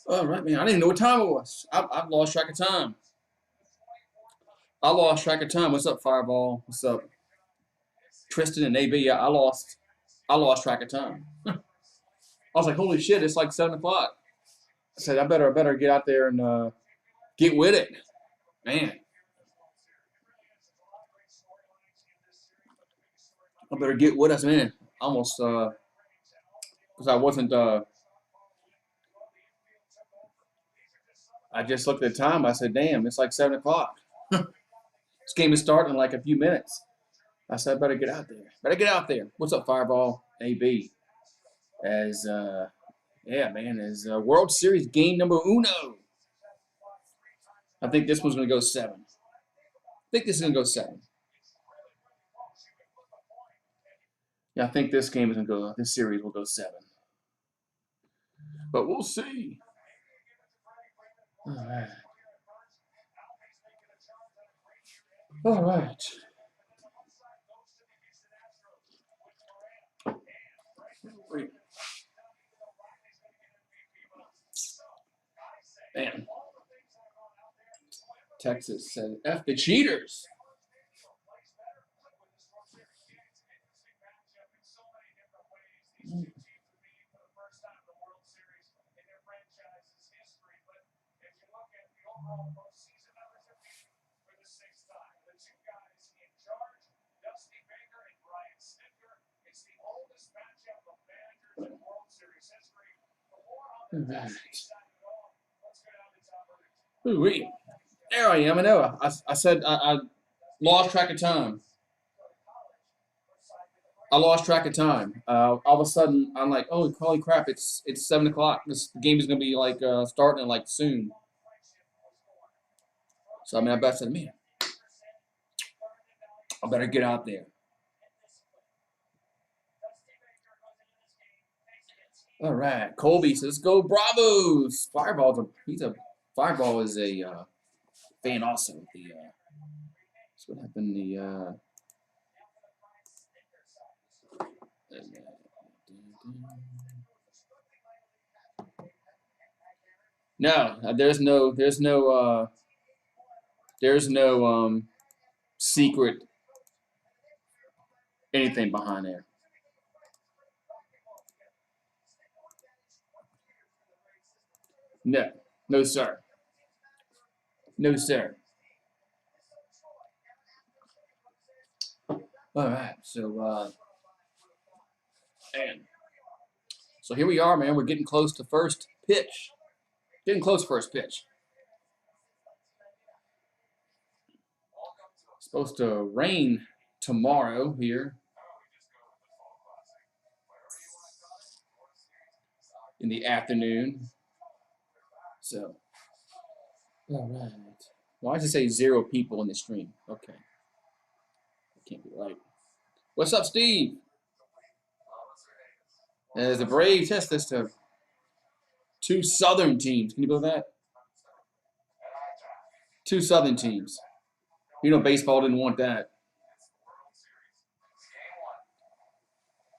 All right, man. I didn't even know what time it was. I've lost track of time. I lost track of time. What's up, Fireball? What's up, Tristan and AB? Yeah, I lost track of time. I was like, holy shit, it's like 7 o'clock. I said, I better get out there and get with it, man. I better get with us, man. Almost because I wasn't. I just looked at the time. I said, damn, it's like 7 o'clock. This game is starting in like a few minutes. I said, I better get out there. Better get out there. What's up, Fireball? AB. As, yeah, man, as World Series game number uno. I think this one's going to go 7. I think this is going to go 7. Yeah, I think this game is going to go, this series will go 7. But we'll see. All right. All right. Wait. Man. Texas said, F the cheaters. Right. Ooh-wee. There I am. I know. I said I lost track of time. I lost track of time. All of a sudden, I'm like, oh, holy crap! It's 7 o'clock. This game is gonna be like starting like soon. So I mean, I said, man, I better get out there. All right, Colby says, "Go Bravos!" Fireball is a fan also. That's what happened. No, there's no secret anything behind there. No, no sir, no sir. All right, and so here we are, man. We're getting close to first pitch. Getting close to first pitch. It's supposed to rain tomorrow here in the afternoon. So, all right. Why does it say 0 people in the stream? Okay. That can't be right. What's up, Steve? As the Braves test this to 2 Southern teams. Can you believe that? 2 Southern teams. You know, baseball didn't want that.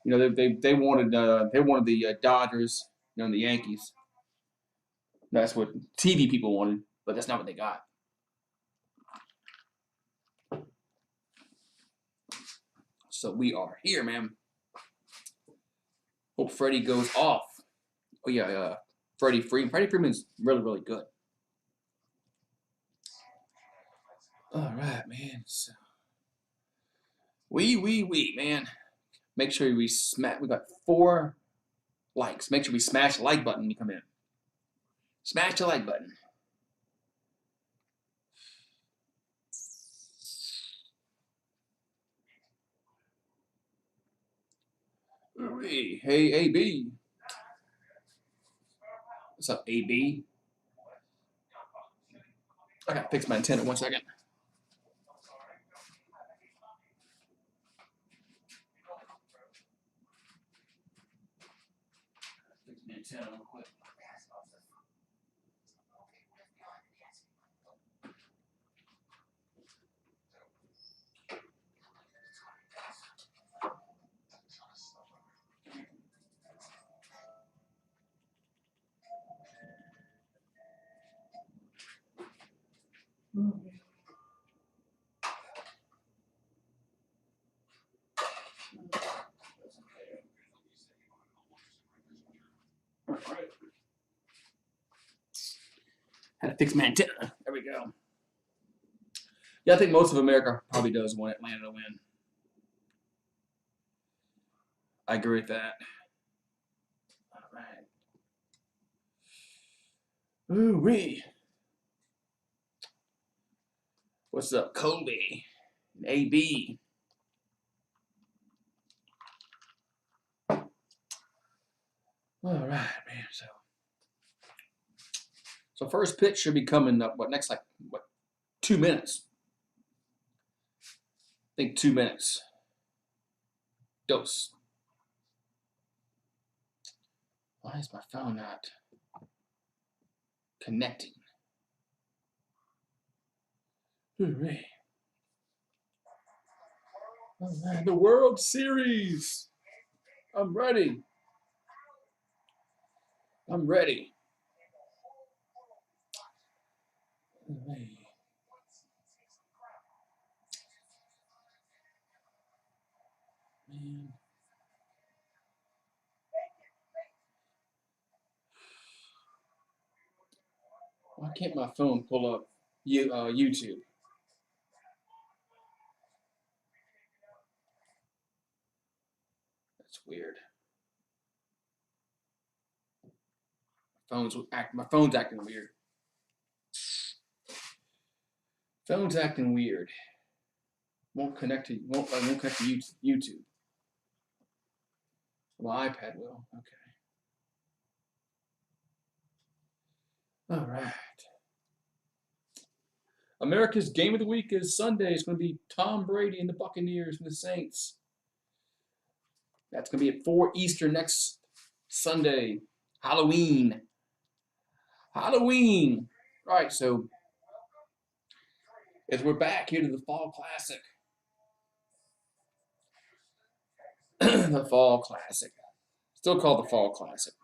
You know, they wanted the Dodgers, you know, the Yankees. That's what TV people wanted, but that's not what they got. So we are here, man. Hope Freddie goes off. Oh yeah, Freddie Freeman. Freddie Freeman's really, really good. All right, man. So we, man. Make sure we smash. We got 4 likes. Make sure we smash the like button when you come in. Smash the like button. Hey, AB. What's up, AB? I gotta fix my antenna 1 second. Fix my antenna real quick. All right. Had to fix my antenna. There we go. Yeah, I think most of America probably does want Atlanta to win. I agree with that. All right. Ooh-wee. What's up, Kobe? And AB. All right, man. So first pitch should be coming up. Next 2 minutes? I think 2 minutes. Dose. Why is my phone not connecting? Hooray. Oh, man, the World Series. I'm ready. I'm ready. Hooray. Man. Why can't my phone pull up YouTube? That's weird. My phone's acting weird. Phone's acting weird. Won't connect to YouTube. My iPad will. Okay. All right. America's game of the week is Sunday. It's going to be Tom Brady and the Buccaneers and the Saints. That's going to be at 4 Eastern next Sunday. Halloween. Halloween. All right, so as we're back here to the Fall Classic. The Fall Classic. Still called the Fall Classic.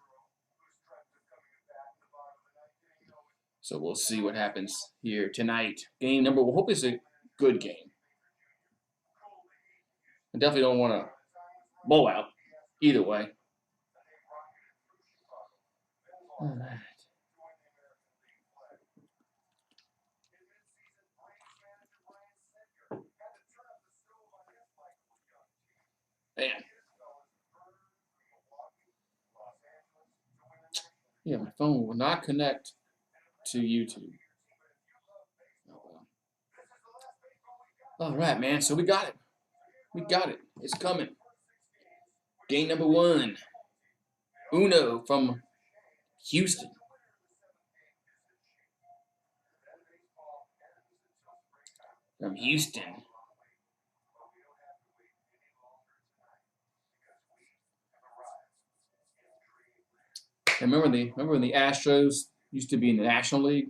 So we'll see what happens here tonight. Game number, we'll hope it's a good game. I definitely don't want a blowout either way. All right. Man. Yeah, my phone will not connect to YouTube. Oh, well. All right, man. So we got it. We got it. It's coming. Game number 1. Uno from Houston. From Houston. And remember when the Astros used to be in the National League?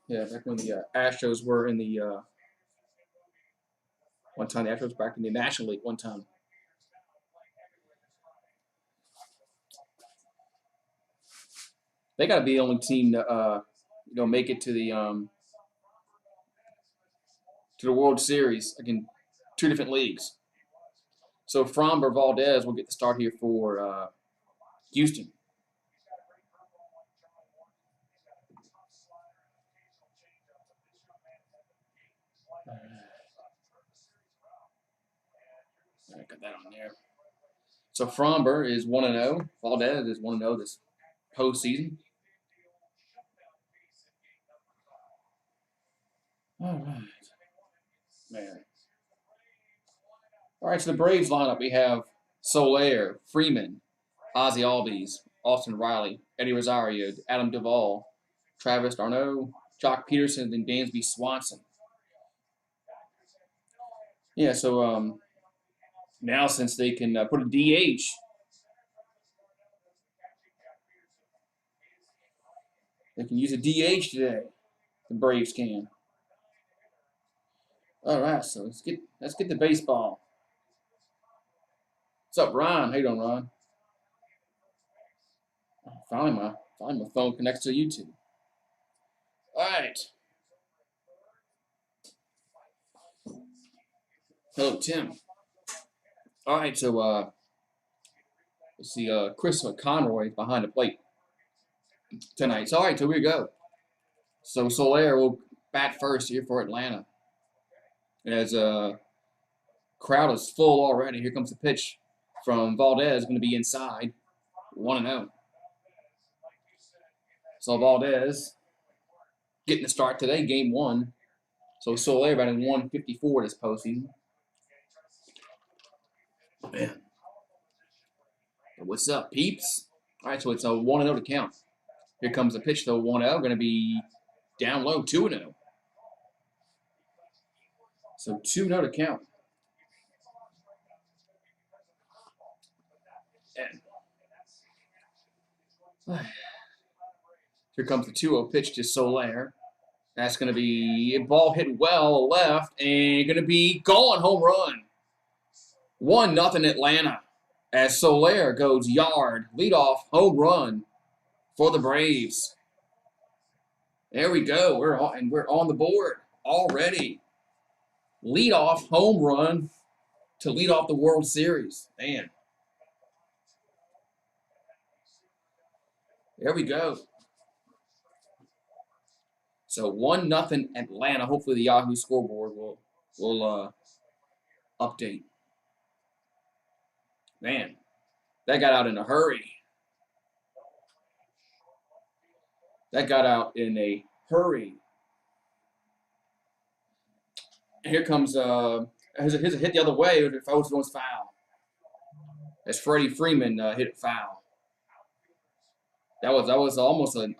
Yeah, back when the Astros were in the one time the Astros back in the National League one time. They got to be the only team to make it to the World Series, like in 2 different leagues. So Framber Valdez will get the start here for Houston. I got that on there. So Framber is 1-0. Valdez is 1-0 this postseason. All right, man. All right, so the Braves lineup, we have Soler, Freeman, Ozzie Albies, Austin Riley, Eddie Rosario, Adam Duvall, Travis d'Arnaud, Jock Peterson, and Dansby Swanson. Yeah, so now since they can put a DH, they can use a DH today. The Braves can. All right, so let's get the baseball. What's up, Ron? How you doing, Ron? Finally my phone connects to YouTube. All right. Hello, Tim. All right, so let's see. Chris Conroy behind the plate tonight. So all right, so here we go. So Soler will bat first here for Atlanta. As crowd is full already. Here comes the pitch from Valdez, going to be inside, 1-0. So Valdez getting the start today, game 1. So Soler batting 154 this postseason. Man, what's up, peeps? All right, so it's a 1-0 to count. Here comes the pitch, though, 1-0, going to be down low, 2-0. So 2-0 to count. And here comes the 2-0 pitch to Soler. That's going to be a ball hit well left and going to be gone, home run. 1-0 Atlanta as Soler goes yard, leadoff home run for the Braves. There we go. We're on the board already. Leadoff home run to lead off the World Series. Man. There we go. So 1-0 Atlanta. Hopefully the Yahoo scoreboard will update. Man, that got out in a hurry. That got out in a hurry. And here comes here's a hit the other way. If I was foul, as Freddie Freeman hit it foul. That was almost a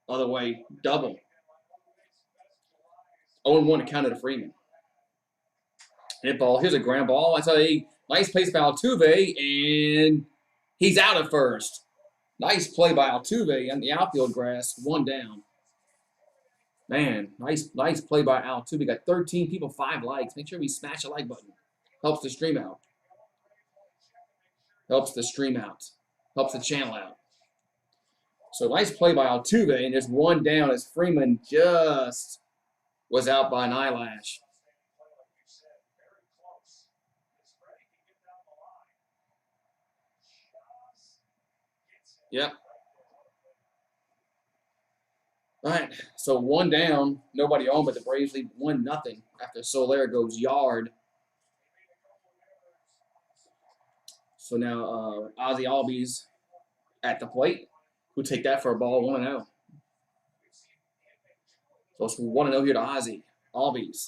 other way double. 0-1 to count to Freeman. Hit ball. Here's a ground ball. That's a nice place by Altuve, and he's out at first. Nice play by Altuve on the outfield grass. 1 down. Man, nice play by Altuve. Got 13 people, 5 likes. Make sure we smash the like button. Helps the stream out. Helps the stream out. Helps the channel out. So nice play by Altuve, and there's 1 down as Freeman just was out by an eyelash. Yep. All right, so 1 down, nobody on, but the Braves lead 1-0 after Soler goes yard. So now Ozzie Albies at the plate. We'll take that for a ball, 1-0. So it's 1-0 here to Ozzie Albies.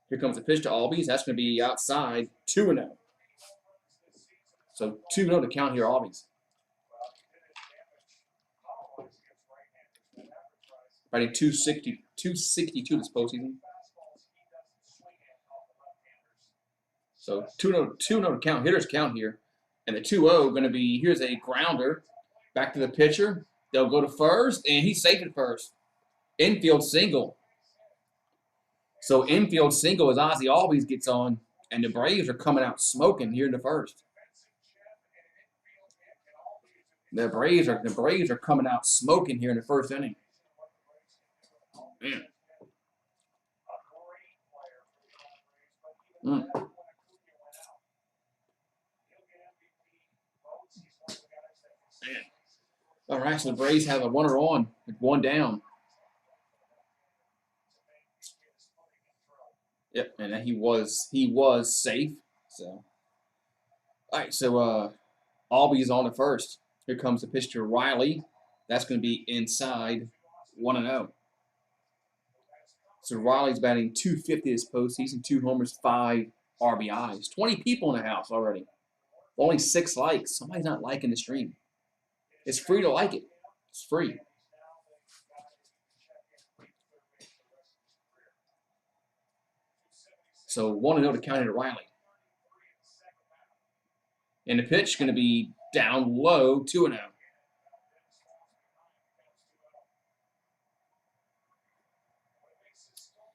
Here comes the pitch to Albies. That's going to be outside, 2-0. So 2-0 to count here, Albies. Batting 262 this postseason. So 2-0 to count. Hitters count here. And the 2-0 going to be, here's a grounder. Back to the pitcher. They'll go to first, and he's safe at first. Infield single. So infield single as Ozzie Albies gets on, and the Braves are coming out smoking here in the first. The Braves are coming out smoking here in the first inning. Man. Man. All right, so the Braves have a runner on with 1 down. Yep, and he was safe. So, all right, so Albies on the first. Here comes the pitch to Riley. That's going to be inside, 1-0. So Riley's batting 250 this postseason, 2 homers, 5 RBIs. 20 people in the house already. Only 6 likes. Somebody's not liking the stream. It's free to like it. It's free. So 1-0 to count it to Riley. And the pitch is going to be down low, 2-0.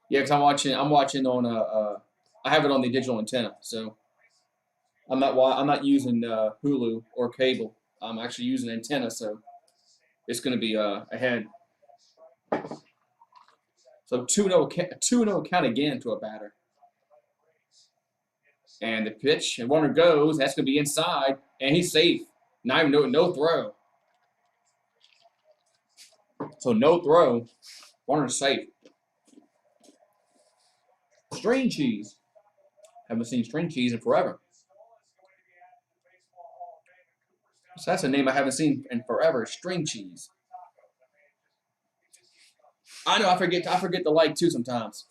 Yeah, because I'm watching on I have it on the digital antenna, so I'm not using Hulu or cable. I'm actually using antenna, so it's going to be ahead. So 2-0 count again to a batter. And the pitch, and runner goes. That's going to be inside, and he's safe. Not even no throw. So no throw. Runner's safe. String cheese. Haven't seen string cheese in forever. So that's a name I haven't seen in forever. String cheese. I know. I forget the like too sometimes.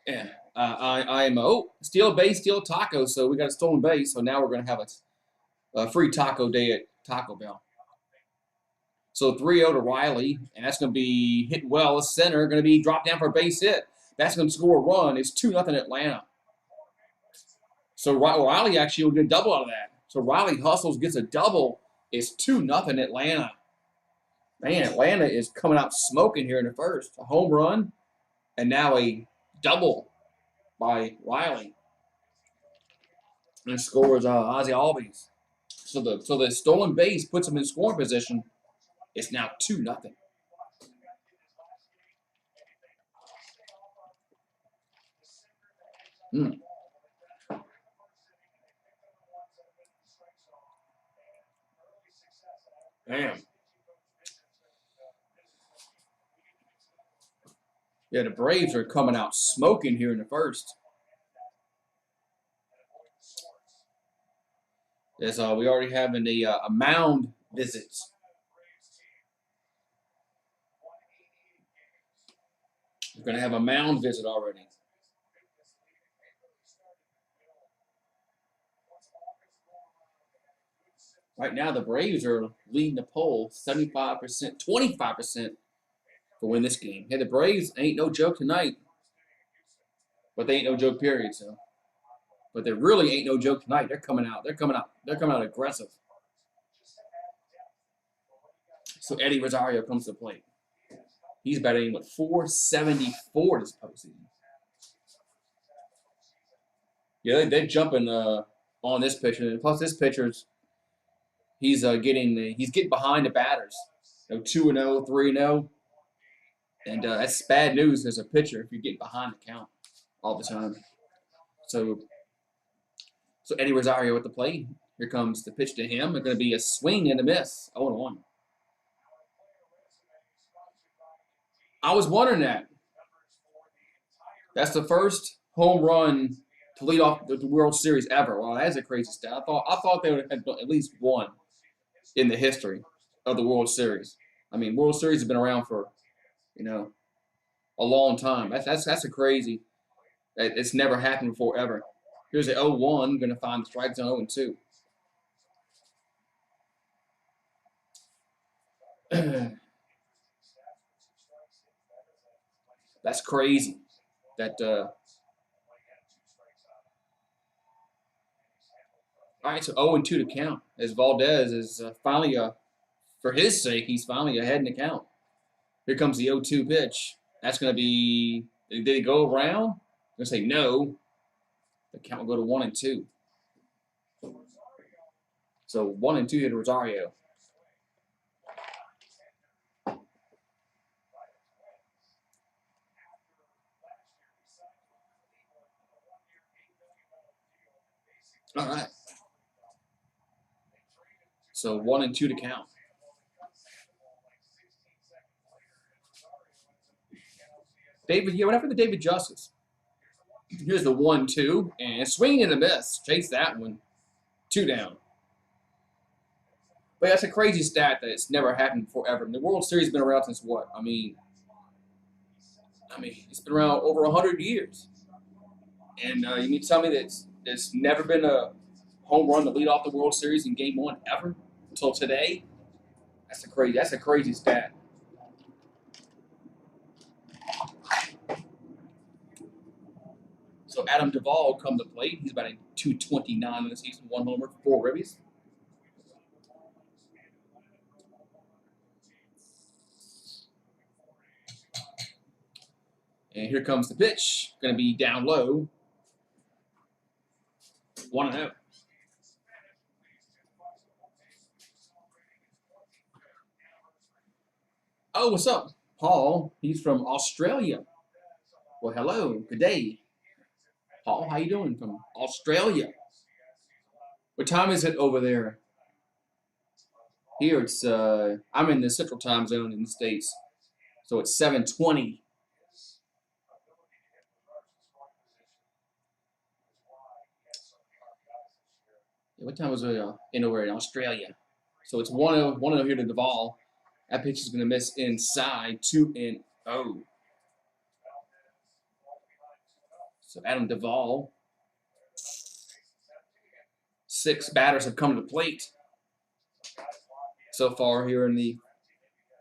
Yeah. I am steal base, steal taco. So we got a stolen base. So now we're gonna have a free taco day at Taco Bell. So 3-0 to Riley, and that's going to be hit well. Center going to be dropped down for a base hit. That's going to score a run. It's 2-0 Atlanta. So Riley actually will get a double out of that. So Riley hustles, gets a double. It's 2-0 Atlanta. Man, Atlanta is coming out smoking here in the first. A home run, and now a double by Riley. And scores Ozzy Albies. So the stolen base puts him in scoring position. It's now 2-0. Damn. Yeah, the Braves are coming out smoking here in the first. As we already having a mound visit. We're going to have a mound visit already. Right now, the Braves are leading the poll 75%, 25% for win this game. Yeah, the Braves ain't no joke tonight. But they ain't no joke, period. So, but they really ain't no joke tonight. They're coming out. They're coming out aggressive. So Eddie Rosario comes to the plate. He's batting with 474 this postseason. Yeah, they're jumping on this pitcher. And plus, this pitcher's he's getting behind the batters. 2-0, 3-0, and that's bad news as a pitcher if you get behind the count all the time. So Eddie Rosario at the plate. Here comes the pitch to him. It's going to be a swing and a miss. 0-1. I was wondering that. That's the first home run to lead off the World Series ever. Well, that's a crazy stat. I thought they would have had at least one in the history of the World Series. I mean, World Series have been around for, a long time. That's a crazy. It's never happened before ever. Here's a 0-1, going to find the strike zone 0-2. That's crazy. That all right, so 0-2 to count as Valdez is finally for his sake, he's finally ahead in the count. Here comes the 0-2 pitch. That's going to be. Did it go around? I'm going to say no. The count will go to 1-2. So 1-2 to Rosario. All right. So 1-2 to count. David, yeah, what happened to David Justice? Here's the 1-2, and swinging and a miss. Chase that one. 2 down. But that's a crazy stat that it's never happened before ever. The World Series has been around since what? I mean, it's been around over 100 years. And you mean to tell me that there's never been a home run to lead off the World Series in Game 1 ever until today? That's a crazy stat. So Adam Duvall come to plate. He's batting .229 in the season, 1 homer, 4 ribbies. And here comes the pitch. Going to be down low. 1-0. Oh, what's up? Paul. He's from Australia. Well, hello. Good day. Paul, how you doing from Australia? What time is it over there? Here it's, I'm in the central time zone in the States. So it's 7:20. What time was it in over in Australia? So it's 1-0 here to Duvall. That pitch is going to miss inside 2-0. So Adam Duvall. 6 batters have come to the plate so far here in the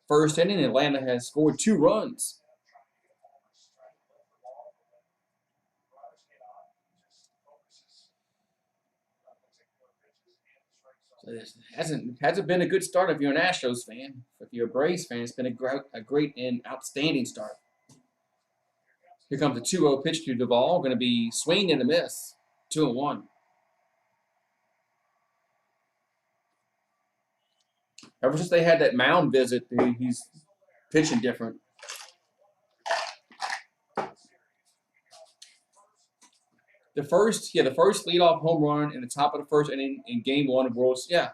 first inning. Atlanta has scored 2 runs. So this hasn't been a good start if you're an Astros fan. If you're a Braves fan, it's been a great and outstanding start. Here comes the 2-0 pitch to Duvall. Going to be swing and a miss. 2-1. Ever since they had that mound visit, he's pitching different. The first leadoff home run in the top of the first inning in Game 1 of World Series. Yeah,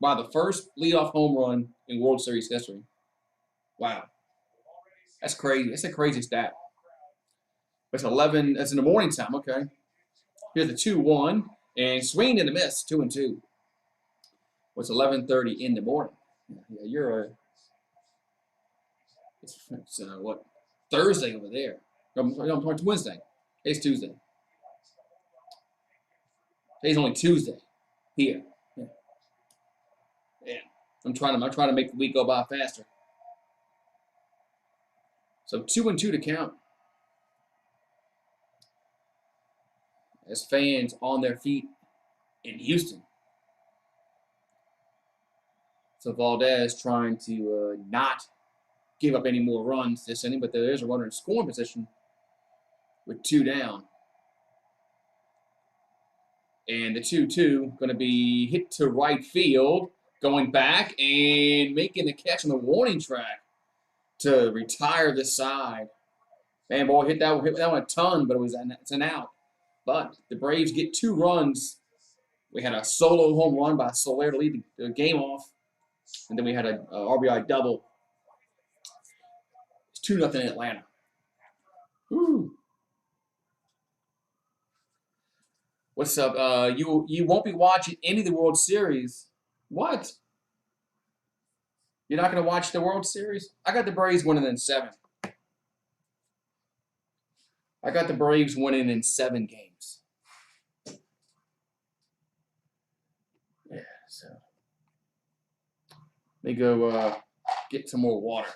wow, the first leadoff home run in World Series history. Wow, that's crazy. That's a crazy stat. It's 11. That's in the morning time. Okay, here's the 2-1 and swing and a miss. 2-2. It's 11:30 in the morning. Yeah, you're a. It's what, Thursday over there? No, it's Wednesday. It's Tuesday. Today's only Tuesday here. Yeah. I'm trying to make the week go by faster. So 2-2 to count. As fans on their feet in Houston. So Valdez trying to not give up any more runs this inning, but there is a runner in scoring position with 2 down. And the 2-2 going to be hit to right field, going back and making the catch on the warning track to retire the side. Man, boy, hit that one a ton, but it's an out. But the Braves get 2 runs. We had a solo home run by Soler to lead the game off, and then we had a RBI double. It's 2-0 in Atlanta. Woo. What's up? You won't be watching any of the World Series. What? You're not going to watch the World Series? I got the Braves winning in 7. I got the Braves winning in 7 games. Yeah, so let me go get some more water.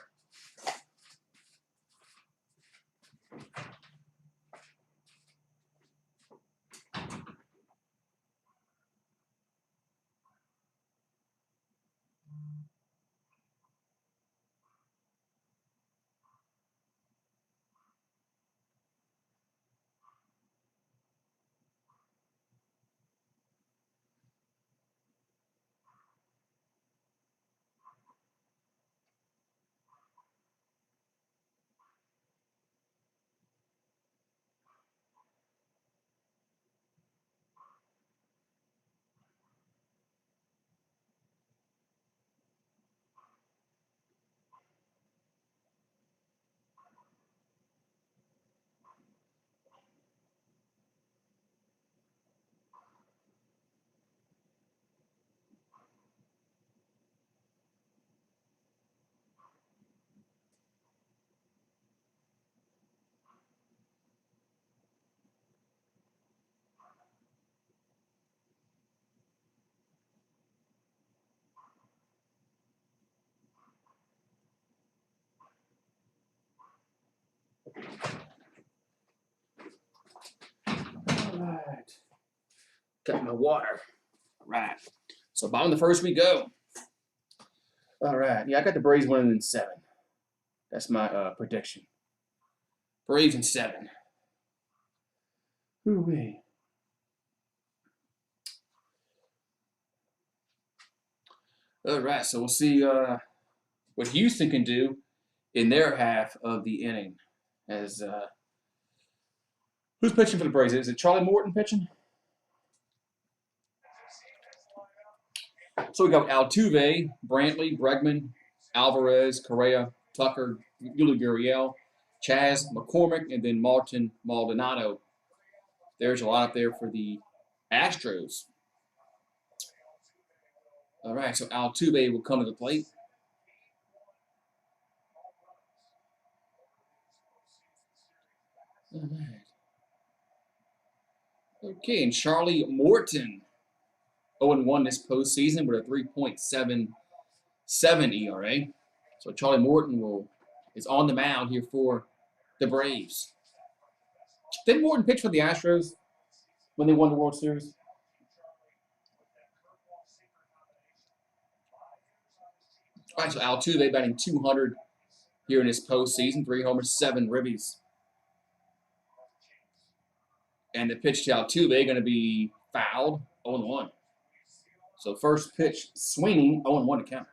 All right. Got my water. All right. So bottom of the first we go. All right. Yeah, I got the Braves winning in 7. That's my prediction. Braves in 7. Ooh-wee. All right, so we'll see what Houston can do in their half of the inning. As who's pitching for the Braves? Is it Charlie Morton pitching? So we got Altuve, Brantley, Bregman, Alvarez, Correa, Tucker, Yuli Gurriel, Chaz, McCormick, and then Martin Maldonado. There's a lot up there for the Astros. All right, so Altuve will come to the plate. All right. Okay, and Charlie Morton, 0-1 this postseason with a 3.77 ERA. So Charlie Morton is on the mound here for the Braves. Didn't Morton pitch for the Astros when they won the World Series? All right, so Altuve batting .200 here in his postseason. 3 homers, 7 ribbies. And the pitch to Altuve going to be fouled, 0-1. So first pitch swinging, 0-1 to count.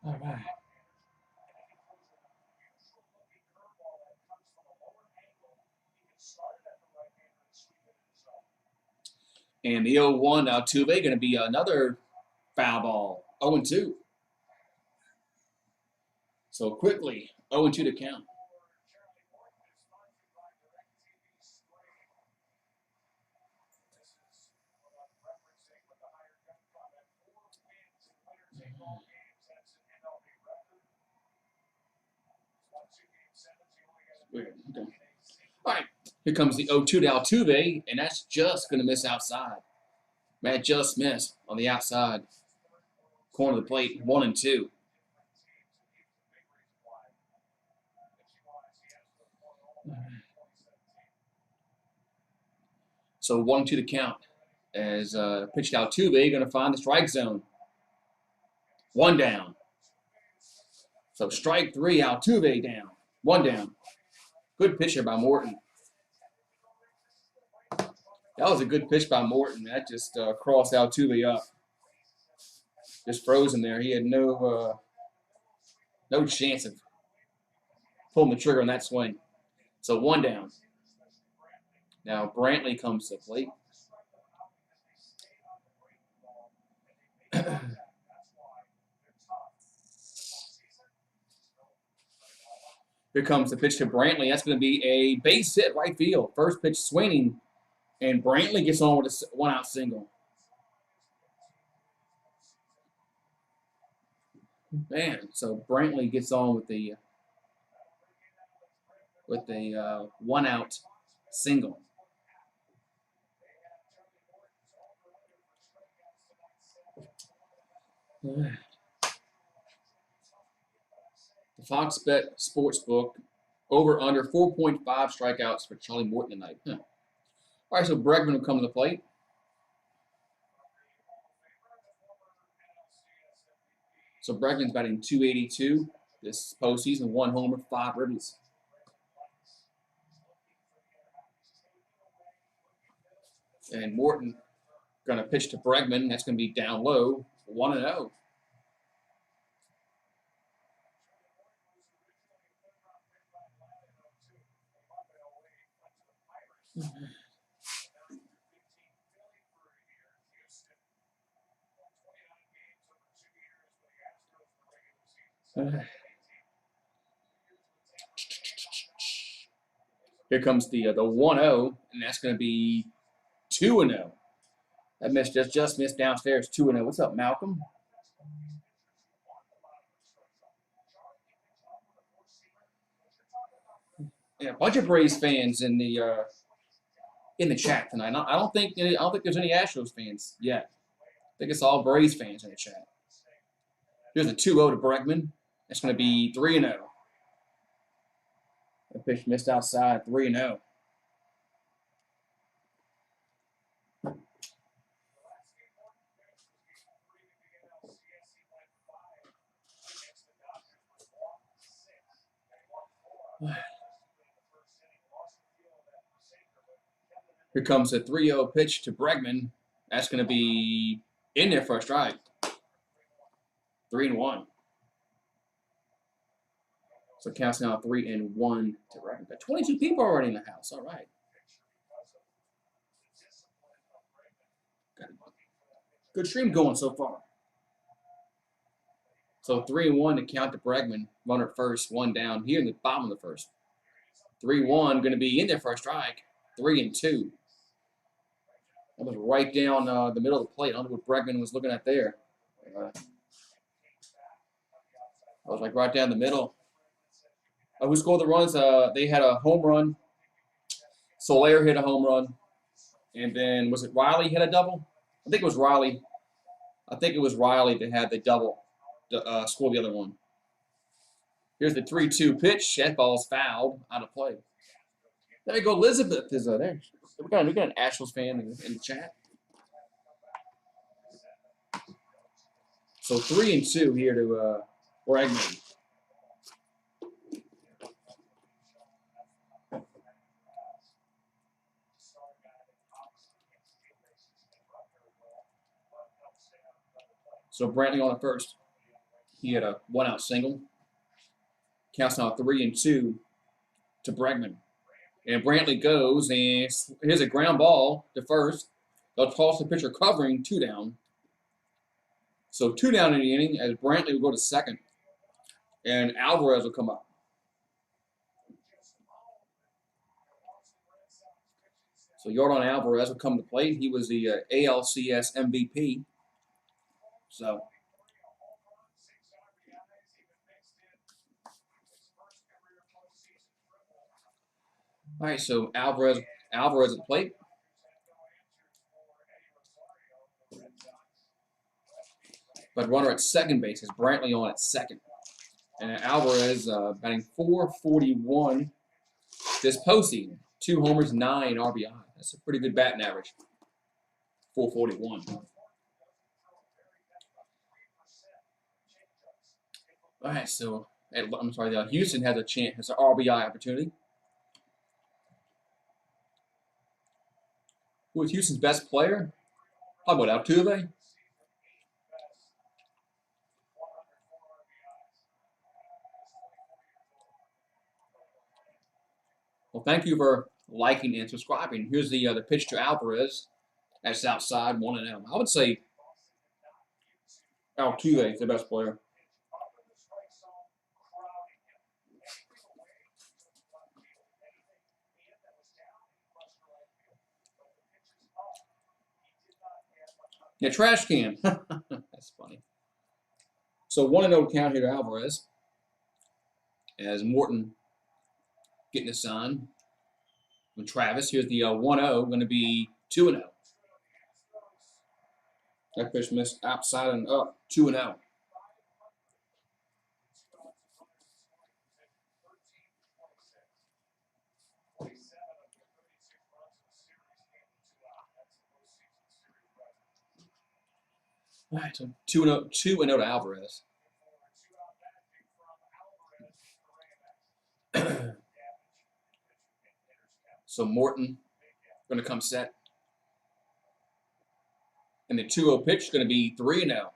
All right. And the 0-1 Altuve going to be another foul ball, 0-2. So quickly, 0-2 to count. Weird. Okay. All right, here comes the 0-2 to Altuve, and that's just going to miss outside. Matt just missed on the outside corner of the plate, 1-2. So 1-2 to count as pitched Altuve going to find the strike zone. 1 down. So strike 3, Altuve down. 1 down. Good pitcher by Morton. That was a good pitch by Morton. That just crossed Altuve up. Just froze him there. He had no chance of pulling the trigger on that swing. So 1 down. Now Brantley comes to the plate. Here comes the pitch to Brantley. That's going to be a base hit right field. First pitch swinging, and Brantley gets on with a 1-out single. Man, so Brantley gets on with the 1-out single. The Fox Bet Sportsbook over under 4.5 strikeouts for Charlie Morton tonight. All right, so Bregman will come to the plate. So Bregman's batting .282 this postseason, 1 homer, 5 ribbies. And Morton going to pitch to Bregman. That's going to be down low, 1-0. Here comes the 1-0, and that's going to be 2-0. That miss just missed downstairs, 2-0. What's up, Malcolm? Yeah, a bunch of Braves fans in the chat tonight. I don't think there's any Astros fans yet. I think it's all Braves fans in the chat. Here's a 2-0 to Bregman. That's going to be 3-0. The pitch missed outside, 3-0. Here comes a 3-0 pitch to Bregman. That's going to be in there for a strike. 3-1. So counts now 3-1 to Bregman. Got 22 people already in the house. All right. Got a good stream going so far. So 3-1 to count to Bregman. Runner at first, one down here in the bottom of the first. 3-1 going to be in there for a strike. 3-2. That was right down the middle of the plate. I don't know what Bregman was looking at there. That was like right down the middle. Who scored the runs? They had a home run. Soler hit a home run. And then, was it Riley hit a double? I think it was Riley. I think it was Riley that had the double to score the other one. Here's the 3-2 pitch. That ball's fouled out of play. There you go. Elizabeth is there. We got an Astros fan in the chat. So 3-2 here to Bregman. So Brantley on at first. He had a 1-out single. Counts now 3-2 to Bregman. And Brantley goes, and here's a ground ball to first. They'll toss the pitcher covering, 2 down. So 2 down in the inning as Brantley will go to second. And Alvarez will come up. So Yordan Alvarez will come to plate. He was the ALCS MVP. So all right, so Alvarez at the plate. But runner at second base is Brantley on at second. And Alvarez batting .441 this postseason. 2 homers, 9 RBI. That's a pretty good batting average. .441. All right, so I'm sorry. Houston has has an RBI opportunity. Who is Houston's best player? How about Altuve? Well, thank you for liking and subscribing. Here's the pitch to Alvarez. That's outside, 1-0. I would say Altuve is the best player. Yeah, trash can. That's funny. So 1-0 count here to Alvarez. As Morton getting a sign. With Travis, here's the 1-0, going to be 2-0. That pitch missed outside and up, 2-0. All right, so 2-0 to Alvarez. So Morton going to come set. And the 2-0 pitch is going to be 3-0.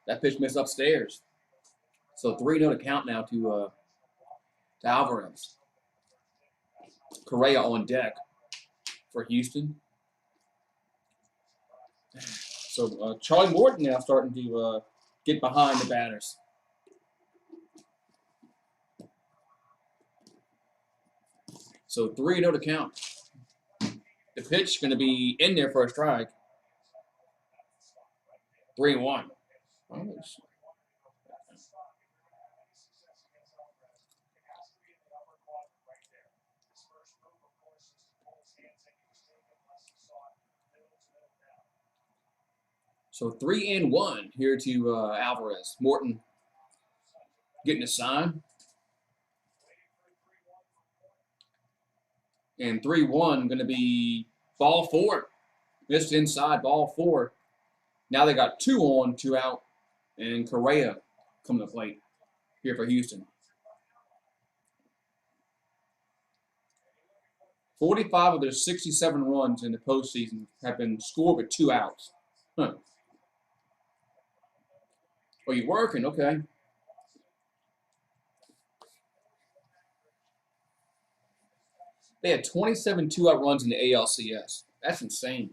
That pitch missed upstairs. So 3-0 to count now to Alvarez. Correa on deck for Houston. So Charlie Morton now starting to get behind the batters. So 3-0 to count. The pitch is going to be in there for a strike. 3-1. So 3-1 here to Alvarez. Morton getting a sign. And 3-1 going to be ball 4. Missed inside, ball 4. Now they got 2 on, 2 out. And Correa coming to plate here for Houston. 45 of their 67 runs in the postseason have been scored with 2 outs. Huh. Oh, you working? Okay. They had 27 2-out runs in the ALCS. That's insane.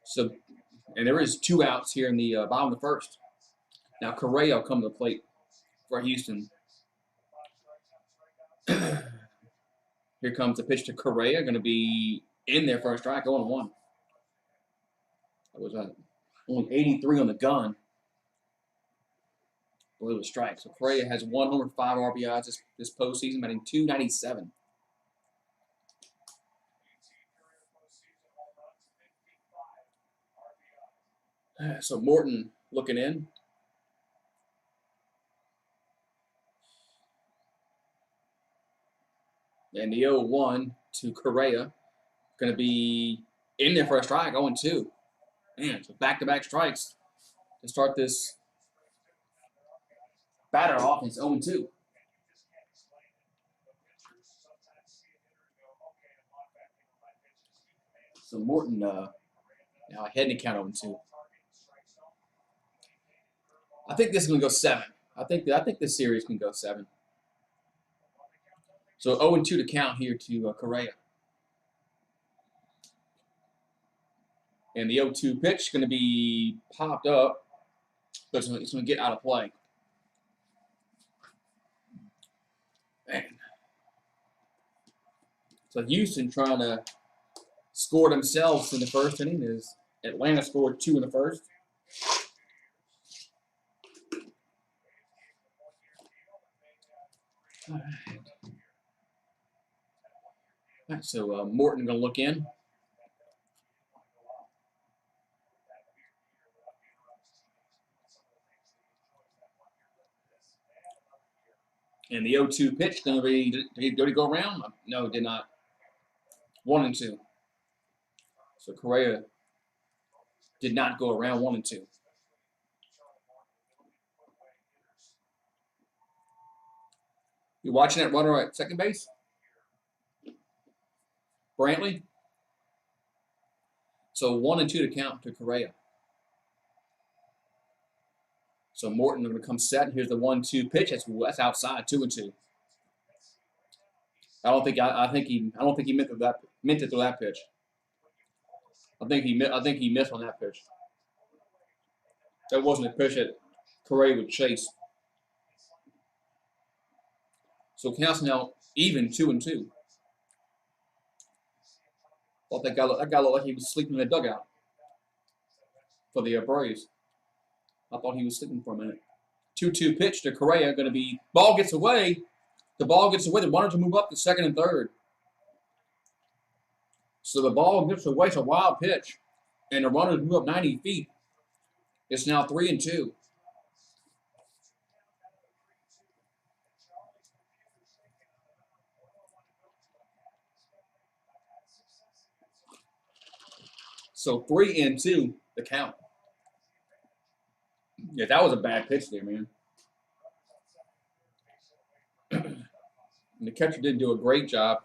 So, and there is 2 outs here in the bottom of the first. Now Correa will come to the plate for Houston. Here comes the pitch to Correa, going to be in there for a strike, 0-1. That was only 83 on the gun. Below the strike. So Correa has 1 homer, 5 RBIs this postseason, batting .297. So Morton looking in. And the 0-1 to Correa. Going to be in there for a strike, 0-2. Man, so back-to-back strikes to start this batter offense, 0-2. So Morton now ahead in the count 0-2. I think this is going to go 7. I think this series can go 7. So 0-2 to count here to Correa. And the 0-2 pitch is going to be popped up, but it's going to get out of play. Man. So Houston trying to score themselves in the first inning as Atlanta scored 2 in the first. All right, so Morton going to look in. And the 0-2 pitch going to be, did he go around? No, it did not. 1-2. So Correa did not go around 1-2. You watching that runner at second base? Brantley? So 1-2 to count to Correa. So Morton going to come set. Here's the 1-2 pitch. That's outside, 2-2. I don't think he meant to throw that pitch. I think he missed on that pitch. That wasn't a pitch that Correa would chase. So counts now even, 2-2. Thought that guy looked like he was sleeping in the dugout for the Braves. I thought he was sleeping for a minute. 2-2 pitch to Correa, going to be, ball gets away. The ball gets away. They wanted to move up to second and third. So the ball gets away. It's a wild pitch. And the runners move up 90 feet. It's now 3-2. So 3-2, the count. Yeah, that was a bad pitch there, man. And the catcher didn't do a great job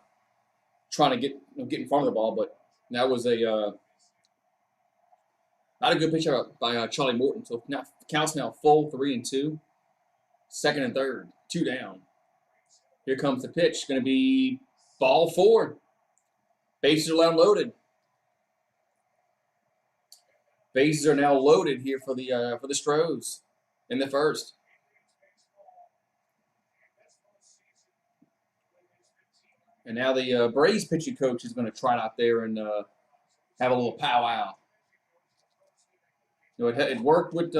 trying to get in front of the ball, but that was not a good pitch by Charlie Morton. So now counts now full 3-2, second and third, 2 down. Here comes the pitch, going to be ball 4. Bases are now loaded. Bases are now loaded here for the Astros in the first. And now the Braves pitching coach is going to trot out there and have a little powwow. You know, it worked with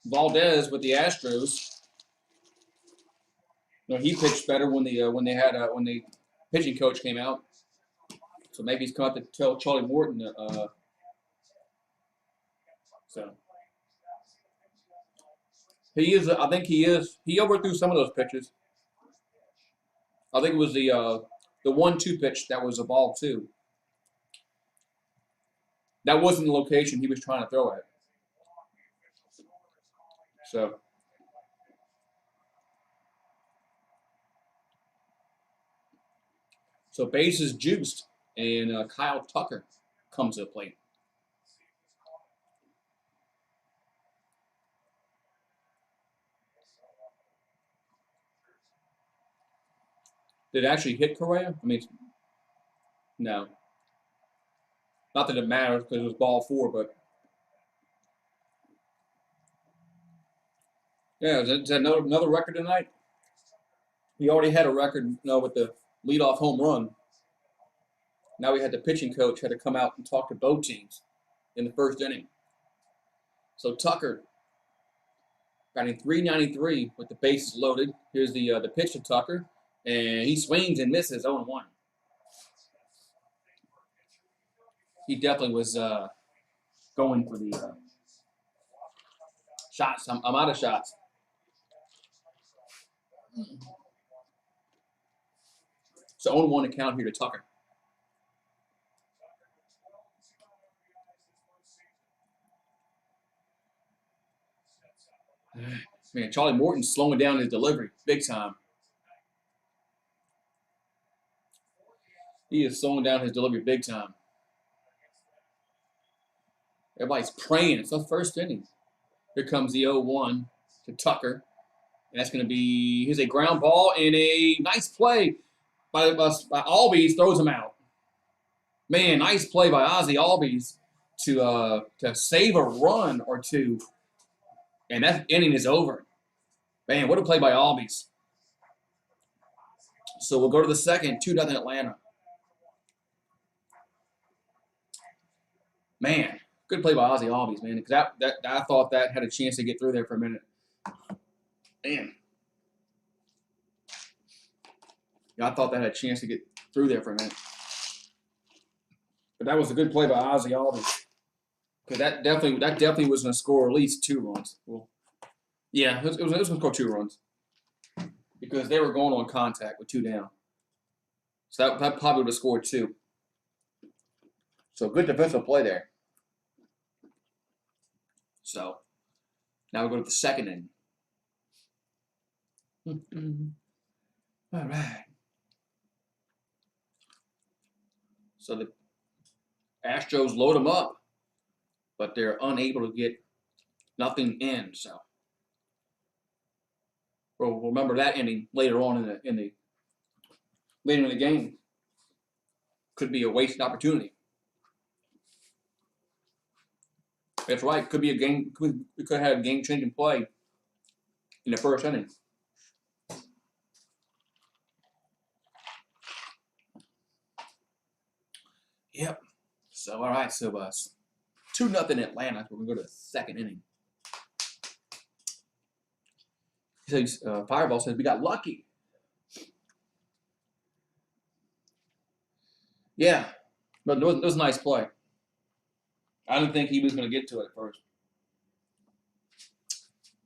Valdez with the Astros. You know, he pitched better when the pitching coach came out. So maybe he's come out to tell Charlie Morton. So he is. I think he is. He overthrew some of those pitches. I think it was the 1-2 pitch that was a ball 2. That wasn't the location he was trying to throw at. So So base is juiced, and Kyle Tucker comes to the plate. Did it actually hit Correa? I mean, no. Not that it matters because it was ball 4, but yeah, is that another record tonight? He already had a record, with the leadoff home run. Now we had the pitching coach had to come out and talk to both teams in the first inning. So Tucker batting .393 with the bases loaded. Here's the pitch to Tucker, and he swings and misses 0-1. He definitely was going for the shots. I'm out of shots. So 0-1 account here to Tucker. Man, Charlie Morton's slowing down his delivery big time. He is slowing down his delivery big time. Everybody's praying. It's the first inning. Here comes the 0-1 to Tucker. And that's going to be, here's a ground ball and a nice play by Albies, throws him out. Man, nice play by Ozzie Albies to save a run or two. And that inning is over. Man, what a play by Albies. So we'll go to the second, 2-0 Atlanta. Man, good play by Ozzie Albies, man. Because I thought that had a chance to get through there for a minute. Man. Yeah, I thought that had a chance to get through there for a minute. But that was a good play by Ozzie Albies. Because that definitely was going to score at least 2 runs. Well, yeah, it was going to score 2 runs. Because they were going on contact with 2 down. So that probably would have scored 2. So good defensive play there. So now we go to the second inning. All right. So the Astros load them up, but they're unable to get nothing in. So we'll remember that inning later on in the game. Could be a wasted opportunity. That's right. Could be a game. We could have a game-changing play in the first inning. Yep. So all right. So 2-0 Atlanta. We're gonna go to the second inning. So Fireball says we got lucky. Yeah, but it was a nice play. I didn't think he was going to get to it at first.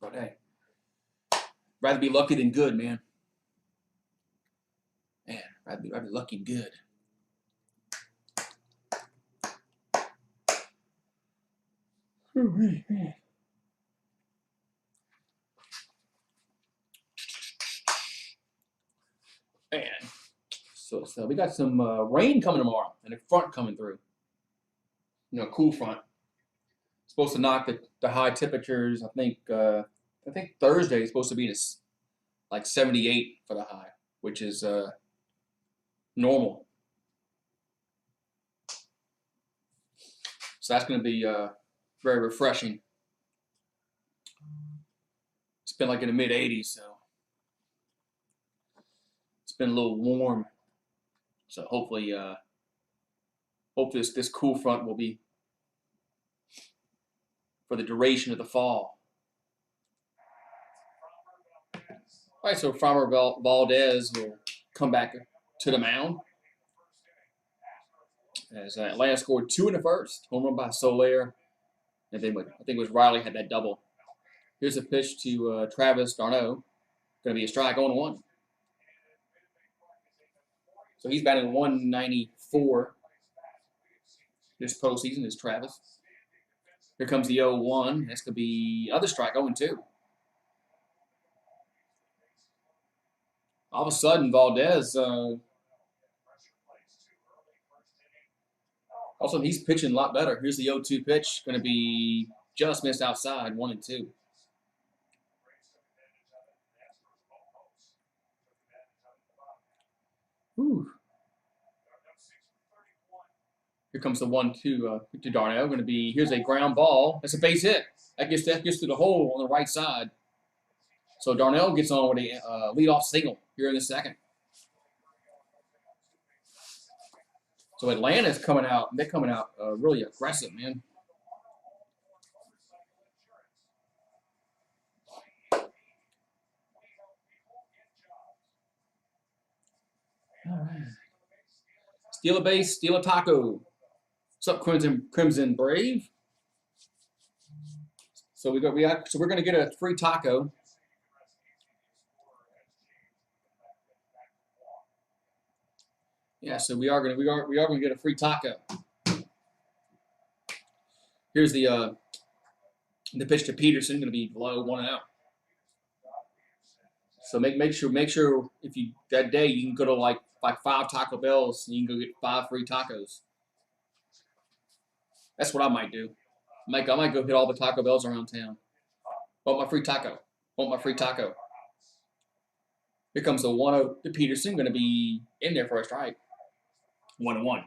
But hey, rather be lucky than good, man. Man, rather be lucky than good. Man, so we got some rain coming tomorrow and a front coming through. Cool front. Supposed to knock the high temperatures. I think Thursday is supposed to be like 78 for the high, which is normal. So that's going to be very refreshing. It's been like in the mid 80s, so it's been a little warm. So hopefully, this cool front will be for the duration of the fall. All right, so Farmer Valdez will come back to the mound. As Atlanta scored 2 in the first. Home run by Soler. And then I think it was Riley had that double. Here's a pitch to Travis d'Arnaud. Going to be a strike on 1. So he's batting 194 this postseason is Travis. Here comes the 0-1. That's going to be other strike, 0-2. All of a sudden, Valdez Also, he's pitching a lot better. Here's the 0-2 pitch. Going to be just missed outside, 1-2. Whew. Here comes the 1-2 to Darnell. Going to be, here's a ground ball. That's a base hit. That gets to the hole on the right side. So Darnell gets on with a leadoff single here in the second. So Atlanta's coming out. They're coming out really aggressive, man. All right. Steal a base, steal a taco. What's up, Crimson Brave? So we're going to get a free taco. Yeah, so we are going to get a free taco. Here's the pitch to Peterson, going to be low, 1-0. So make sure if you that day you can go to like 5 Taco Bells and you can go get 5 free tacos. That's what I might do. I might go hit all the Taco Bells around town. Want my free taco. Want my free taco. Here comes the 1-0 to Peterson, going to be in there for a strike. 1-1.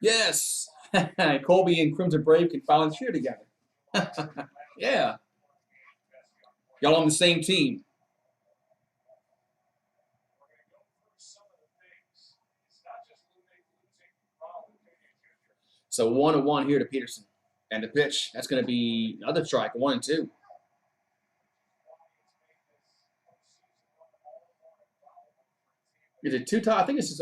Yes. Colby and Crimson Brave can finally cheer together. Yeah. Y'all on the same team. So 1-1 here to Peterson. And the pitch, that's going to be another strike, 1-2. Is it 2 tacos?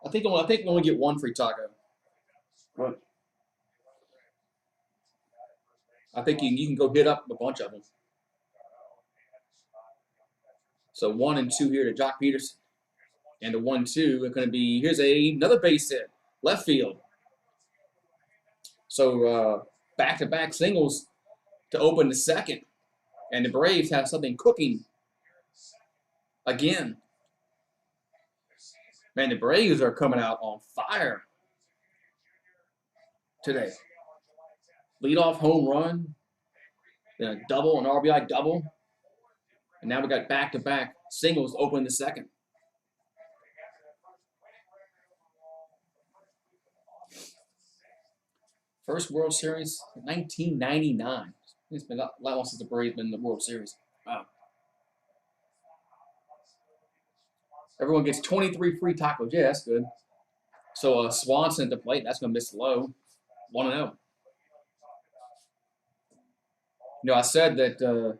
I think we only get 1 free taco. What? I think you can go hit up a bunch of them. So 1 and 2 here to Jock Peterson. And the 1-2 is going to be, here's another base hit, left field. So back-to-back singles to open the second. And the Braves have something cooking again. Man, the Braves are coming out on fire today. Leadoff home run, then a double, an RBI double. And now we got back-to-back singles to open the second. First World Series, 1999. It's been a lot long since the Braves been in the World Series. Wow. Everyone gets 23 free tacos. Yeah, that's good. So Swanson at the plate. That's going to miss low. 1-0. I said that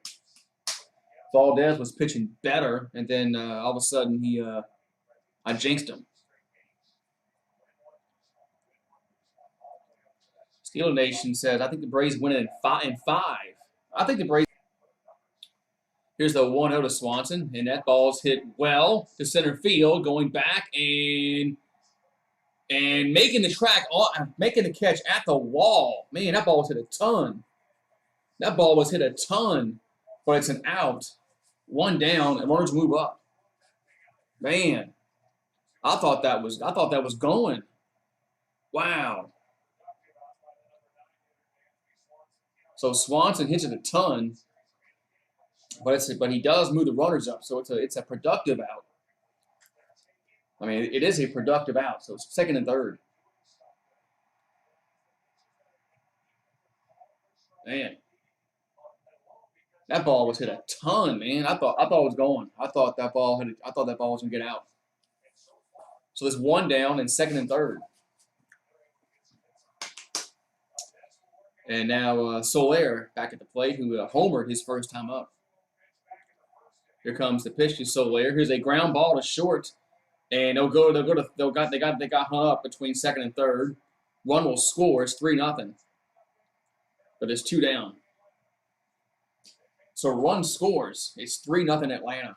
Valdez was pitching better, and then all of a sudden I jinxed him. Steeler Nation says, I think the Braves win it in 5. I think the Braves. Here's the 1-0 to Swanson, and that ball's hit well to center field, going back and making the catch at the wall. Man, that ball was hit a ton. That ball was hit a ton, but it's an out. 1 down, and runners move up. Man, I thought that was going. Wow. So Swanson hits it a ton, but he does move the runners up, so it's a productive out. I mean, it is a productive out, so it's second and third. Man, that ball was hit a ton, man. I thought it was going. I thought that ball was gonna get out. So there's 1 down and second and third. And now Soler back at the plate, who homered his first time up. Here comes the pitch to Soler. Here's a ground ball to short, and they got hung up between second and third. Run will score. It's 3-0, but it's 2 down. So run scores. It's 3-0 Atlanta.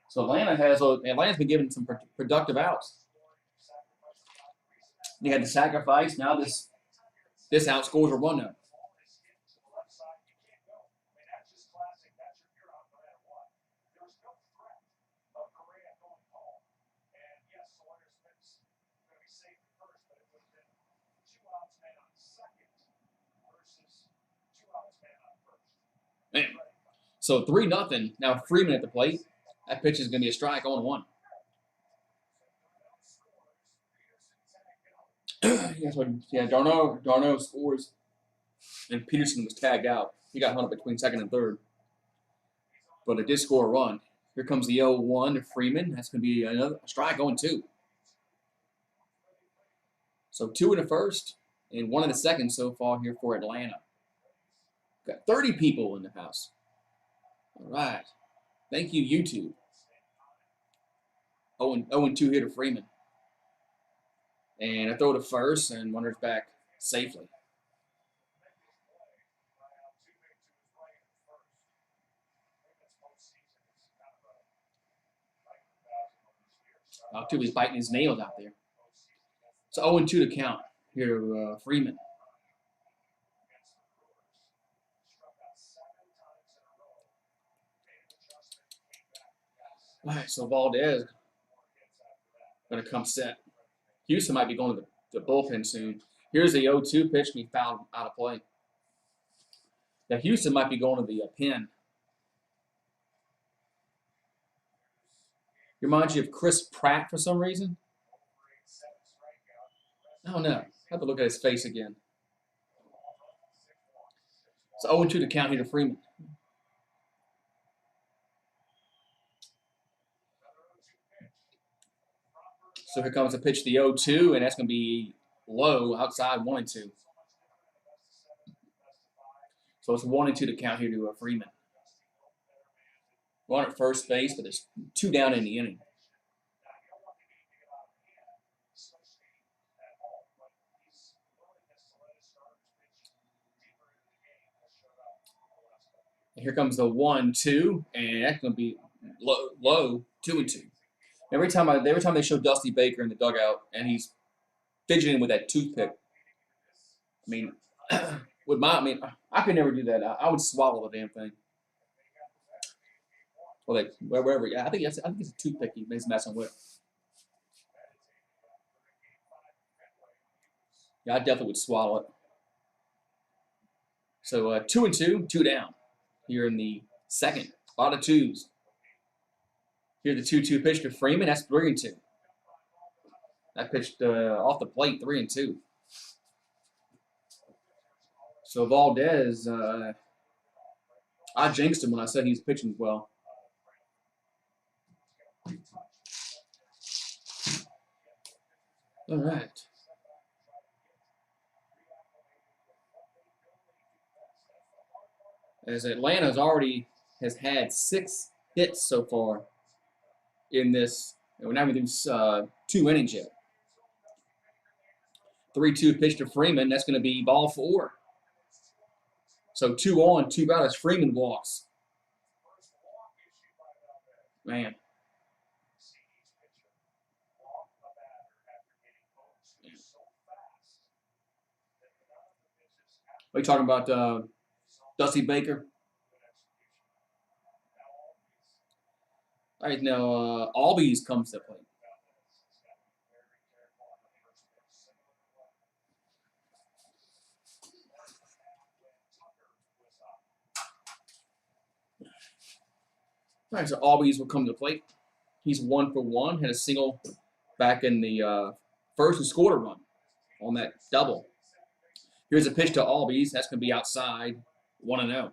So Atlanta's been given some productive outs. They had the sacrifice. Now this out scores a run now. Man. So 3-0. Now Freeman at the plate. That pitch is going to be a strike on 1. Yeah, Darno scores, and Peterson was tagged out. He got hung up between second and third, but it did score a run. Here comes the 0-1 to Freeman. That's going to be another strike on 2. So 2 in the first and 1 in the second so far here for Atlanta. Got 30 people in the house. All right. Thank you, YouTube. 0-2 here to Freeman. And a throw to first, and runners back safely. Altuve's biting his nails out there. So 0-2 to count here to Freeman. All right, so Valdez going to come set. Houston might be going to the bullpen soon. Here's the 0-2 pitch, and he fouled out of play. Now Houston might be going to the pen. Reminds you of Chris Pratt for some reason. I don't know. I have to look at his face again. It's 0-2 to count here to Freeman. So here comes the pitch, the 0-2, and that's going to be low outside 1-2. So it's 1-2 to count here to Freeman. Run at first base, but there's 2 down in the inning. And here comes the 1-2, and that's going to be low 2-2. Every time they show Dusty Baker in the dugout and he's fidgeting with that toothpick, I could never do that. I would swallow the damn thing. Well, wherever. Yeah, I think it's a toothpick he's messing with. Yeah, I definitely would swallow it. So 2-2, 2 down here in the second. A lot of 2s. Here the 2-2 pitch to Freeman. That's 3-2. That pitched off the plate, 3-2. So Valdez, I jinxed him when I said he's pitching well. All right. As Atlanta's already has had 6 hits so far in this, and we're not even through 2 innings yet. 3-2 pitch to Freeman. That's going to be ball 4. So 2 on, 2 out as Freeman walks. Man. Are you talking about Dusty Baker? All right, now Albies comes to play. All right, so Albies will come to the plate. He's 1 for 1. Had a single back in the first and scored a run on that double. Here's a pitch to Albies. That's going to be outside, 1-0.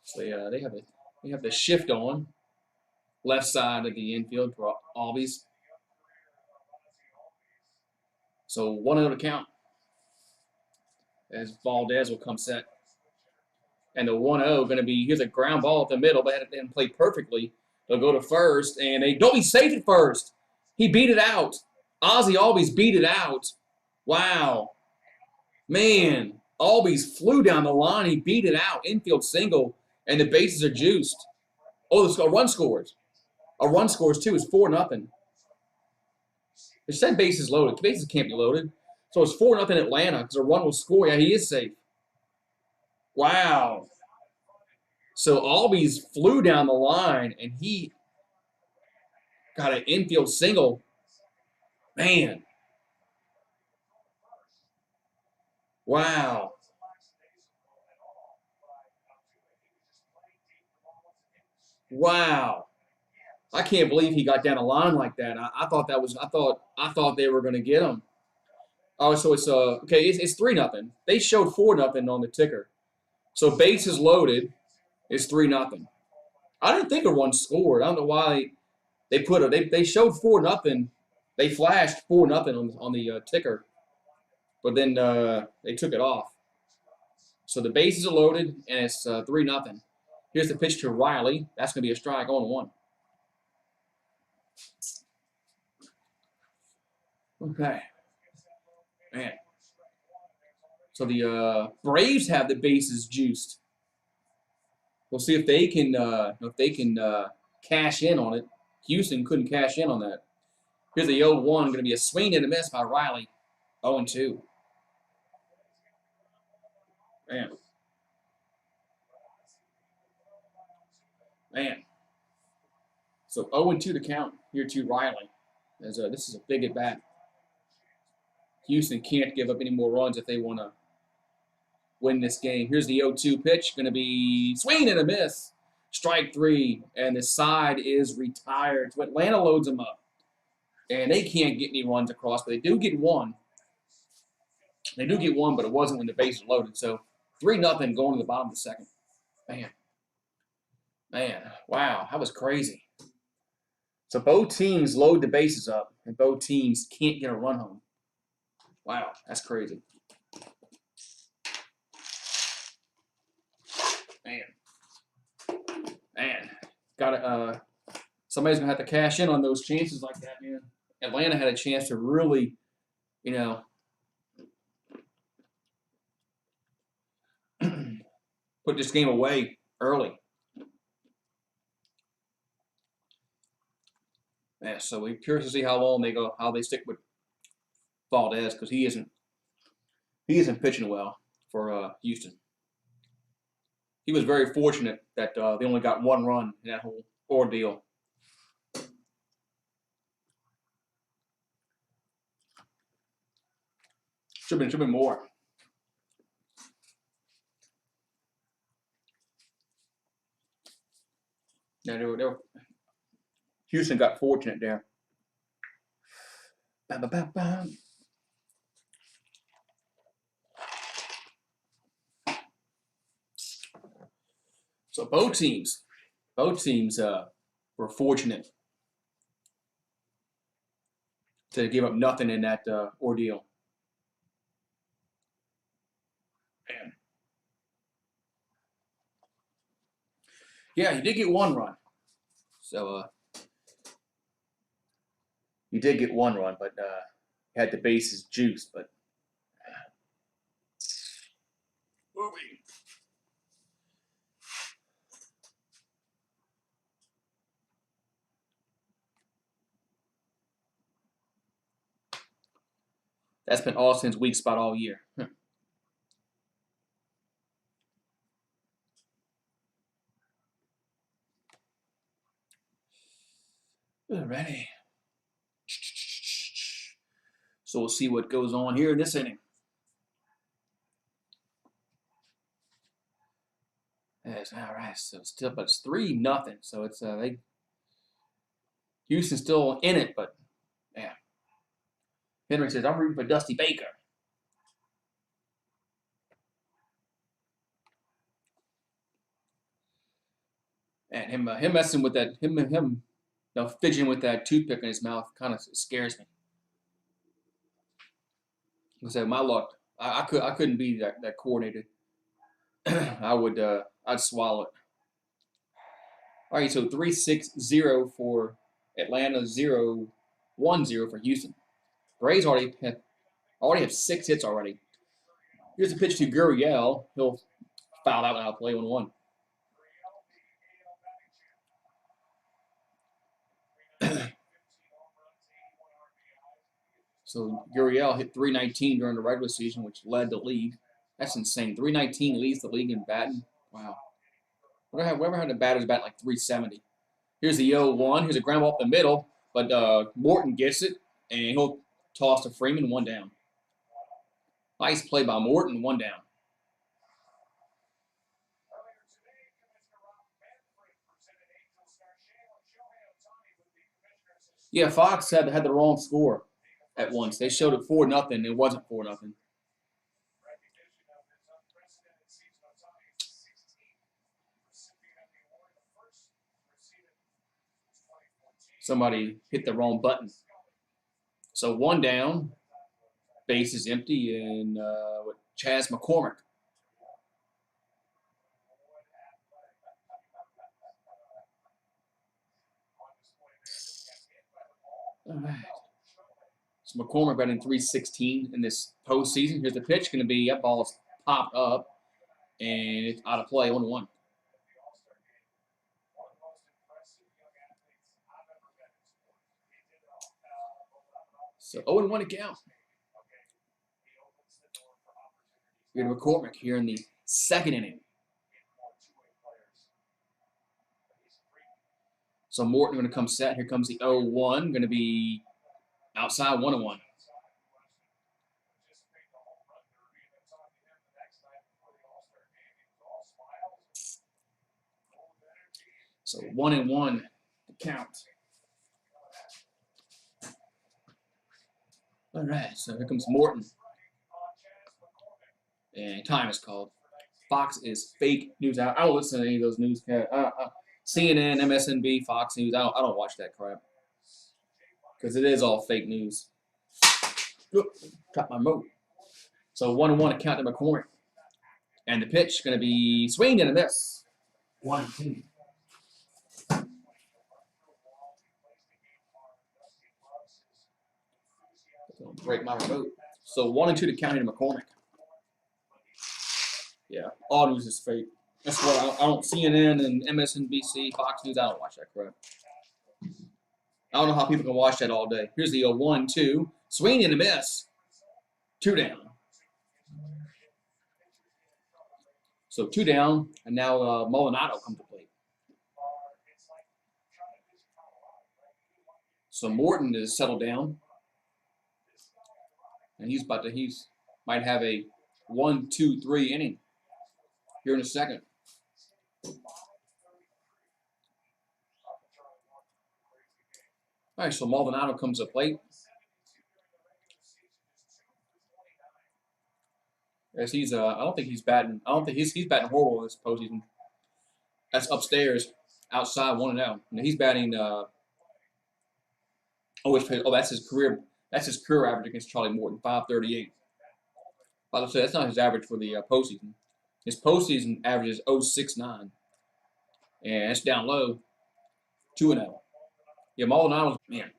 So they have the shift on left side of the infield for Albies. So 1-0 to count as Valdez will come set. And the 1-0 going to be, here's a ground ball up the middle, but it didn't play perfectly. They'll go to first, and he's safe at first. He beat it out. Ozzie Albies beat it out. Wow. Man, Albies flew down the line. He beat it out. Infield single, and the bases are juiced. Oh, a run scores. A run scores, too. It's 4-0. They said bases loaded. Bases can't be loaded. So it's 4-0 Atlanta because a run will score. Yeah, he is safe. Wow. So Albies flew down the line, and he got an infield single. Man. Wow. Wow. I can't believe he got down a line like that. I thought that was I thought they were going to get him. Oh, so it's okay. It's 3-0. They showed 4-0 on the ticker. So bases loaded is 3-0. I didn't think a run scored. I don't know why they put it. They showed 4-0. They flashed 4-0 on the ticker, but then they took it off. So the bases are loaded and it's 3-0. Here's the pitch to Riley. That's going to be a strike on 1. Okay, man. So the Braves have the bases juiced. We'll see if they can cash in on it. Houston couldn't cash in on that. Here's the 0-1, going to be a swing and a miss by Riley. 0-2. Man. Man. So 0-2 to count here to Riley. As this is a big at bat. Houston can't give up any more runs if they want to win this game. Here's the 0-2 pitch. Going to be swing and a miss. Strike 3. And the side is retired. So Atlanta loads them up. And they can't get any runs across, but they do get one. They do get one, but it wasn't when the base is loaded. So 3-0 going to the bottom of the second. Man. Man. Wow. That was crazy. So both teams load the bases up, and both teams can't get a run home. Wow. That's crazy. Man. Got somebody's going to have to cash in on those chances like that, man. Atlanta had a chance to really, put this game away early. Yeah, so we're curious to see how long how they stick with Valdez, because he isn't pitching well for Houston. He was very fortunate that they only got 1 run in that whole ordeal. Should have been more. Yeah, Houston got fortunate there. Bam, bam, bam, bam. So both teams were fortunate to give up nothing in that ordeal. Man. Yeah, he did get 1 run. So he did get 1 run, but had the bases juiced. But moving. That's been Austin's weak spot all year. Alrighty. So we'll see what goes on here in this inning. Yes, all right. So but it's 3-0. So it's Houston's still in it, but yeah. Henry says, I'm rooting for Dusty Baker. And him messing with that, him fidgeting with that toothpick in his mouth kind of scares me. I said, my luck, I couldn't be that coordinated. I'd swallow it. All right, so 3-6-0 for Atlanta, 0-1-0 for Houston. Braves already have 6 hits already. Here's a pitch to Gurriel. He'll foul that one out, play 1-1. So Gurriel hit 319 during the regular season, which led the league. That's insane. 319 leads the league in batting. Wow. Whoever had the batters bat like 370. Here's the 0-1. Here's a ground ball up the middle, but Morton gets it, and he'll toss to Freeman, 1 down. Nice play by Morton, 1 down. Yeah, Fox had the wrong score at once. They showed it 4-0. It wasn't 4-0. Somebody hit the wrong button. So 1 down, base is empty, and Chas McCormick. All right. So McCormick batting .316 in this postseason. Here's the pitch. Going to be, that ball's popped up, and it's out of play, 1-1. So 0-1 to count. Here's McCormick here in the 2nd inning. So Morton going to come set. Here comes the 0-1. Going to be outside, 1-1. So 1-1 to count. All right, so here comes Morton. And time is called. Fox is fake news. I don't listen to any of those newscasts. CNN, MSNB, Fox News. I don't watch that crap. Because it is all fake news. Got my remote. So 1-1 to count to McCormick. And the pitch going to be swing and a miss. 1-2. Break my remote. So 1-2 to count to McCormick. Yeah, all news is fake. That's what I don't. CNN and MSNBC, Fox News. I don't watch that crap. I don't know how people can watch that all day. Here's the 1-2 swing and a miss. 2 down. So 2 down, and now Molinado comes to plate. So Morton is settled down, and he's might have a 1-2-3 inning here in a second. All right, so Maldonado comes to plate. As he's, I don't think he's batting. I don't think he's batting horrible in this postseason. That's upstairs, outside 1-0. He's batting. That's his career. That's his career average against Charlie Morton, 538. By the way, that's not his average for the postseason. His postseason average is 0.69, and it's down low, 2-0. Yeah, Maldonado's, man.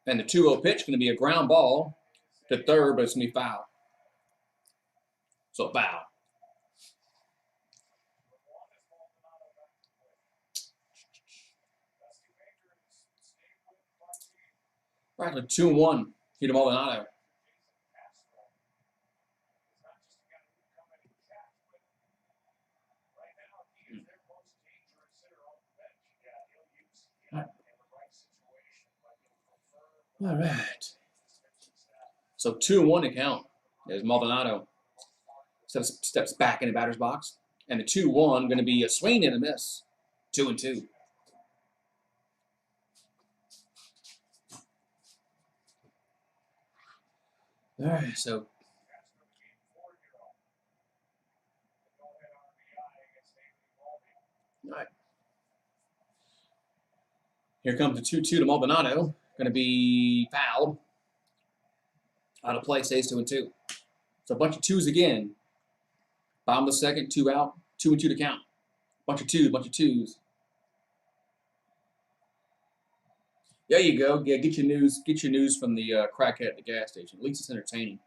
And the 2-0 pitch is going to be a ground ball to third, but it's going to be foul. So foul. Right, so 2-1 to Maldonado. All right. So 2-1 to count as Maldonado steps back in the batter's box. And the 2-1 going to be a swing and a miss. 2-2. All right, so all right. Here comes the 2-2 to Maldonado. Going to be fouled. Out of play, stays 2-2. So a bunch of twos again. Bottom of the second, 2 out, 2-2 to count. Bunch of twos. There you go. Yeah, get your news from the crackhead at the gas station. At least it's entertaining.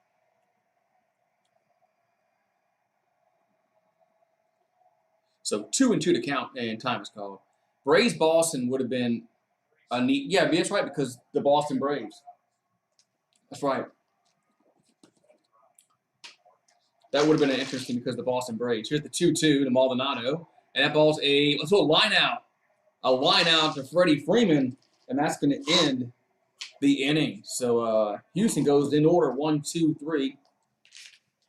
So 2-2 to count, and time is called. Braves Boston would have been a neat. Yeah, that's right, because the Boston Braves. That's right. That would have been interesting because the Boston Braves. Here's the 2-2 to Maldonado. And that ball's let's go line out. A line out to Freddie Freeman, and that's going to end the inning. So Houston goes in order 1, 2, 3.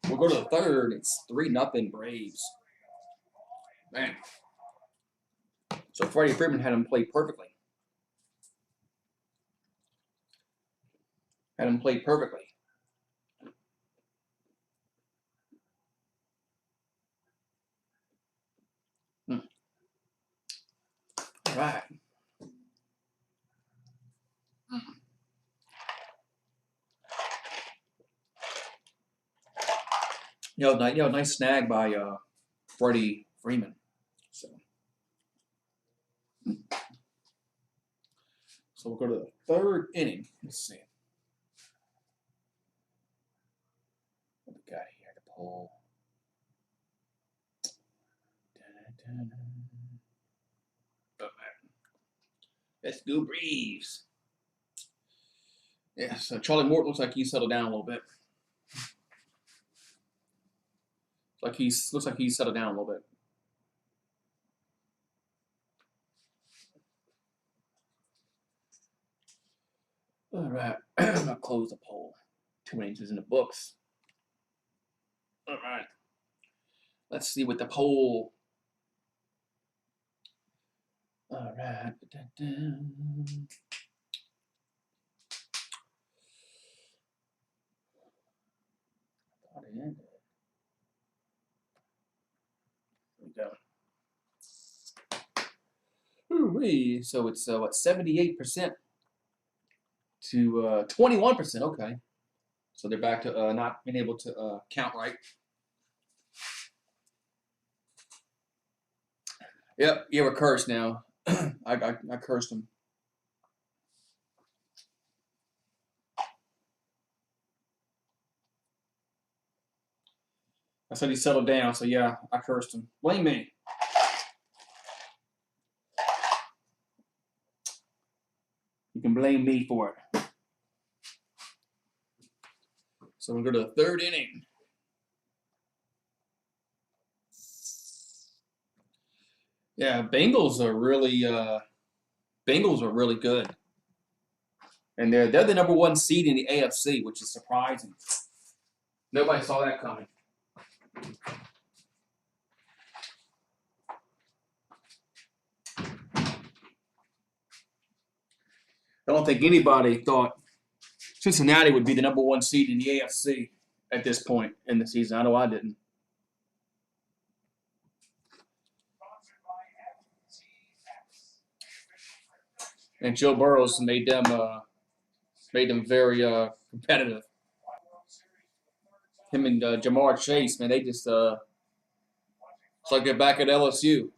We'll go to the third. It's 3-0 Braves. Man. So Freddie Freeman had him play perfectly. Had him play perfectly. All right. Nice snag by Freddie Freeman. So we'll go to the third inning. Let's see. What we got here? The poll. Let's go Braves. Yeah, so Charlie Morton looks like he's settled down a little bit. Looks like he's settled down a little bit. All right, I'm gonna close the poll. 2 innings in the books. All right, let's see what the poll. All right. Thought it ended. There we go. Ooh-wee. So it's what, 78% to 21%. Okay, so they're back to not being able to count right. Yep, yeah, we're cursed now. I cursed him. I said he settled down, so yeah, I cursed him. Blame me. You can blame me for it. So we'll go to the third inning. Yeah, Bengals are really good, and they're the number 1 seed in the AFC, which is surprising. Nobody saw that coming. I don't think anybody thought Cincinnati would be the number 1 seed in the AFC at this point in the season. I know I didn't. And Joe Burrows made them very competitive. Him and Jamar Chase, man, they just it's like they're back at LSU.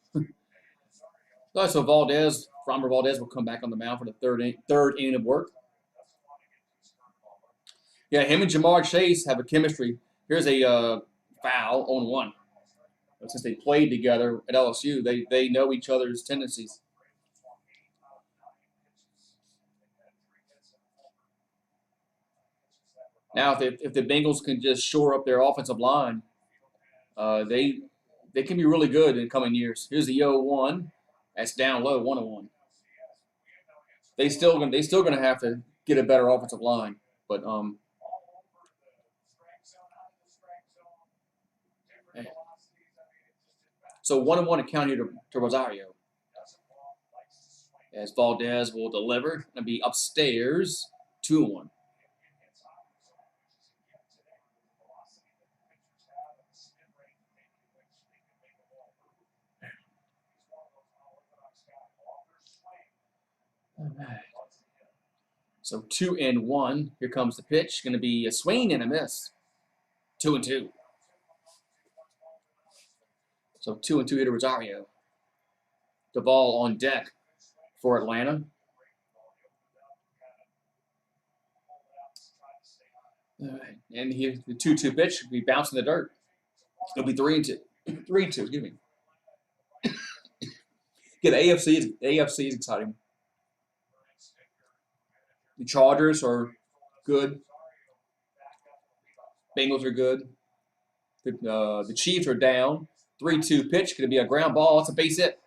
So Framber Valdez will come back on the mound for the third inning of work. Yeah, him and Jamar Chase have a chemistry. Here's a foul on 1. Since they played together at LSU, they know each other's tendencies. Now, if the Bengals can just shore up their offensive line, they can be really good in coming years. Here's the 0-1. That's down low, 1-1. They still gonna have to get a better offensive line, but so 1-1 account here to Rosario. As Valdez will deliver, and be upstairs, 2-1. All right. So 2-1. Here comes the pitch. Going to be a swing and a miss. 2-2. So 2-2 here to Rosario. Duvall on deck for Atlanta. All right. And here the 2-2 pitch will be bouncing the dirt. It'll be 3-2. 3-2, excuse me. Yeah, the AFC is exciting. The Chargers are good. Bengals are good. The Chiefs are down. 3-2 pitch. Could it be a ground ball? It's a base hit.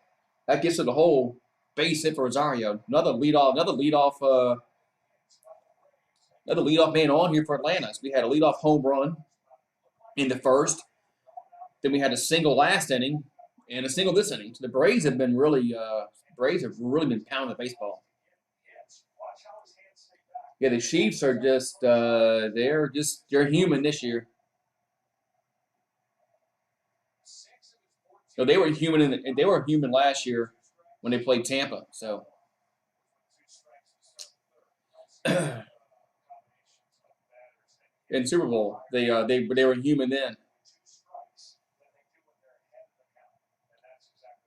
That gets to the hole. Base hit for Rosario. Another leadoff man on here for Atlanta. So we had a leadoff home run in the first. Then we had a single last inning and a single this inning. So the Braves have really been pounding the baseball. Yeah, the Chiefs are just they're human this year. So they were human last year when they played Tampa. So in Super Bowl, they were human then.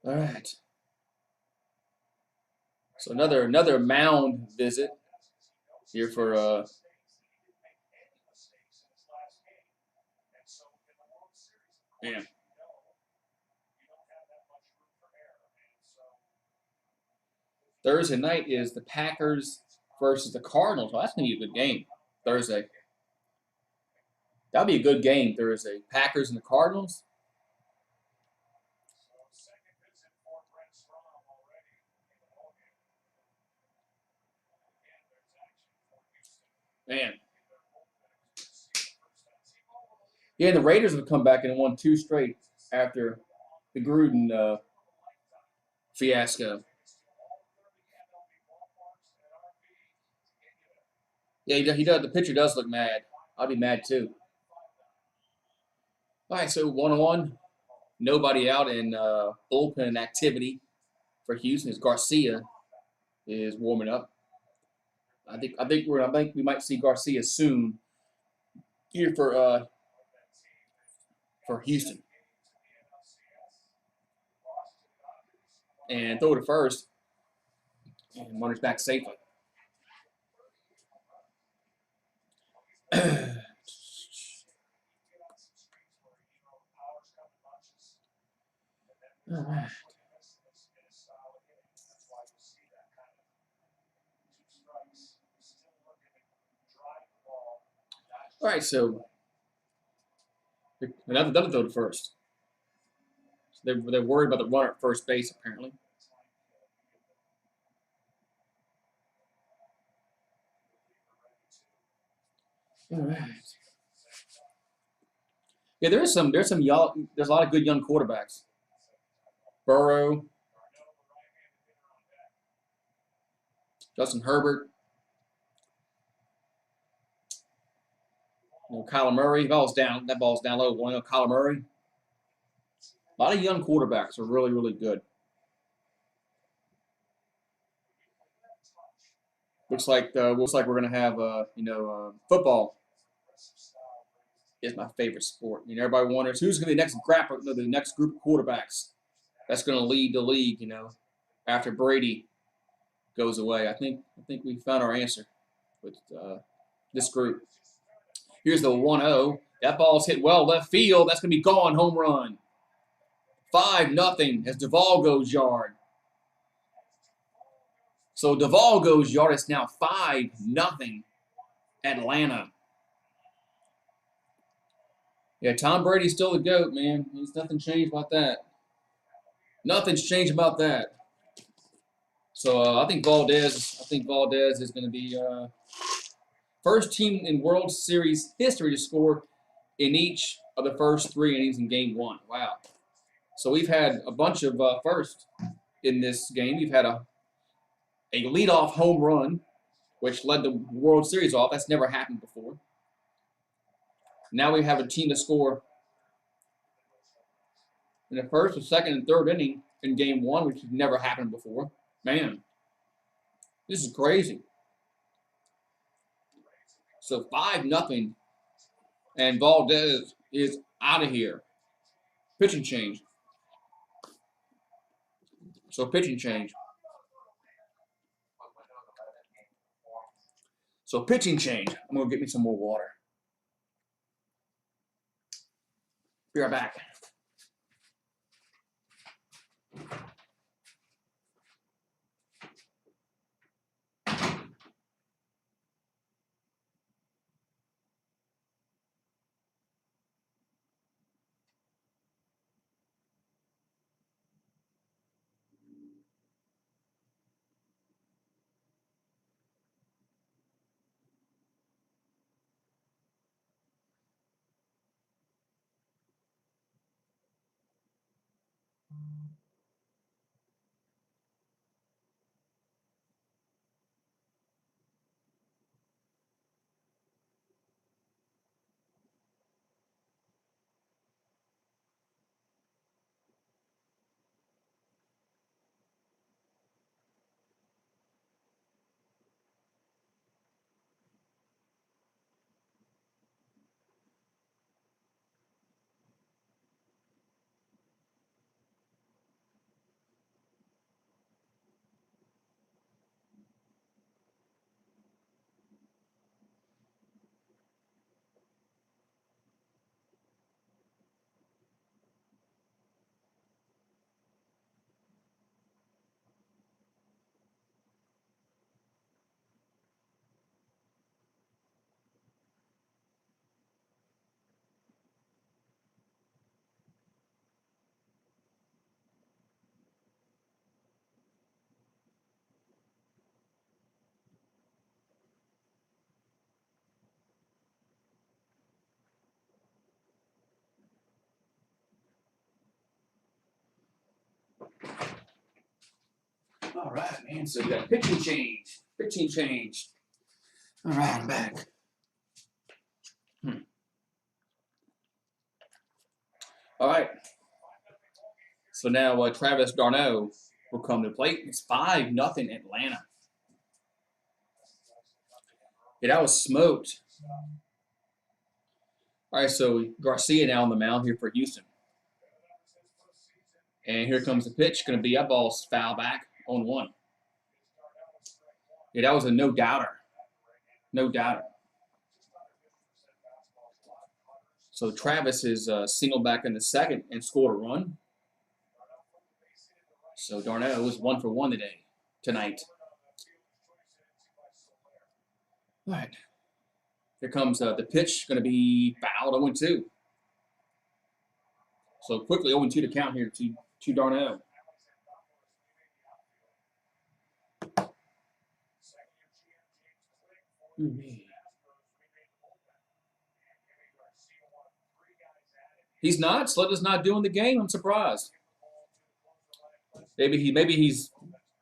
All right. So another mound visit here for man. Thursday night is the Packers versus the Cardinals. Well, that's gonna be a good game Thursday. That'll be a good game Thursday. Packers and the Cardinals. Man. Yeah, the Raiders have come back and won 2 straight after the Gruden fiasco. Yeah, he does. The pitcher does look mad. I'd be mad too. All right, so 1-1. Nobody out in bullpen activity for Houston. As Garcia is warming up. I think we might see Garcia soon here for Houston. And throw to first. And runners back safely. All right. All right, so another throw to first. So they're worried about the runner at first base, apparently. All right. Yeah, there's a lot of good young quarterbacks. Burrow, Justin Herbert, Kyler Murray. That ball's down low. Kyler Murray. A lot of young quarterbacks are really, really good. Looks like we're gonna have football is my favorite sport. Everybody wonders who's gonna be the next group of quarterbacks that's gonna lead the league. After Brady goes away. I think we found our answer with this group. Here's the 1-0. That ball's hit well left field. That's gonna be gone. Home run. 5-0 as Duvall goes yard. So Duvall goes yard. It's now 5-0 Atlanta. Yeah, Tom Brady's still the GOAT, man. There's nothing changed about that. Nothing's changed about that. So I think Valdez is going to be first team in World Series history to score in each of the first 3 innings in Game 1. Wow. So we've had a bunch of firsts in this game. We've had a leadoff home run, which led the World Series off. That's never happened before. Now we have a team to score in the first, the second, and third inning in Game 1, which has never happened before. Man, this is crazy. So 5-0, and Valdez is out of here. Pitching change. So pitching change. I'm going to get me some more water. Be right back. All right, man. So we got pitching change. Pitching change. All right, I'm back. All right. So now Travis d'Arnaud will come to the plate. It's 5-0 Atlanta. Yeah, that was smoked. All right, so Garcia now on the mound here for Houston. And here comes the pitch. Going to be up, ball's foul back on 1. Yeah, that was a no-doubter. No-doubter. So Travis is singled back in the second and scored a run. So d'Arnaud was 1 for 1 tonight. All right. Here comes the pitch. Going to be fouled 0-2. So quickly 0-2 to count here to d'Arnaud. He's not. Sledge's not doing the game. I'm surprised. Maybe he's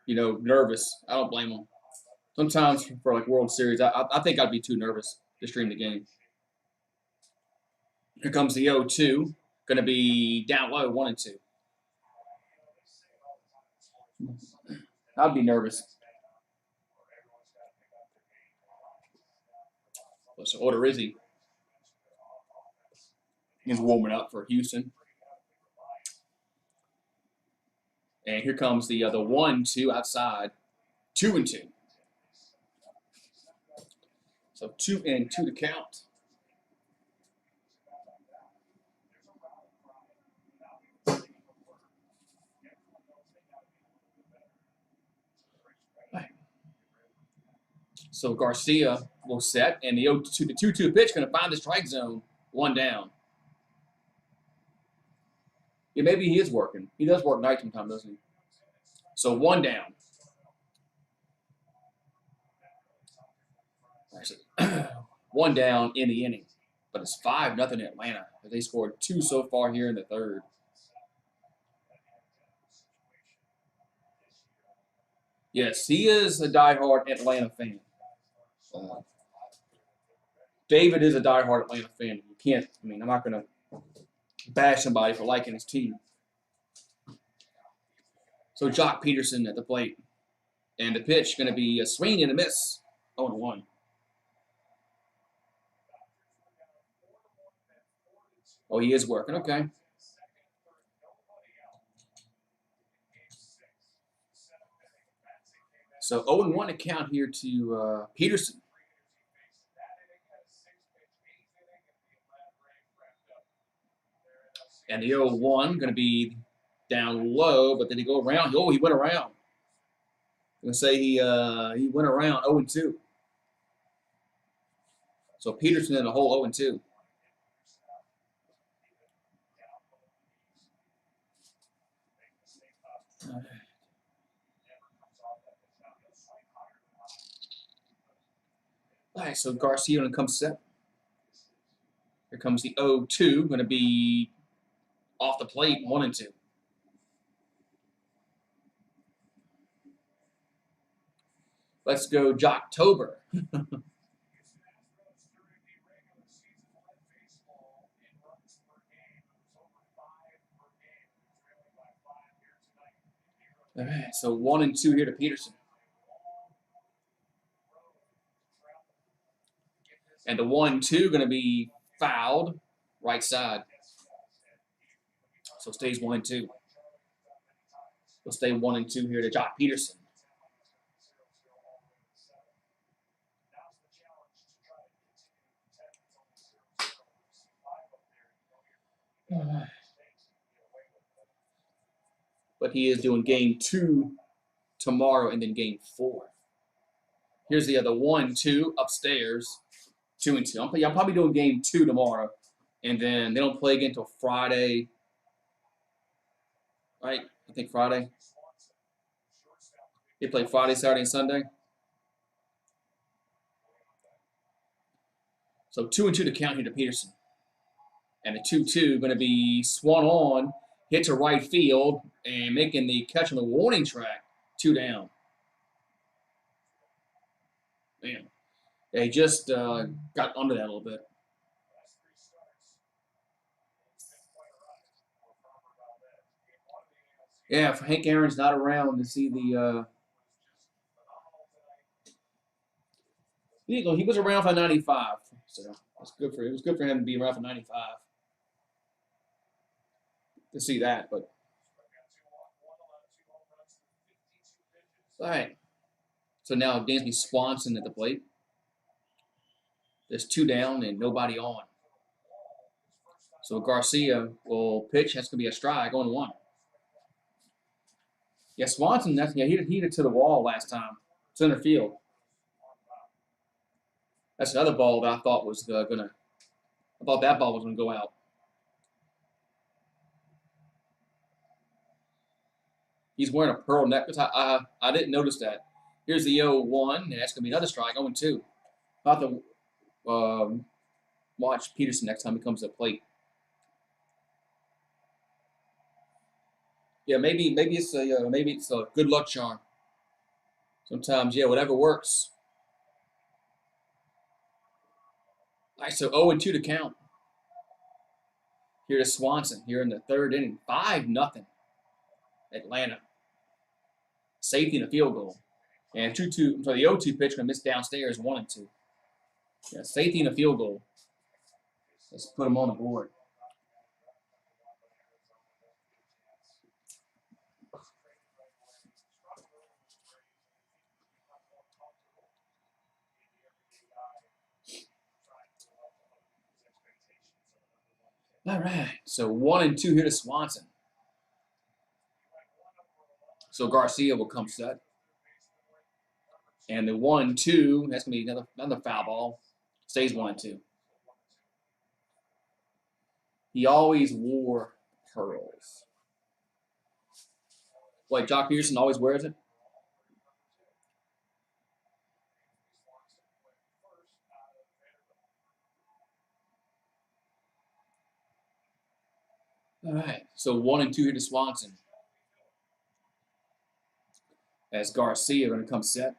nervous. I don't blame him. Sometimes for like World Series, I think I'd be too nervous to stream the game. Here comes the 0-2. Going to be down low 1-2. I'd be nervous. So Odorizzi is warming up for Houston. And here comes the 1-2 outside. 2-2. So 2-2 to count. So Garcia will set, and the 2-2 pitch going to find the strike zone. 1 down. Yeah, maybe he is working. He does work night sometimes, doesn't he? So 1 down. Actually, 1 down in the inning. But it's 5-0 Atlanta. They scored 2 so far here in the third. Yes, he is a diehard Atlanta fan. David is a diehard Atlanta fan. You can't, I'm not going to bash somebody for liking his team. So Jock Peterson at the plate. And the pitch going to be a swing and a miss. 0-1. Oh, he is working. Okay. So 0-1 to count here to Peterson. And the 0-1 going to be down low, but then he go around. Oh, he went around. I'm going to say he went around 0-2. So Peterson in the hole 0-2. All right, so Garcia going to come set. Here comes the 0-2, going to be off the plate, 1-2. Let's go Jocktober. All right, so 1 and 2 here to Peterson. And the 1-2 going to be fouled right side. So stays 1 and 2. We'll stay 1 and 2 here to Jock Peterson. But he is doing game 2 tomorrow and then game 4. Here's the other 1-2 upstairs, 2 and 2. I'm probably doing game 2 tomorrow, and then they don't play again until Friday, right? I think Friday. They play Friday, Saturday, and Sunday. So 2 and 2 to count here to Peterson, and the 2-2 going to be swung on, hit to right field, and making the catch on the warning track. 2 down. Man, they just got under that a little bit. Yeah, if Hank Aaron's not around to see the he was around for 95, so that's good for it was good for him to be around for 95 to see that. But all right, so now Dansby Swanson at the plate. There's 2 down and nobody on. So Garcia will pitch. That's going to be a strike on 1. Yeah, Swanson, he hit it to the wall last time. Center field. That's another ball that I thought was I thought that ball was going to go out. He's wearing a pearl necklace. I didn't notice that. Here's the 0-1, and that's going to be another strike, 0-2. About to watch Peterson next time he comes to the plate. Yeah, maybe it's a good luck charm. Sometimes, yeah, whatever works. All right, so 0-2 to count. Here to Swanson here in the 3rd inning, 5-0. Atlanta. Safety and a field goal. And the 0-2 pitch going to miss downstairs, 1-2. Yeah, safety and a field goal. Let's put them on the board. All right, so 1-2 here to Swanson. So Garcia will come set. And the 1-2, that's going to be another foul ball. Stays 1-2. He always wore pearls. Like Jock Peterson always wears it? All right, so 1-2 here to Swanson. As Garcia going to come set.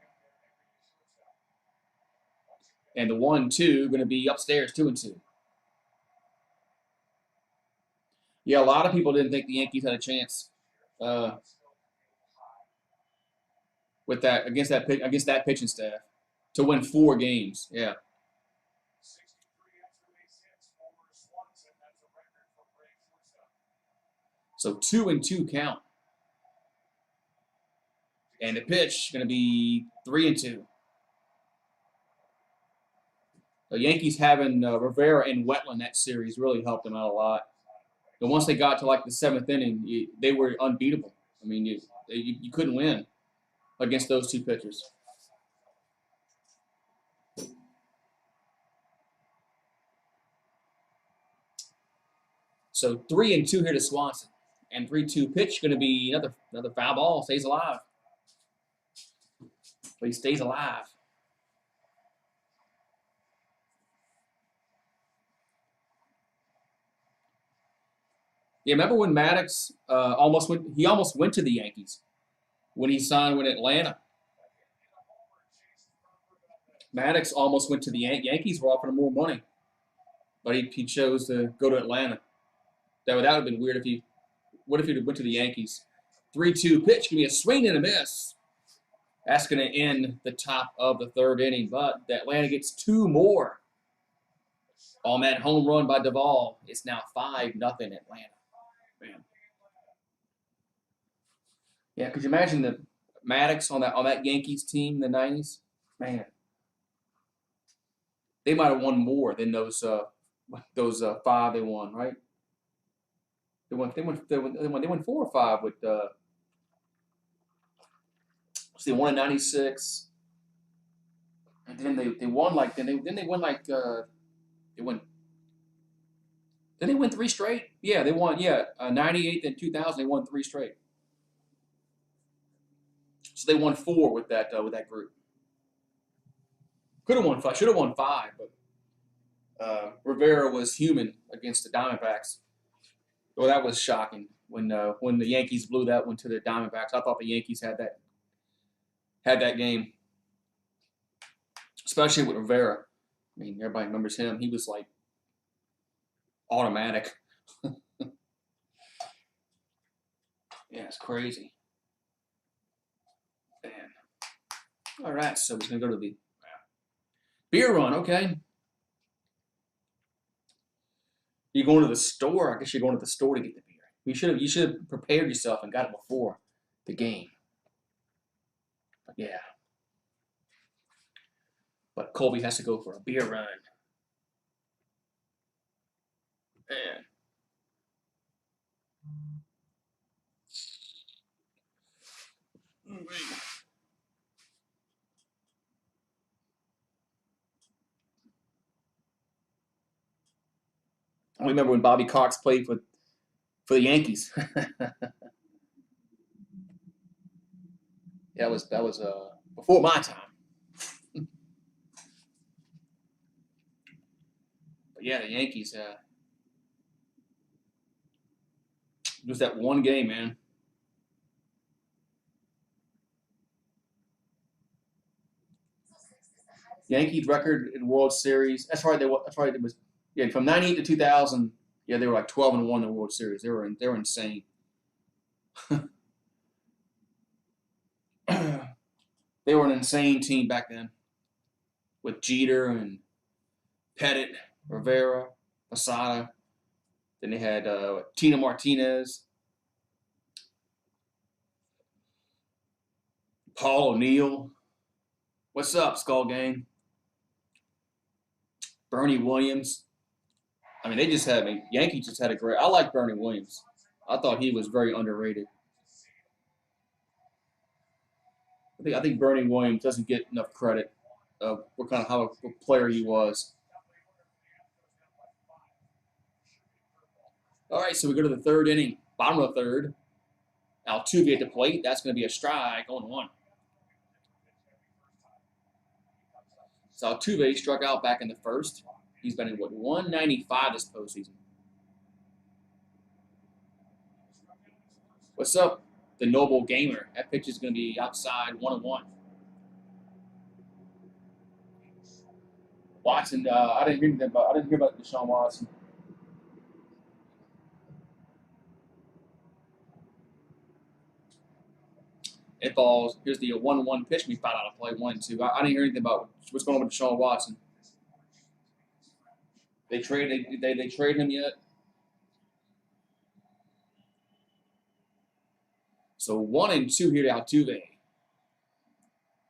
And the 1-2 going to be upstairs, 2-2. Yeah, a lot of people didn't think the Yankees had a chance with that against that pitching staff to win 4 games. Yeah. So 2-2 count. And the pitch going to be 3-2. The Yankees having Rivera and Wetland that series really helped them out a lot. And once they got to like the 7th inning, they were unbeatable. I mean, you couldn't win against those 2 pitchers. So 3-2 here to Swanson. And 3-2 pitch going to be another foul ball. Stays alive. But he stays alive. Yeah, remember when Maddox almost went to the Yankees when he signed with Atlanta? Maddox almost went to the Yankees. Were offering him more money, but he chose to go to Atlanta. That would have been weird if he. What if he went to the Yankees? 3-2 pitch. Give me a swing and a miss. That's going to end the top of the third inning, but the Atlanta gets 2 more. On that home run by Duvall, it's now 5-0 Atlanta. Man. Yeah, could you imagine the Maddox on that Yankees team in the '90s? Man, they might have won more than those 5 they won, right? They won 4 or 5 with so they won in '96, and then they won like they won like they won. Did they win 3 straight? Yeah, they won. Yeah, '98 and 2000 they won 3 straight. So they won 4 with that group. Could have won 5. Should have won 5, but Rivera was human against the Diamondbacks. Well, that was shocking when the Yankees blew that one to the Diamondbacks. I thought the Yankees had that game, especially with Rivera. I mean, everybody remembers him. He was like automatic. Yeah, it's crazy. Man. All right, so we're gonna go to the beer run. Okay. You're going to the store. I guess you're going to the store to get the beer. You should have prepared yourself and got it before the game. But yeah. But Colby has to go for a beer run. Man. I remember when Bobby Cox played for the Yankees. That was before my time. But yeah, the Yankees. Just that one game, man. Yankees record in World Series. That's right. That's right. It was from '98 to 2000. Yeah, they were like 12-1 in the World Series. They were insane. They were an insane team back then, with Jeter and Pettit, Rivera, Posada. Then they had Tina Martinez, Paul O'Neill. What's up, Skull Gang? Bernie Williams. I mean, Yankees just had a great. I like Bernie Williams. I thought he was very underrated. I think Bernie Williams doesn't get enough credit of how a player he was. All right, so we go to the third inning, bottom of the third. Altuve at the plate. That's going to be a strike, 0-1. So Altuve struck out back in the first. He's been in 195 this postseason. What's up, the Noble Gamer? That pitch is going to be outside, 1-1. Watson, I didn't hear about Deshaun Watson. It falls. Here's the 1-1 pitch. We found out to play 1-2. I didn't hear anything about what's going on with Deshaun Watson. They trade him yet? So 1-2 here to Altuve.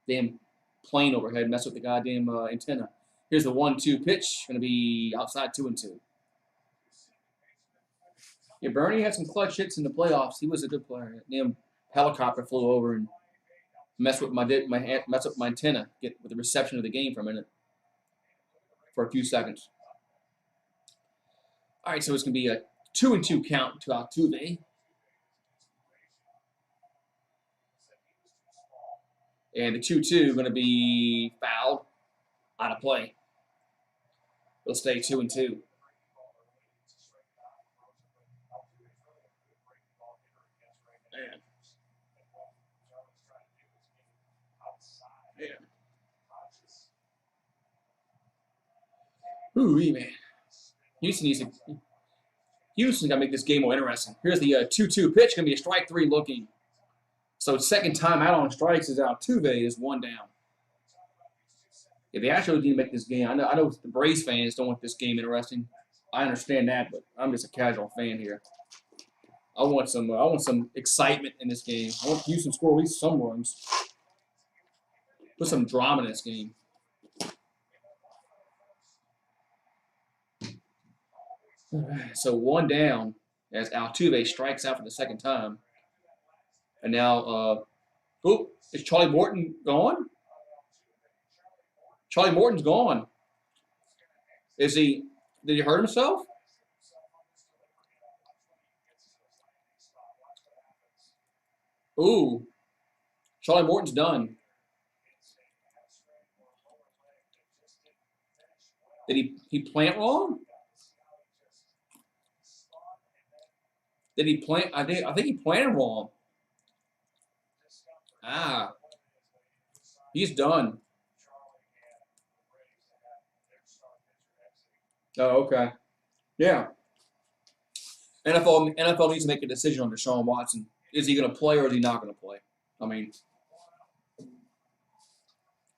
Damn plane overhead messed with the goddamn antenna. Here's the 1-2 pitch. Going to be outside, 2-2. Yeah, Bernie had some clutch hits in the playoffs. He was a good player. Damn helicopter flew over and messed with my antenna. Get with the reception of the game for a minute, for a few seconds. All right, so it's going to be a 2-2 count to Altuve. And the 2-2 going to be fouled, out of play. It'll stay 2-2. Man. Yeah. Ooh, man. Houston needs to. Houston's got to make this game more interesting. Here's the 2-2 pitch. Going to be a strike three looking. So second time out on strikes is Altuve is one down. Yeah, the Astros need to make this game. I know the Braves fans don't want this game interesting. I understand that, but I'm just a casual fan here. I want some excitement in this game. I want Houston to score at least some runs. Put some drama in this game. So one down as Altuve strikes out for the second time. And now, is Charlie Morton gone? Charlie Morton's gone. Did he hurt himself? Ooh, Charlie Morton's done. Did he plant wrong? Did he plant? I think he planted wrong. Ah, he's done. Oh, okay. Yeah. NFL needs to make a decision on Deshaun Watson. Is he going to play or is he not going to play? I mean,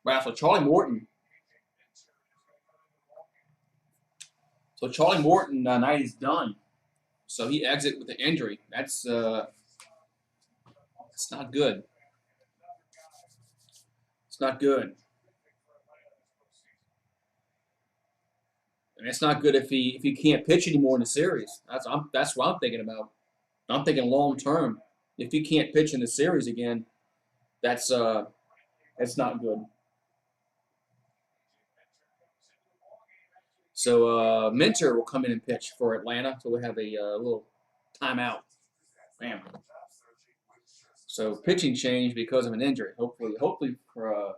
wow. So Charlie Morton. So Charlie Morton night is done. So he exit with an injury. That's not good. It's not good. And it's not good if he can't pitch anymore in the series. That's what I'm thinking about. I'm thinking long term. If he can't pitch in the series again, that's not good. So Minter will come in and pitch for Atlanta. So we'll have a little timeout. Bam. So pitching change because of an injury. Hopefully for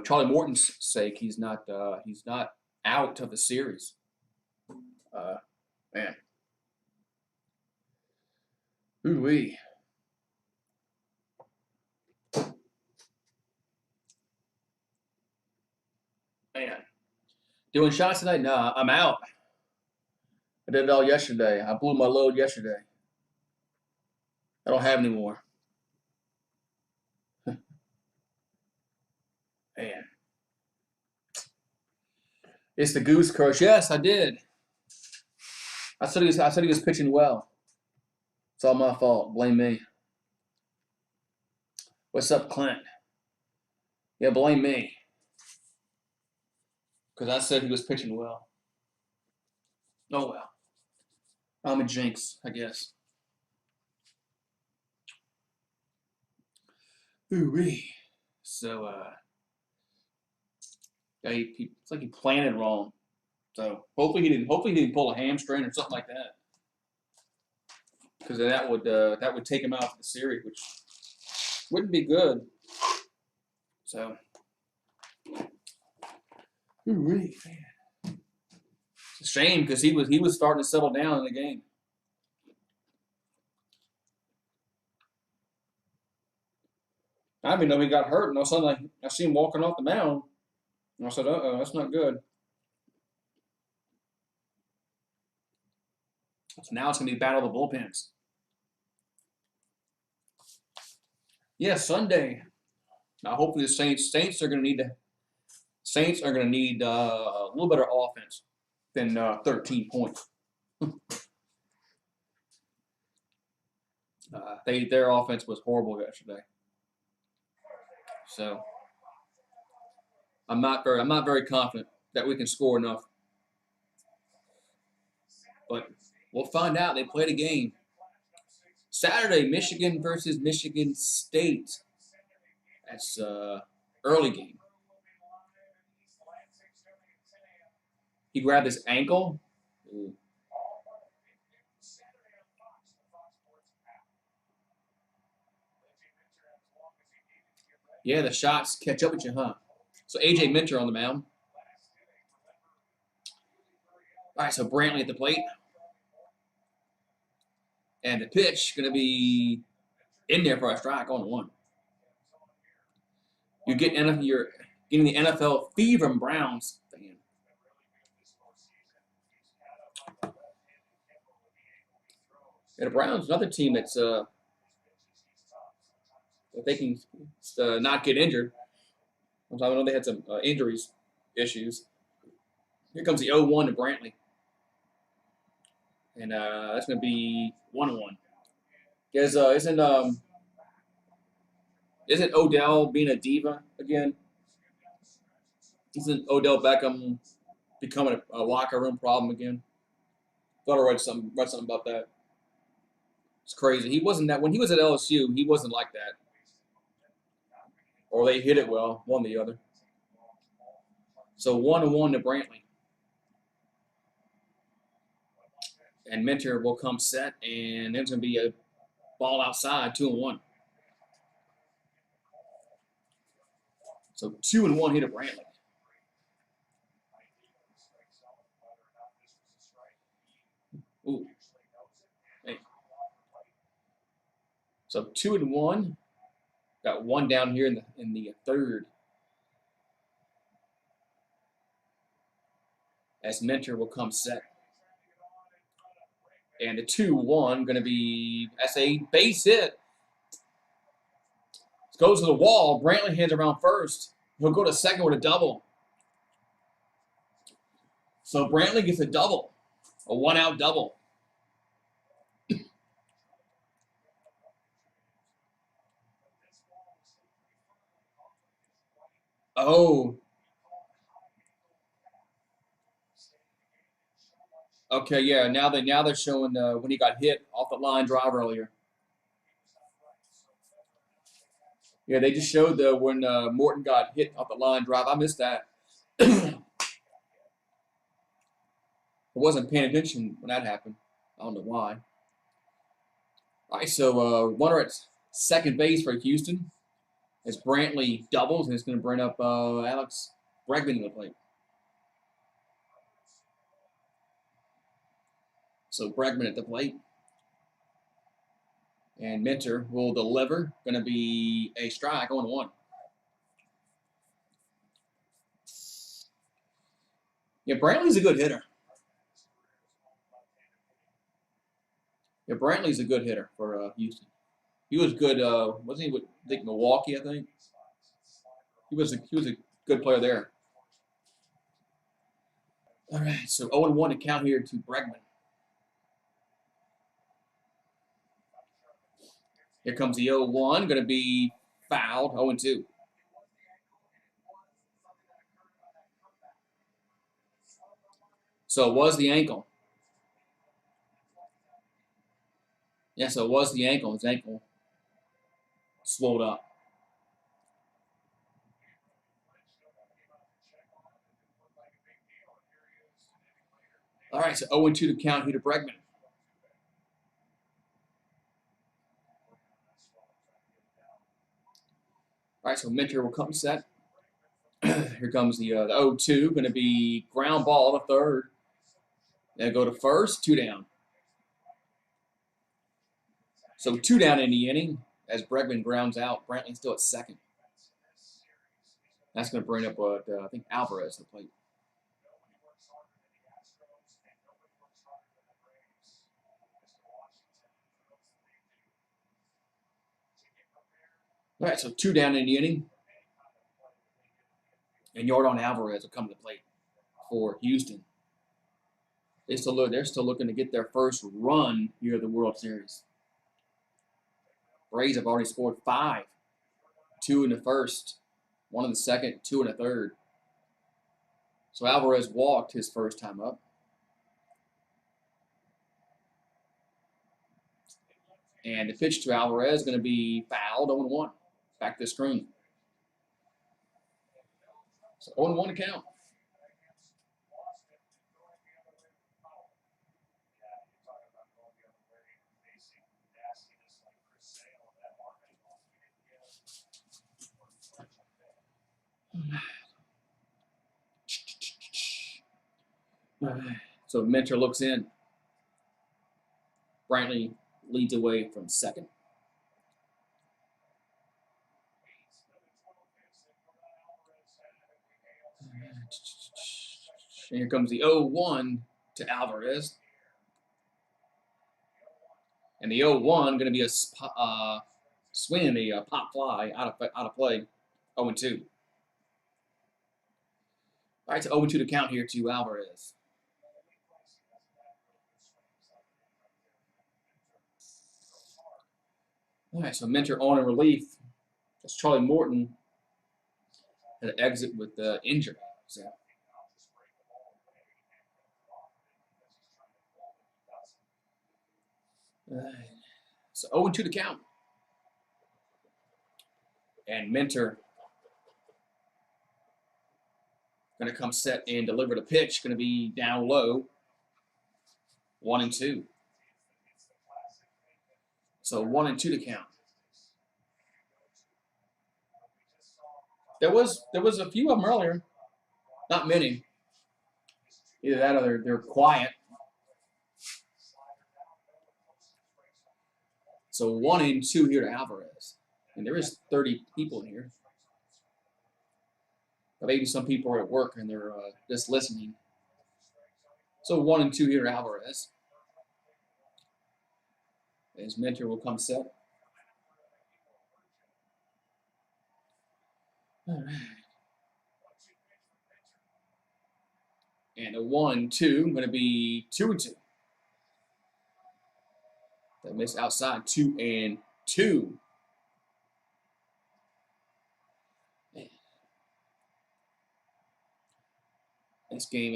Charlie Morton's sake, he's not out of the series. Man. Ooh-wee. Man. Doing shots tonight? Nah, I'm out. I did it all yesterday. I blew my load yesterday. I don't have any more. Man. It's the Goose Curse. Yes, I did. I said he was pitching well. It's all my fault. Blame me. What's up, Clint? Yeah, blame me. Because I said he was pitching well. Oh, well. I'm a jinx, I guess. Ooh-wee. So, yeah, it's like he planted wrong. So hopefully he didn't pull a hamstring or something like that. Because that would take him out of the series, which wouldn't be good. So, ooh-wee, man. It's a shame because he was starting to settle down in the game. I didn't know he got hurt, and all of a sudden I see him walking off the mound. And I said, "Uh-oh, that's not good." So now it's going to be battle of the bullpens. Yeah, Sunday. Now hopefully the Saints are going to need a little better offense than 13 points. Their offense was horrible yesterday. So I'm not very confident that we can score enough. But we'll find out. They played a game. Saturday, Michigan versus Michigan State. That's early game. He grabbed his ankle. Ooh. Yeah, the shots catch up with you, huh? So A.J. Minter on the mound. All right, so Brantley at the plate. And the pitch going to be in there for a strike on one. You're getting the NFL fever from Browns fan. And the Browns, another team that's if they can not get injured. I know they had some injuries issues. Here comes the 0-1 to Brantley, and that's going to be 1-1. Because isn't Odell being a diva again? Isn't Odell Beckham becoming a locker room problem again? Thought I read something about that. It's crazy. He wasn't that when he was at LSU. He wasn't like that. Or they hit it well, one or the other. So 1-1 to Brantley. And Mentor will come set, and there's going to be a ball outside, 2-1. So 2-1 hit to Brantley. Ooh. Hey. So 2-1. Got one down here in the third. As Mentor will come set. And the 2-1 going to be, that's a base hit. Goes to the wall. Brantley hands around first. He'll go to second with a double. So Brantley gets a double. A one-out double. Oh. Okay, yeah. Now they're showing when he got hit off the line drive earlier. Yeah, they just showed when Morton got hit off the line drive. I missed that. I wasn't paying attention when that happened. I don't know why. All right, so runner at second base for Houston. As Brantley doubles, and it's going to bring up Alex Bregman to the plate. So Bregman at the plate. And Mentor will deliver. Going to be a strike, 0-1. Yeah, Brantley's a good hitter. Yeah, Brantley's a good hitter for Houston. He was good. Wasn't he with Milwaukee? I think he was a good player there. All right, so 0-1 to count here to Bregman. Here comes the 0-1, going to be fouled, 0-2. So it was the ankle. Yeah, so it was the ankle. His ankle swelled up. All right, so 0-2 to count here to Bregman. All right, so Mentor will come set. Here comes the 0-2, going to be ground ball to third. Then go to first, 2 down. So 2 down in the inning as Bregman grounds out. Brantley's still at second. That's going to bring up, I think, Alvarez to the plate. All right, so 2 down in the inning. And Yordan Alvarez will come to the plate for Houston. They're still looking to get their first run here at the World Series. Braves have already scored 5. 2 in the first, 1 in the second, 2 in the third. So Alvarez walked his first time up. And the pitch to Alvarez is going to be fouled, 0-1. Back to the screen. So 0-1 to count. So Mentor looks in. Brantley leads away from second. And here comes the 0-1 to Alvarez. And the 0-1 going to be a swing, a pop fly out of play. 0-2. All right, so 0-2 to count here to Alvarez. All right, so Minter on in relief. That's Charlie Morton had to exit with injury. So. All right. So 0-2 to count. And Minter going to come set and deliver the pitch. Going to be down low. 1-2. So 1-2 to count. There was a few of them earlier. Not many. Either that or they're quiet. So 1-2 here to Alvarez. And there is 30 people in here. But maybe some people are at work and they're just listening. So 1-2 here to Alvarez. As Minter will come set. All right. And a 1-2, going to be 2-2. That miss outside, 2-2. Man. This game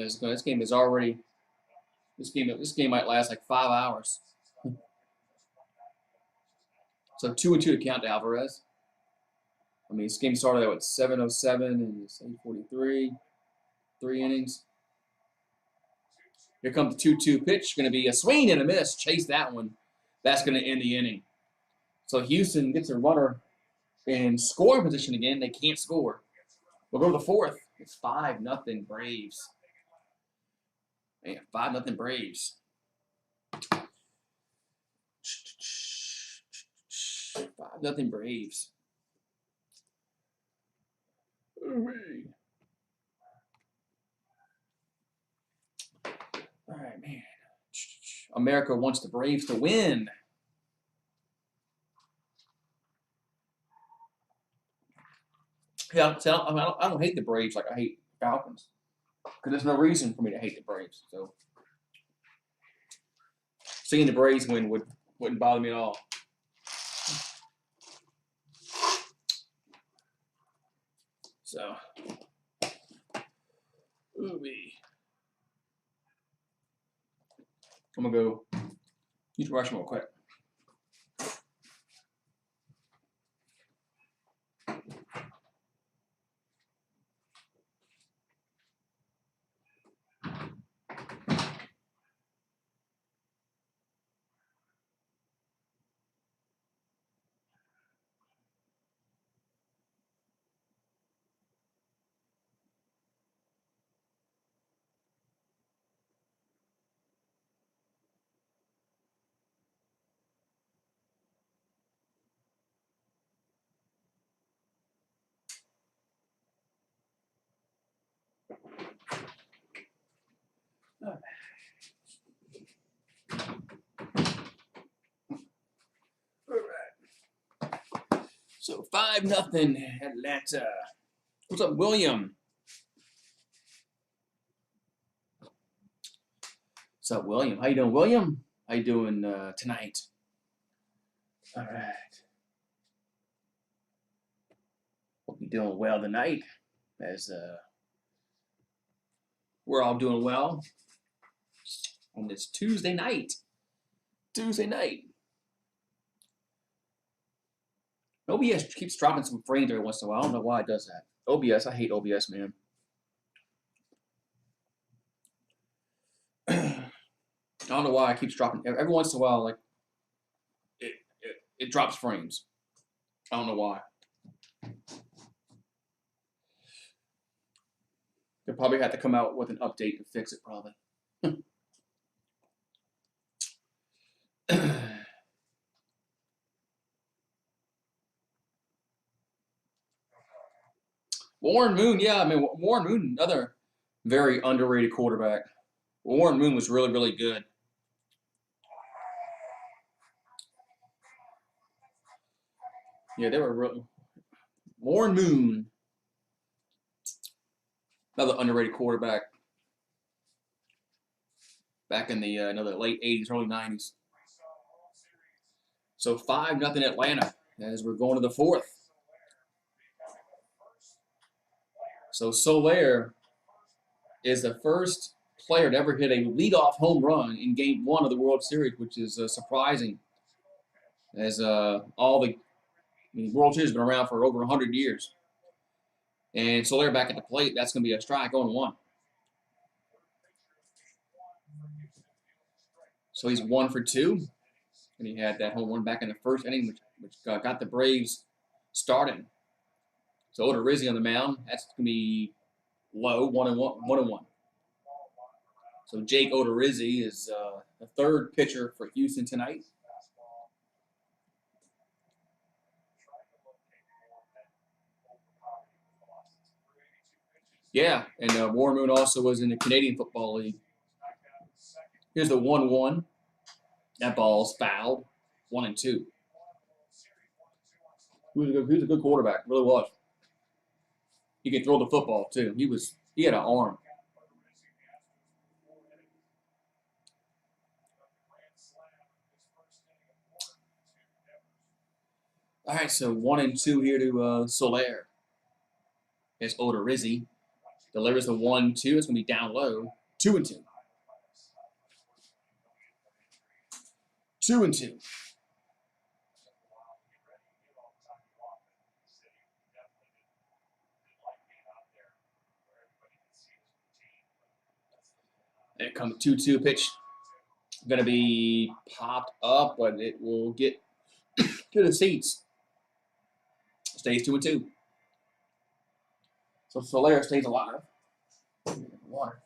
might last like 5 hours. So 2-2 to count to Alvarez. I mean, this game started at 7:07 and it's 8:43. 3 innings. Here comes the 2-2 pitch. Going to be a swing and a miss. Chase that one. That's going to end the inning. So Houston gets a runner in scoring position again. They can't score. We'll go to the 4th. It's 5-0 Braves. Man, 5-0 Braves. 5-0 Braves. All right, man. America wants the Braves to win. Yeah, I don't hate the Braves like I hate Falcons. Because there's no reason for me to hate the Braves. So seeing the Braves win wouldn't bother me at all. So, I'm going to go use the restroom real quick. All right. So 5-0 Atlanta. What's up, William? What's up, William? How you doing, William? How you doing tonight? All right. Hope you're doing well tonight. As we're all doing well on this Tuesday night. OBS keeps dropping some frames every once in a while. I don't know why it does that. OBS, I hate OBS, man. I don't know why it keeps dropping. Every once in a while, like, it drops frames. I don't know why. They'll probably have to come out with an update to fix it, probably. Warren Moon, yeah, I mean, Warren Moon, another very underrated quarterback. Warren Moon was really, really good. Yeah, they were real. Warren Moon, another underrated quarterback back in the another late 80s, early 90s. So 5-0 Atlanta as we're going to the fourth. So Soler is the first player to ever hit a leadoff home run in Game 1 of the World Series, which is surprising. As World Series has been around for over 100 years. And Soler back at the plate, that's going to be a strike on 1. So he's 1 for 2. And he had that home run back in the first inning, which got the Braves started. So Odorizzi on the mound, that's going to be low, 1-1. So Jake Odorizzi is the third pitcher for Houston tonight. Yeah, and Warren Moon also was in the Canadian Football League. Here's the 1-1. That ball's fouled. 1-2. He was a good quarterback, really was. He could throw the football too. He had an arm. All right, so 1-2 here to Soler. Here's Odorizzi. Delivers the 1-2. It's going to be down low. 2-2. 2-2. There comes 2-2 pitch. Going to be popped up, but it will get to the seats. Stays 2-2. So Soler stays alive. Water.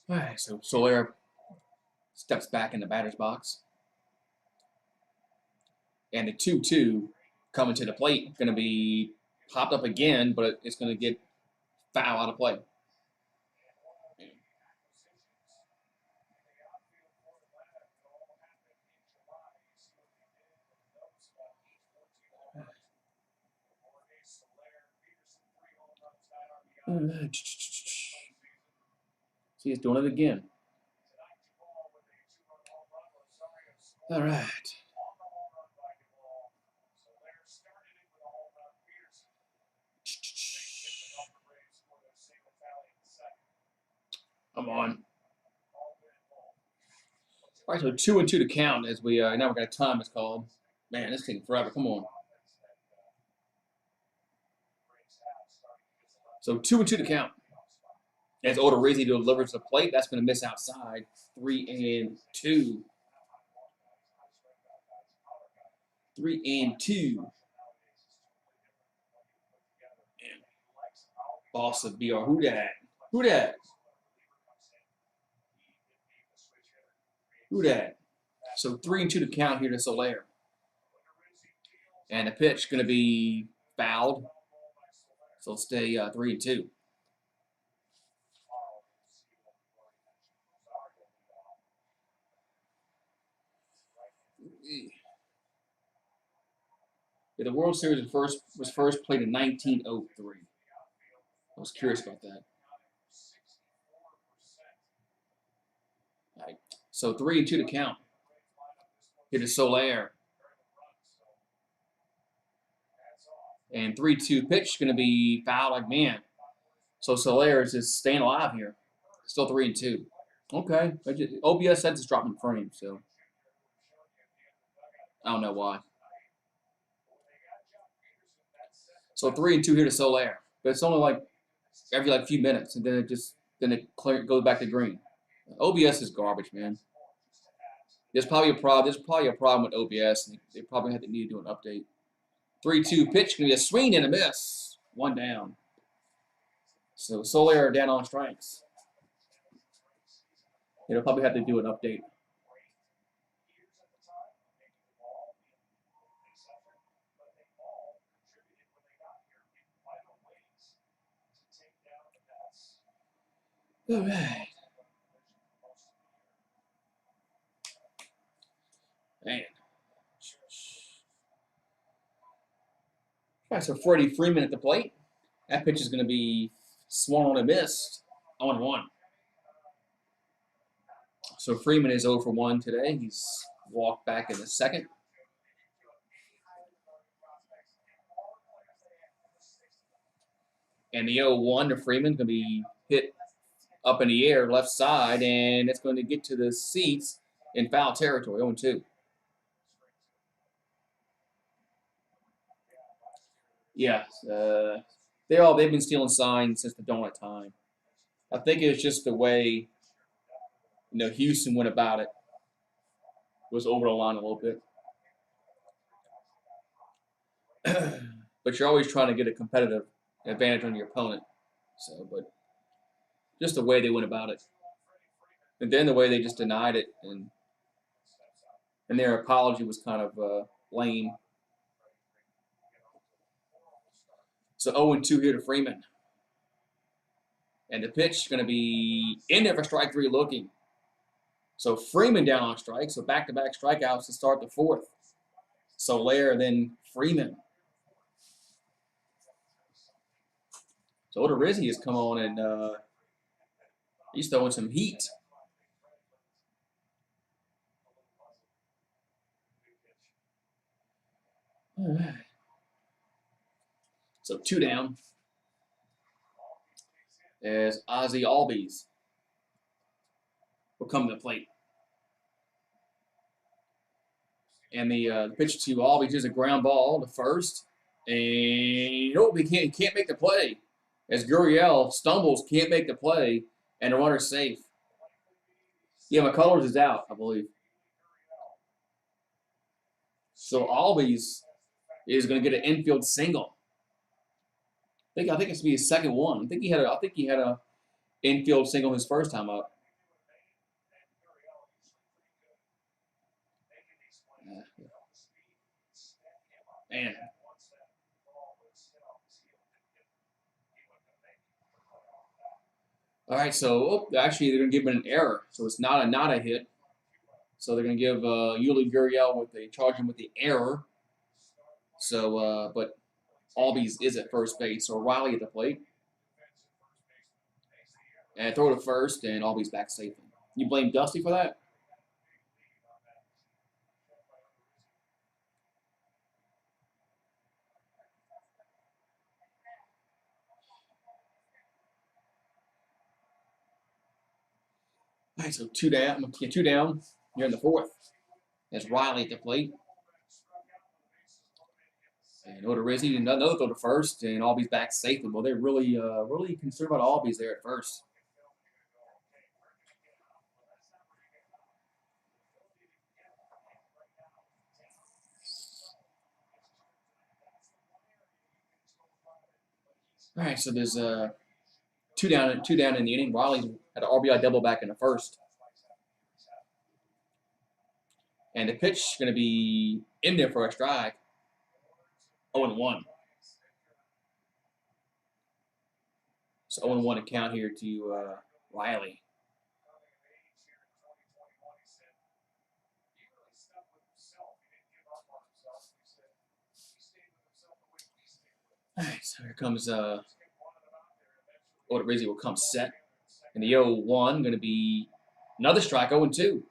All right, so Soler steps back in the batter's box. And the 2-2 coming to the plate, going to be popped up again, but it's going to get foul out of play. See, he's doing it again. All right. Come on. All right, so 2-2 to count as we now we're got a time it's called. Man, this is taking forever. Come on. So 2-2 to count. As Odorizzi delivers the plate, that's going to miss outside. 3-2. 3-2. Boss of BR. Who that? Who that? Who that? So 3-2 to count here to Soler. And the pitch going to be fouled. So it'll stay 3-2. Yeah, the World Series was first played in 1903. I was curious about that. All right. So 3-2 to count. Here to Soler. And 3-2 pitch going to be fouled like man. So Soler is just staying alive here. Still 3-2. Okay. OBS said it's dropping frame, so I don't know why. So 3-2 here to Soler. But it's only like every few minutes, and then it goes back to green. OBS is garbage, man. There's probably a problem. There's probably a problem with OBS. And they probably need to do an update. 3-2 pitch gonna be a swing and a miss. 1 down. So Soler down on strikes. They'll probably have to do an update. All right. Man. All right, so Freddie Freeman at the plate. That pitch is going to be swung on and missed. 0-1. So Freeman is 0 for 1 today. He's walked back in the second. And the 0-1 to Freeman is going to be hit up in the air, left side, and it's going to get to the seats in foul territory. 0-2. Yeah, they've been stealing signs since the dawn of time. I think it's just the way Houston went about it was over the line a little bit. But you're always trying to get a competitive advantage on your opponent. So, but just the way they went about it, and then the way they just denied it, and their apology was kind of lame. So 0-2 here to Freeman. And the pitch is going to be in there for strike 3 looking. So Freeman down on strike. So back-to-back strikeouts to start the fourth. Soler, then Freeman. So Odorizzi has come on and he's throwing some heat. All right. So 2 down. As Ozzie Albies will come to the plate. And the pitch to Albies is a ground ball to first. And nope, he can't make the play. As Gurriel stumbles, can't make the play, and the runner's safe. Yeah, McCullers is out, I believe. So Albies is going to get an infield single. I think it's going to be his second one. I think he had a infield single his first time up. Man. All right, so actually they're going to give him an error, so it's not a hit. So they're going to give Yuli Gurriel charge him with the error. So, but Albies is at first base, so Riley at the plate. And throw to first, and Albies back safely. You blame Dusty for that? All right, so 2 down. Yeah, 2 down. You're in the fourth. There's Riley at the plate. And Odorizzi, another throw to first, and Albies back safely. Well, they're really concerned about Albies there at first. All right, so there's 2 down in the inning. Riley's had an RBI double back in the first. And the pitch is going to be in there for a strike. 0-1. So 0-1 to count here to Riley. All right, so here comes Odorizzi will come set. And the 0-1 going to be another strike, 0-2.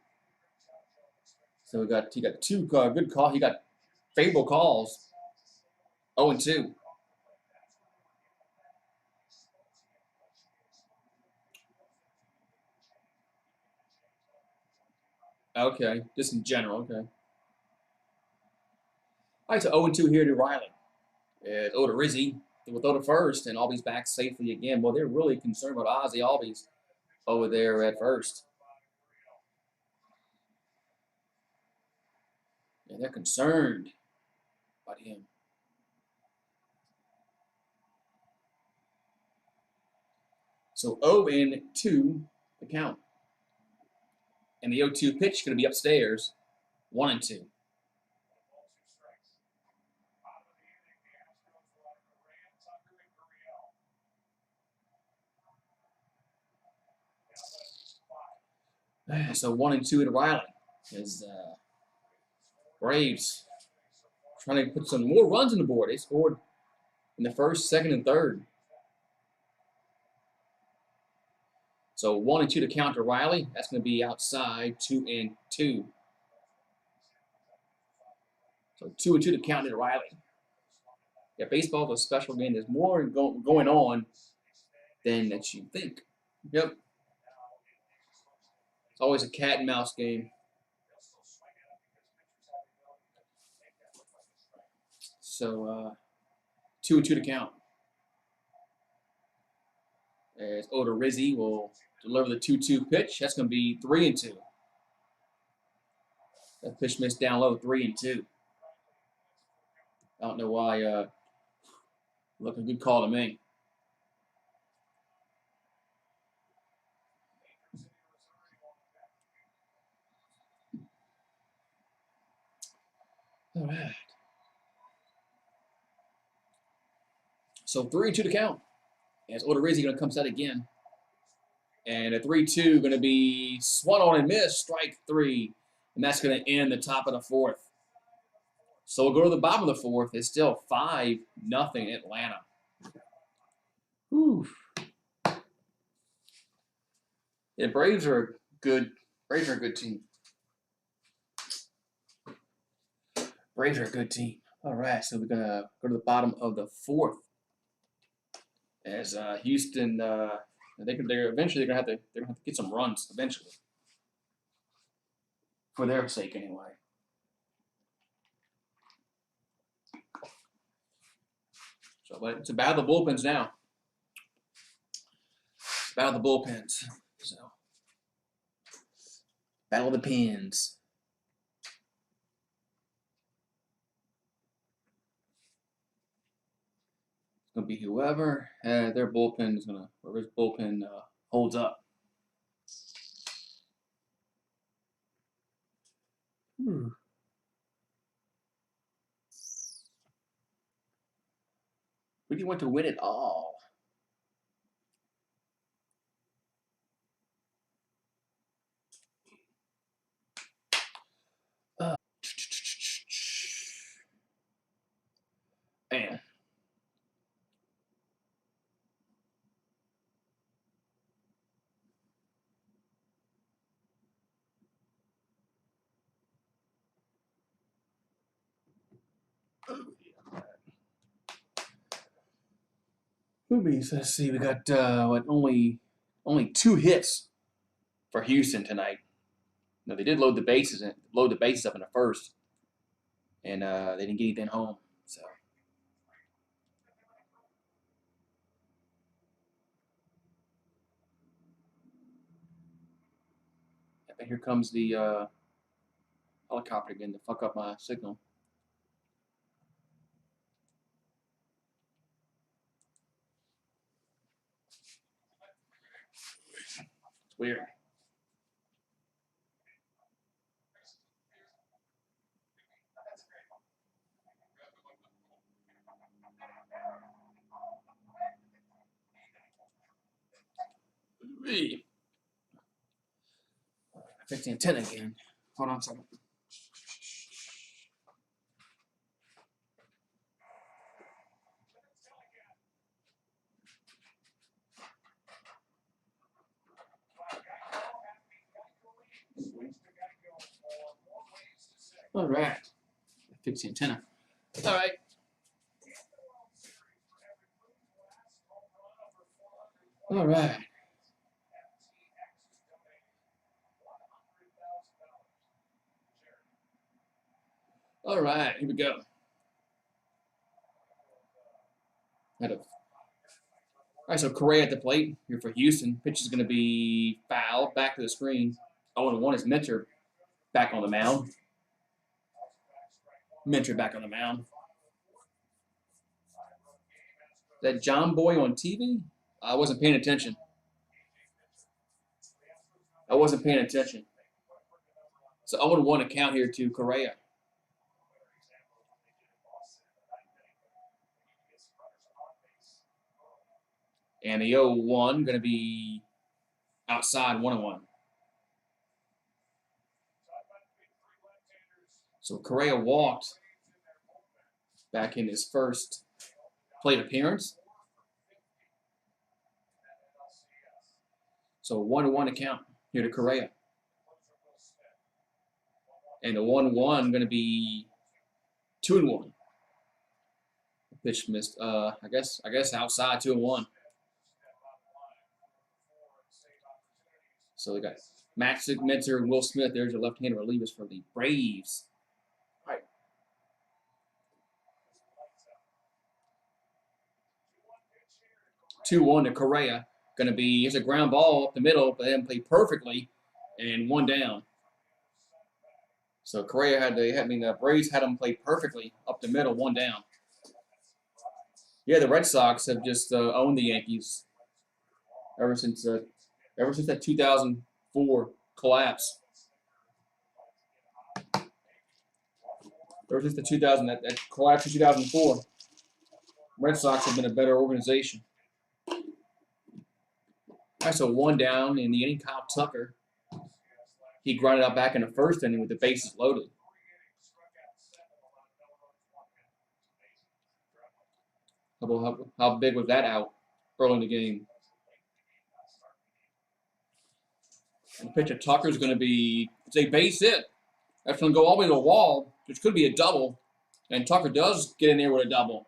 So he got 2 good calls. He got favorable calls. 0-2. Okay, just in general. Okay. All right, so 0-2 here to Riley. And Odorizzi will throw to first, and Albies back safely again. Well, they're really concerned about Ozzie Albies over there at first. Yeah, they're concerned about him. So 0-2 the count. And the 0-2 pitch is going to be upstairs, 1-2. So 1-2 to Riley. Braves trying to put some more runs on the board. They scored in the first, second, and third. So 1-2 to count to Riley. That's going to be outside 2-2. So 2-2 to count to Riley. Yeah, baseball is a special game. There's more going on than that you think. Yep. It's always a cat and mouse game. So 2-2 to count. As Odorizzi will deliver the 2-2 pitch. That's going to be 3-2. That pitch missed down low, 3-2. I don't know why. Look, a good call to me. All right. So 3-2 to count. As Odorizzi going to come set again. And a 3-2 going to be swung on and missed, strike 3. And that's going to end the top of the fourth. So we'll go to the bottom of the fourth. It's still 5-0 Atlanta. Whew. Yeah, Braves are a good team. Braves are a good team. All right, so we're going to go to the bottom of the fourth. As Houston, they're eventually they're gonna have to get some runs eventually, for their sake anyway. So, but it's a battle of the bullpens now. Battle of the bullpens. So, battle of the pins. It's gonna be whoever their bullpen is gonna, whoever his bullpen holds up. Who do you want to win it all? Man. Boobies. Let's see. We got only 2 hits for Houston tonight. No, they did load the bases up in the first, and they didn't get anything home. So. And here comes the helicopter again to fuck up my signal. It's weird. Fix the antenna again. Hold on a second. All right. Fix the antenna. All right. All right. All right. Here we go. All right, so Correa at the plate here for Houston. Pitch is going to be fouled back to the screen. 0-1 is Minter back on the mound. Minter back on the mound. Is that John Boy on TV? I wasn't paying attention. So 0-1 account here to Correa. And the 0-1 going to be outside 1-1. So Correa walked back in his first plate appearance. So 1-1 to count here to Correa. And the 1-1 going to be 2-1. Pitch missed. I guess outside 2-1. So they got Max Minter and Will Smith. There's your left-handed relievers for the Braves. All right. 2-1 to Correa. Going to be, here's a ground ball up the middle, but then played perfectly, and 1 down. So Correa the Braves had him play perfectly up the middle, 1 down. Yeah, the Red Sox have just owned the Yankees ever since that 2004 collapse. Ever since that collapse in 2004, Red Sox have been a better organization. All right, so 1 down in the inning. Kyle Tucker, he grinded out back in the first inning with the bases loaded. How big was that out early in the game? And the pitch of Tucker is going to be, it's a base hit. That's going to go all the way to the wall, which could be a double. And Tucker does get in there with a double.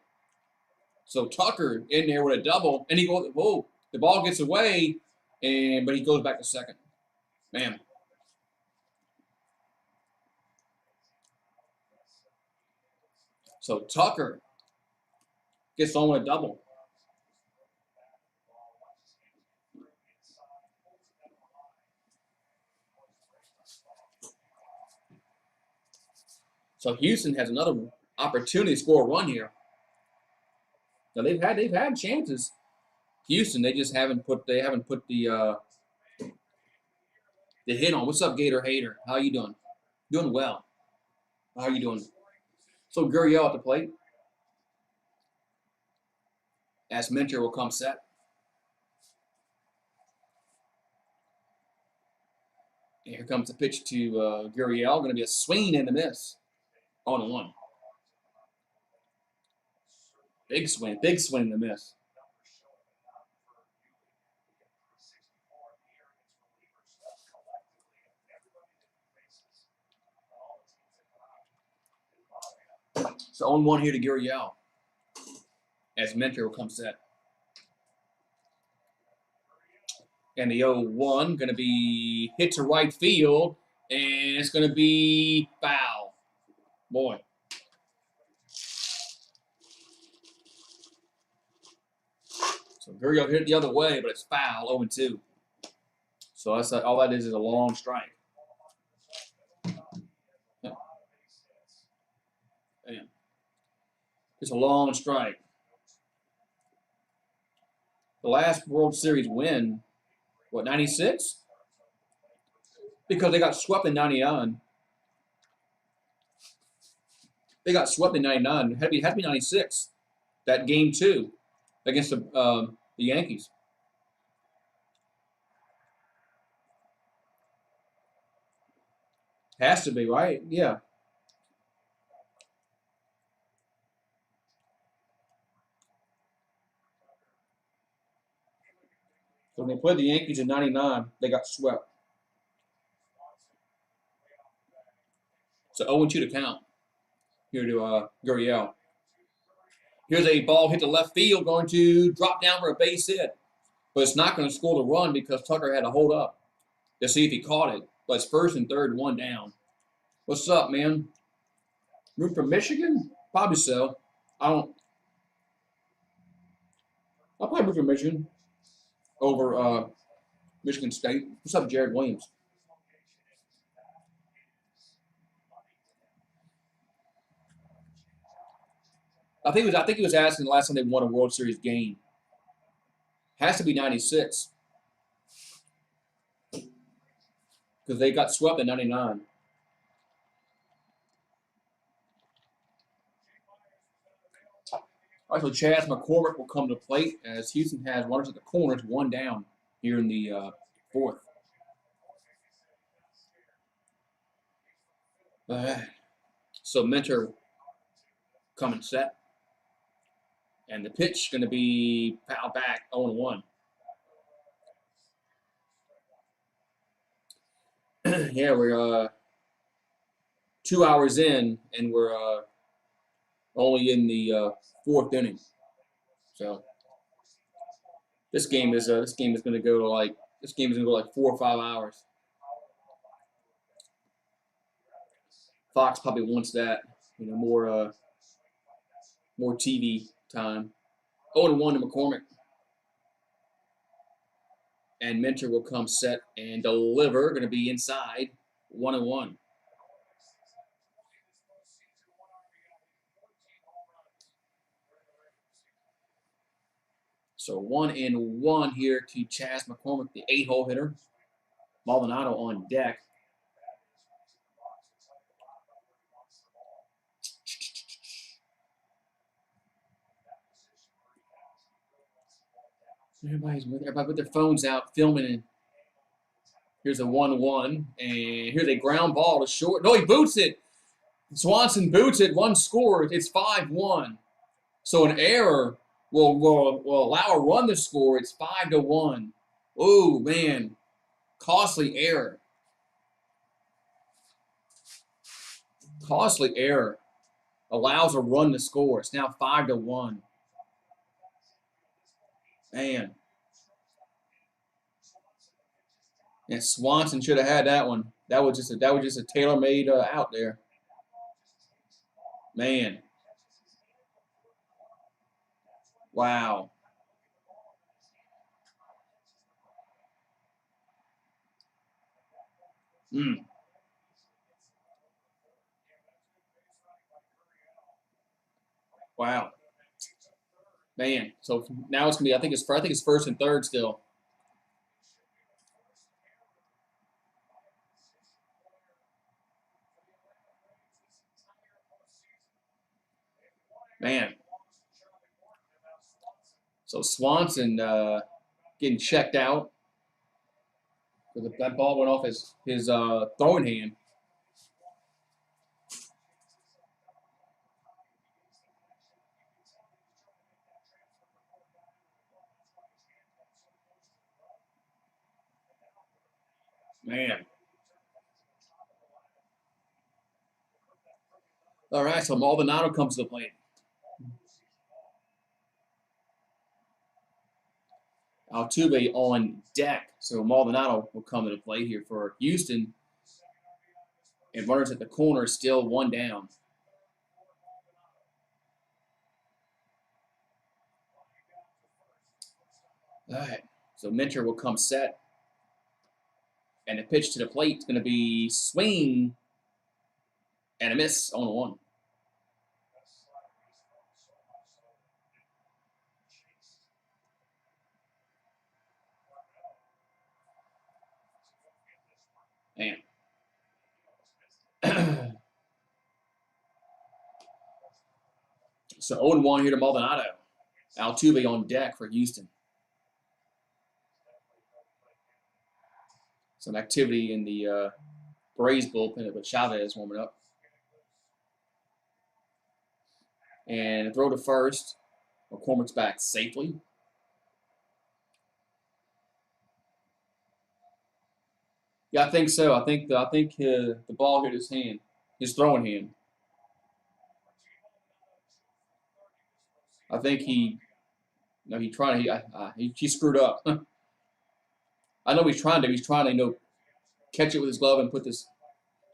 So Tucker in there with a double, and he goes, whoa, the ball gets away, but he goes back to second. Man. So Tucker gets on with a double. So Houston has another opportunity to score a run here. Now they've had chances. Houston, they just haven't put the hit on. What's up, Gator Hater? How you doing? Doing well. How are you doing? So Gurriel at the plate. As Minter will come set. And here comes the pitch to Gurriel. Going to be a swing and a miss. 0-1. Big swing and a miss. So 0-1 here to Gurriel. As Minter will come set. And the 0-1 going to be hit to right field, and it's going to be foul. Boy. So Gurriel hit it the other way, but it's foul, 0-2. So that's all that is a long strike. Yeah. Damn. It's a long strike. The last World Series win, what, 96? Because they got swept in 99. They got swept in 99. It had to be 96. That game 2 against the Yankees. Has to be, right? Yeah. So when they played the Yankees in 99, they got swept. So 0-2 to count here to Gurriel. Here's a ball hit to left field, going to drop down for a base hit. But it's not going to score the run because Tucker had to hold up to see if he caught it. But it's first and third, 1 down. What's up, man? Root for Michigan? Probably so. I'll probably root for Michigan over Michigan State. What's up, Jared Williams? I think he was asking the last time they won a World Series game. Has to be 96. Because they got swept in 99. All right, so Chaz McCormick will come to plate as Houston has runners at the corners, 1 down here in the 4th. So Mentor coming set. And the pitch going to be foul back 0-1. Yeah, we're 2 hours in, and we're only in the 4th inning. So this game is going to go to like 4 or 5 hours. Fox probably wants that, more TV time. 0-1 to McCormick. And Mentor will come set and deliver. Going to be inside 1-1. So 1-1 here to Chaz McCormick, the 8-hole hitter. Maldonado on deck. Everybody with their phones out filming it. Here's a 1-1, and here's a ground ball to short. No, he boots it. Swanson boots it. One scores. It's 5-1. So an error will allow a run to score. It's 5-1. Oh man, costly error. Costly error allows a run to score. It's now 5-1. Man. And Swanson should have had that one. That was just a tailor-made out there. Man. Wow. Wow. Man. So now it's gonna be. I think it's 1st and 3rd still. Man. So Swanson getting checked out because that ball went off his throwing hand. Man. All right, so Maldonado comes to the plate. Altuve on deck. So Maldonado will come to the plate here for Houston. And runners at the corner, still 1 down. All right, so Mentor will come set. And the pitch to the plate is going to be swing and a miss on 1. Man. So 0-1 here to Maldonado. Altuve on deck for Houston. Some activity in the Braves bullpen with Chavez warming up. And a throw to first. McCormick's back safely. Yeah, I think so. I think the ball hit his hand, his throwing hand. I think he screwed up. I know he's trying to catch it with his glove and put this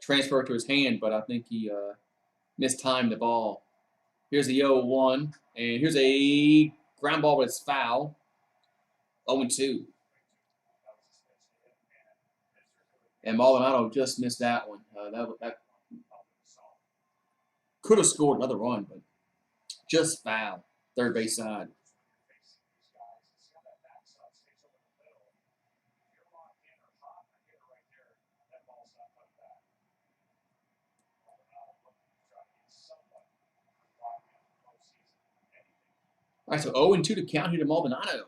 transfer to his hand, but I think he mistimed the ball. Here's the 0-1, and here's a ground ball, but it's foul. 0-2. And Maldonado just missed that one. That could have scored another run, but just foul. Third base side. All right, so 0-2 to count here to Maldonado.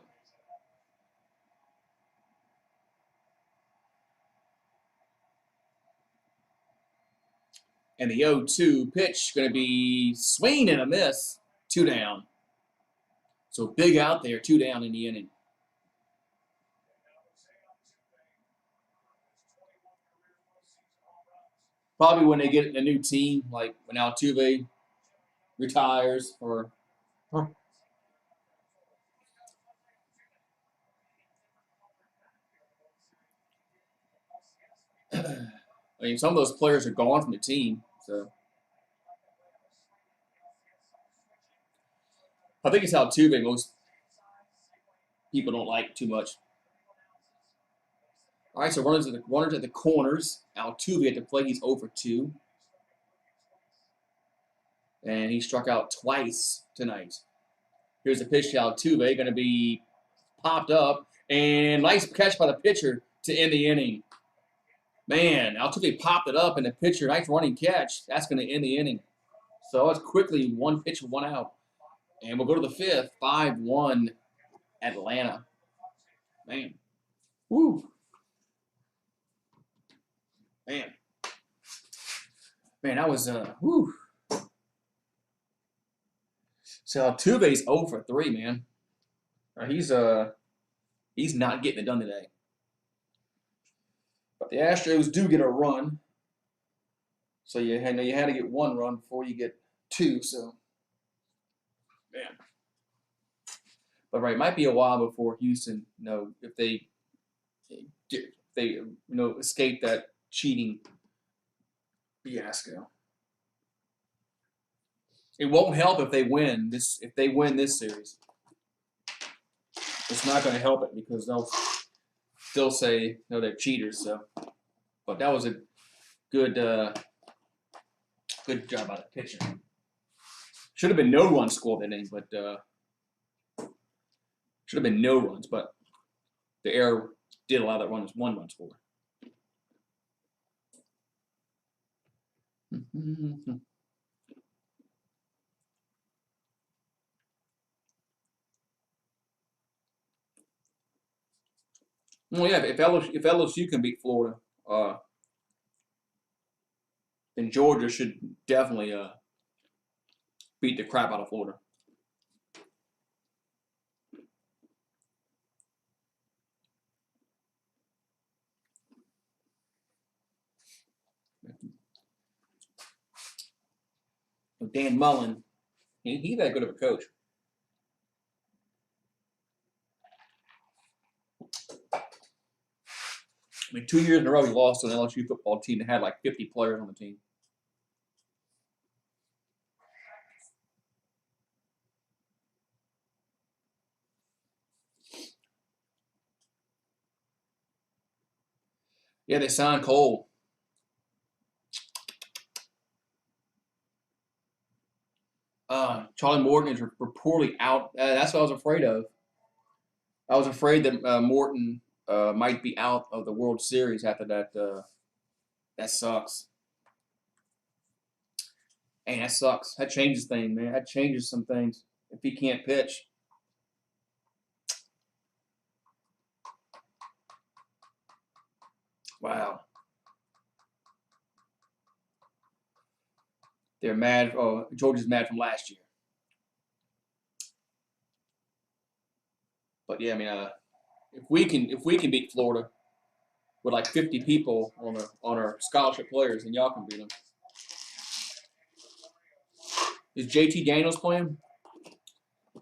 And the 0-2 pitch going to be swing and a miss. 2 down. So big out there, 2 down in the inning. Probably when they get a new team, like when Altuve retires or. I mean, some of those players are gone from the team, so. I think it's Altuve most people don't like too much. All right, so runners at the corners. Altuve at the plate, he's over 2. And he struck out twice tonight. Here's a pitch to Altuve, going to be popped up. And nice catch by the pitcher to end the inning. Man, Altuve popped it up, and the pitcher, nice running catch. That's going to end the inning. So it's quickly 1 pitch, 1 out. And we'll go to the 5th, 5-1 Atlanta. Man. Woo. Man. Man, that was, woo. So Altuve's 0 for 3, man. He's not getting it done today. But the Astros do get a run. So you had to get 1 run before you get 2, so man. But right, it might be a while before Houston, if they escape that cheating fiasco. It won't help if they win this. If they win this series, it's not going to help it because they'll still say they're cheaters. So, but that was a good job by the pitcher. Should have been no runs scored that inning, but should have been no runs. But the error did allow that 1 run score. Well, yeah, if LSU can beat Florida, then Georgia should definitely beat the crap out of Florida. Dan Mullen, he's that good of a coach. I mean, 2 years in a row he lost to an LSU football team that had like 50 players on the team. Yeah, they signed Cole. Charlie Morton is reportedly out. That's what I was afraid of. I was afraid that Morton might be out of the World Series after that. That sucks. Hey, that sucks. That changes things, man. That changes some things if he can't pitch. Wow. They're mad. Oh, Georgia's mad from last year. But yeah, I mean, if we can beat Florida with like 50 people on our scholarship players, then y'all can beat them. Is JT Daniels playing?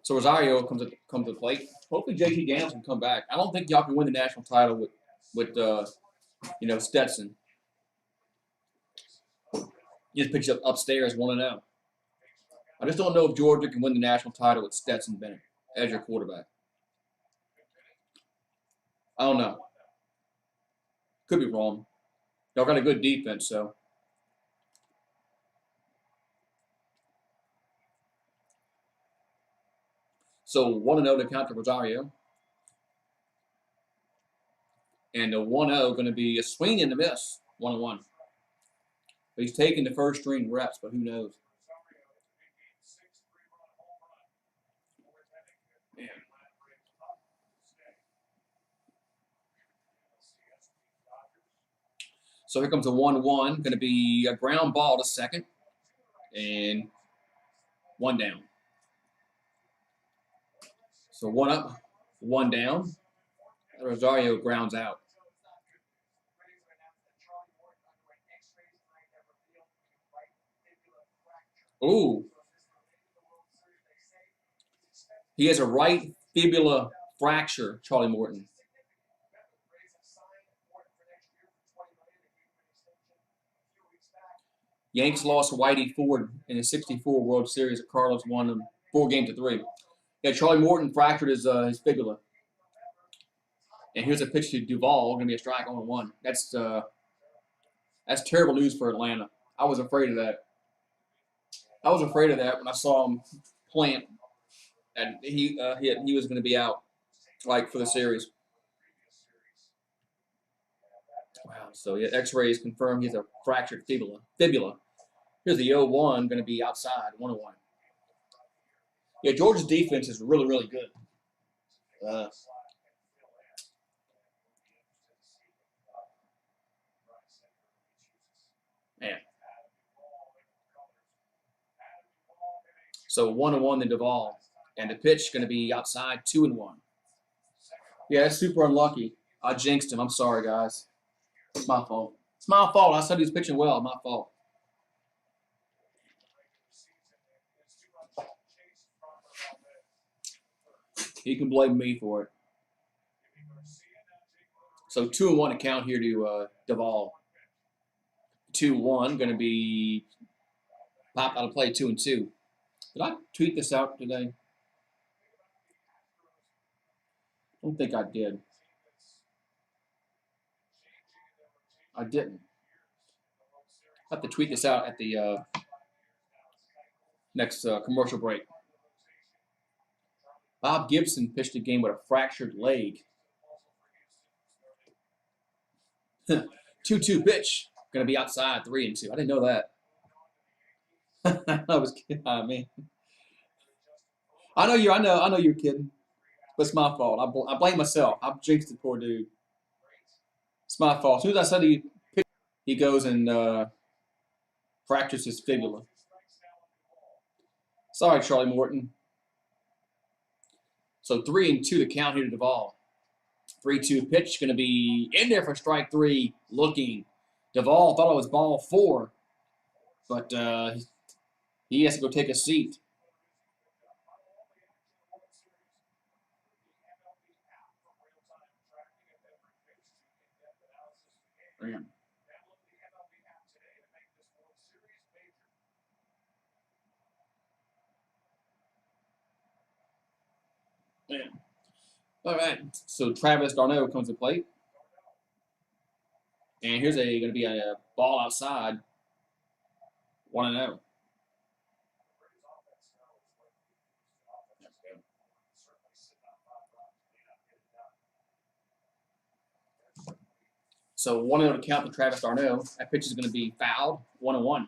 So Rosario comes to the plate. Hopefully JT Daniels can come back. I don't think y'all can win the national title with Stetson. He just picks up upstairs 1-0. I just don't know if Georgia can win the national title with Stetson Bennett as your quarterback. I don't know. Could be wrong. Y'all got a good defense, so. So 1-0 to count to Rosario. And the 1-0 going to be a swing and a miss, 1-1. But he's taking the first string reps, but who knows? Man. So here comes a 1-1. Going to be a ground ball to second. And 1 down. So 1 up, 1 down. Rosario grounds out. Ooh. He has a right fibula fracture, Charlie Morton. Yanks lost Whitey Ford in the '64 World Series. Carlos won them 4-3. Yeah, Charlie Morton fractured his fibula. And here's a pitch to Duvall, going to be a strike on 1. That's terrible news for Atlanta. I was afraid of that. I was afraid of that when I saw him plant, and he was going to be out, like, for the series. Wow. So yeah, X-rays confirm he has a fractured fibula. Here's the 0-1, going to be outside, 1-1. Yeah, Georgia's defense is really, really good. Man. So 1-1 to Duvall. And the pitch going to be outside, 2-1. Yeah, that's super unlucky. I jinxed him. I'm sorry, guys. It's my fault. It's my fault. I said he was pitching well. My fault. He can blame me for it. So 2-1 to count here to Duvall. 2-1, going to be popped out of play, 2-2. Did I tweet this out today? I don't think I did. I didn't. I have to tweet this out at the next commercial break. Bob Gibson pitched a game with a fractured leg. 2-2 pitch. Going to be outside, 3-2. I didn't know that. I was kidding. I mean, I know you're kidding. But it's my fault. I blame myself. I jinxed the poor dude. It's my fault. As soon as I said he goes and fractures his fibula. Sorry, Charlie Morton. So 3-2 to count here to Duvall. 3-2 pitch going to be in there for strike 3. Looking. Duvall thought it was ball 4, but he has to go take a seat. Man. Man. All right. So Travis d'Arnaud comes to plate. And here's going to be a ball outside. 1-0. So 1-0 to count to Travis d'Arnaud. That pitch is going to be fouled. 1-1.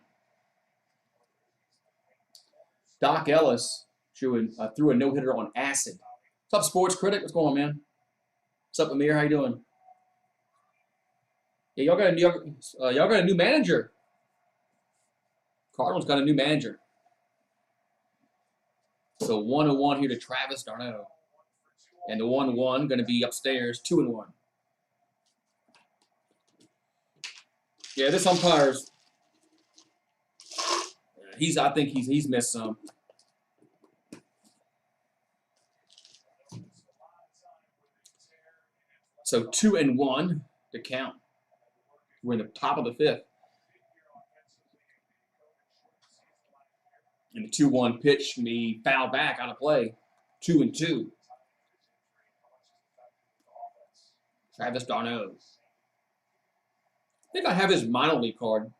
Doc Ellis threw a no-hitter on acid. What's up, Sports Critic? What's going on, man? What's up, Amir? How you doing? Yeah, y'all got a new manager. Cardinals got a new manager. So 1-1 here to Travis d'Arnaud. And the 1-1 going to be upstairs, 2-1. Yeah, this umpire's I think he's missed some. So 2-1 to count. We're in the top of the 5th. And the 2-1 pitch can be fouled back out of play. 2-2. Travis d'Arnaud. I think I have his minor league card.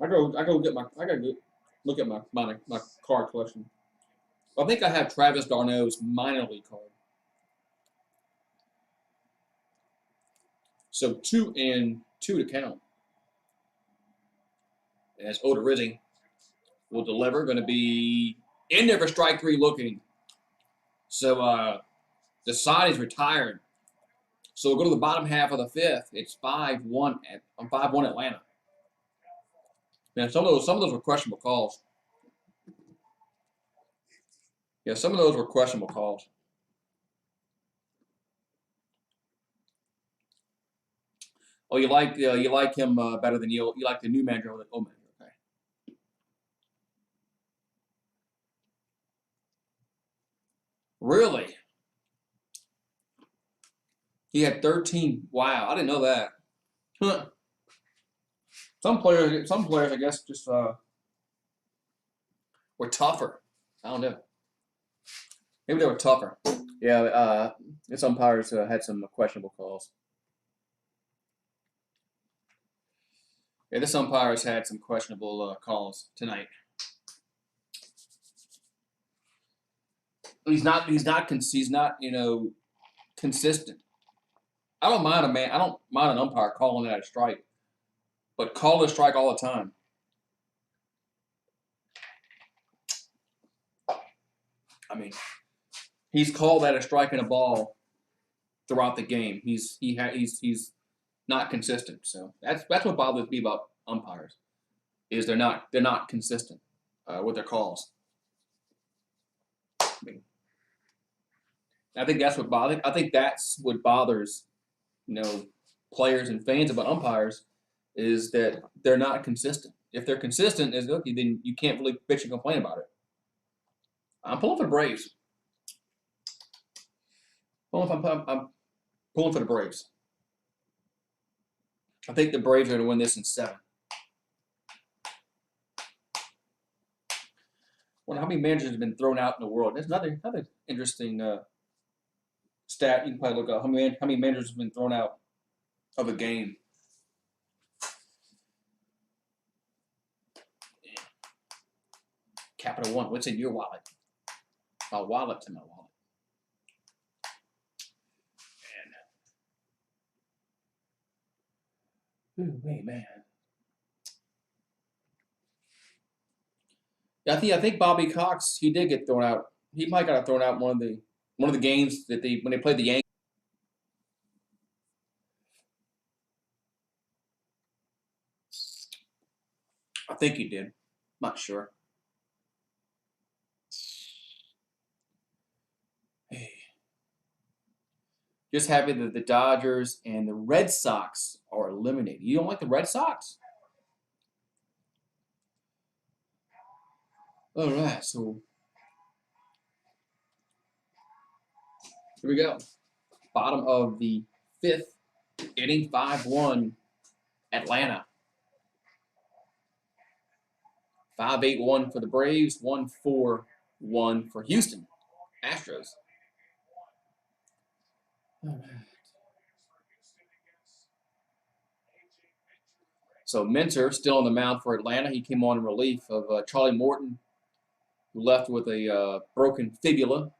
I gotta look at my card collection. I think I have Travis d'Arnaud's minor league card. So 2-2 to count. As Odorizzi will deliver, going to be in there for strike 3 looking. So the side is retired. So we'll go to the bottom half of the fifth. It's 5-1 at 5-1 Atlanta. Man, some of those were questionable calls. Yeah, some of those were questionable calls. Oh, you like him better than you like the new manager over the old manager. Okay. Really? He had 13. Wow, I didn't know that. Huh. Some players, I guess, just were tougher. I don't know. Maybe they were tougher. Yeah, this umpires had some questionable calls. Yeah, this umpires had some questionable calls tonight. He's not consistent. I don't mind an umpire calling that a strike, but call a strike all the time. I mean, he's called that a strike and a ball throughout the game. He's not consistent. So that's what bothers me about umpires, is they're not consistent with their calls. I think that's what bothers players and fans about umpires, is that they're not consistent. If they're consistent, then you can't really bitch and complain about it. I'm pulling for the Braves. I'm pulling for the Braves. I think the Braves are going to win this in 7. Wonder how many managers have been thrown out in the world. There's another interesting stat you can probably look up. How many managers have been thrown out of a game? Capital One. What's in your wallet? My wallet's in my wallet. Ooh, wait, man. I think Bobby Cox, he did get thrown out. He might got thrown out one of the games that when they played the Yankees. I think he did. Not sure. Hey. Just happy that the Dodgers and the Red Sox are eliminated. You don't like the Red Sox? All right, so here we go. Bottom of the 5th inning, 5-1 Atlanta. 5-8-1 for the Braves, 1-4-1 for Houston Astros. All right. So Minter still on the mound for Atlanta. He came on in relief of Charlie Morton, who left with a broken fibula.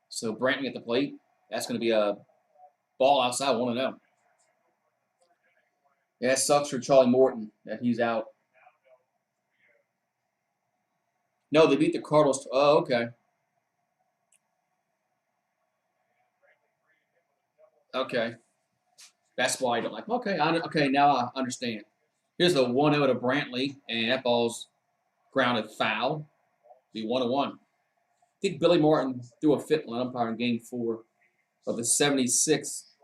So Brantley at the plate. That's going to be a ball outside, 1-0. Yeah, it sucks for Charlie Morton that he's out. No, they beat the Cardinals. Oh, okay. Okay. That's why I don't like. Okay, now I understand. Here's the 1-0 to Brantley, and that ball's grounded foul. Be 1-1. I think Billy Martin threw a fit on umpire in Game 4 of the '76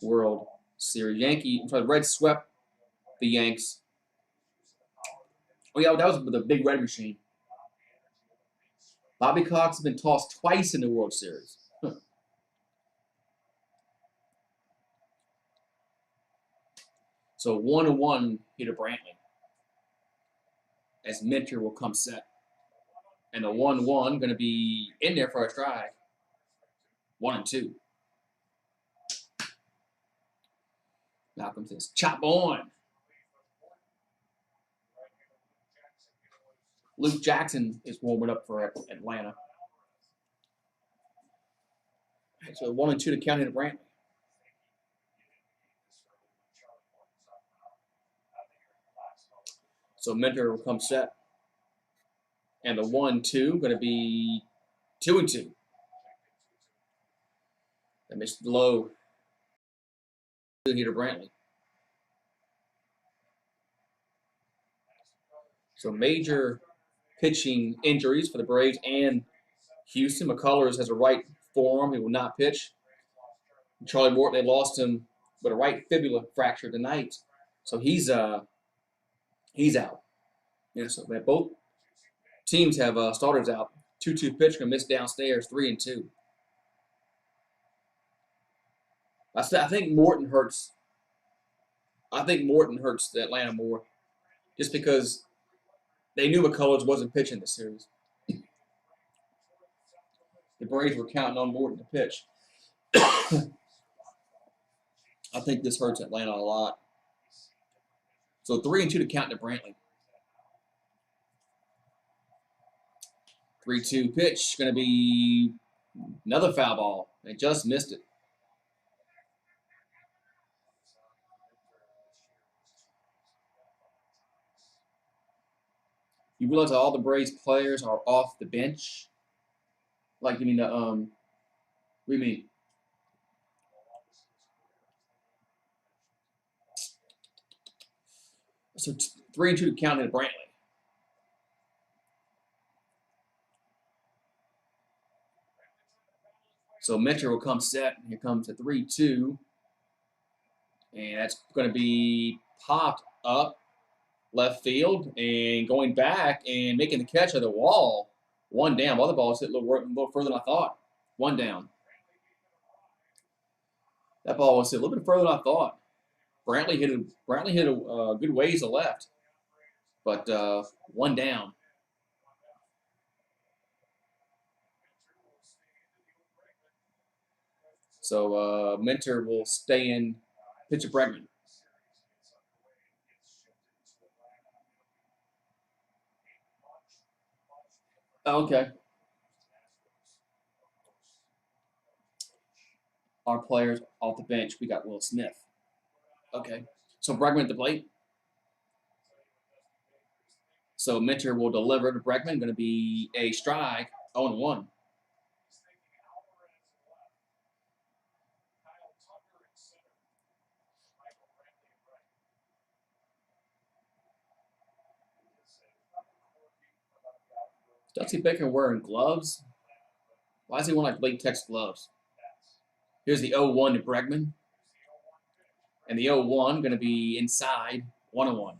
World Series. Reds swept the Yanks. Oh yeah, that was the big red machine. Bobby Cox has been tossed twice in the World Series. So 1-1 here to Brantley, as Minter will come set. And the 1-1 going to be in there for a strike. 1-2. Malcolm says, chop on. Luke Jackson is warming up for Atlanta. Right, so 1-2 to count here to Brantley. So Minter will come set. And the 1-2 going to be 2-2. That missed low. Here to Brantley. So major pitching injuries for the Braves and Houston. McCullers has a right forearm. He will not pitch. Charlie Morton, they lost him with a right fibula fracture tonight. So he's out. Yeah, so both teams have starters out. 2-2 pitch, gonna miss downstairs, 3-2. I think Morton hurts. I think Morton hurts the Atlanta more, just because they knew McCullers wasn't pitching this series. The Braves were counting on Morton to pitch. I think this hurts Atlanta a lot. So 3-2 to count to Brantley. 3-2 pitch, going to be another foul ball. They just missed it. You realize that all the Braves players are off the bench? Like, you mean the, what do you mean? So 3-2 to count to Brantley. So Mentor will come set. Here comes the 3-2. And that's going to be popped up left field and going back and making the catch of the wall. One down. Other ball hit a little further than I thought. One down. That ball was hit a little bit further than I thought. Brantley hit a good ways to left, but one down. So Mentor will stay in. Pitcher Bregman. Okay. Our players off the bench. We got Will Smith. Okay. So Bregman at the plate. So Mentor will deliver to Bregman. Going to be a strike. 0-1. Dusty Baker wearing gloves. Why is he wearing like latex gloves? Here's the 0-1 to Bregman. And the 0-1 going to be inside. 1-1.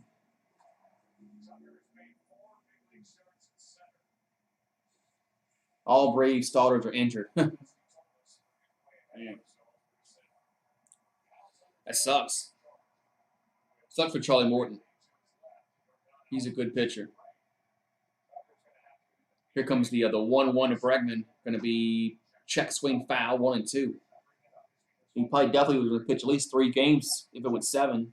All Braves starters are injured. That sucks. Sucks for Charlie Morton. He's a good pitcher. Here comes the 1-1 to Bregman. Going to be check swing foul, 1-2. He probably definitely would pitch at least 3 games if it was 7.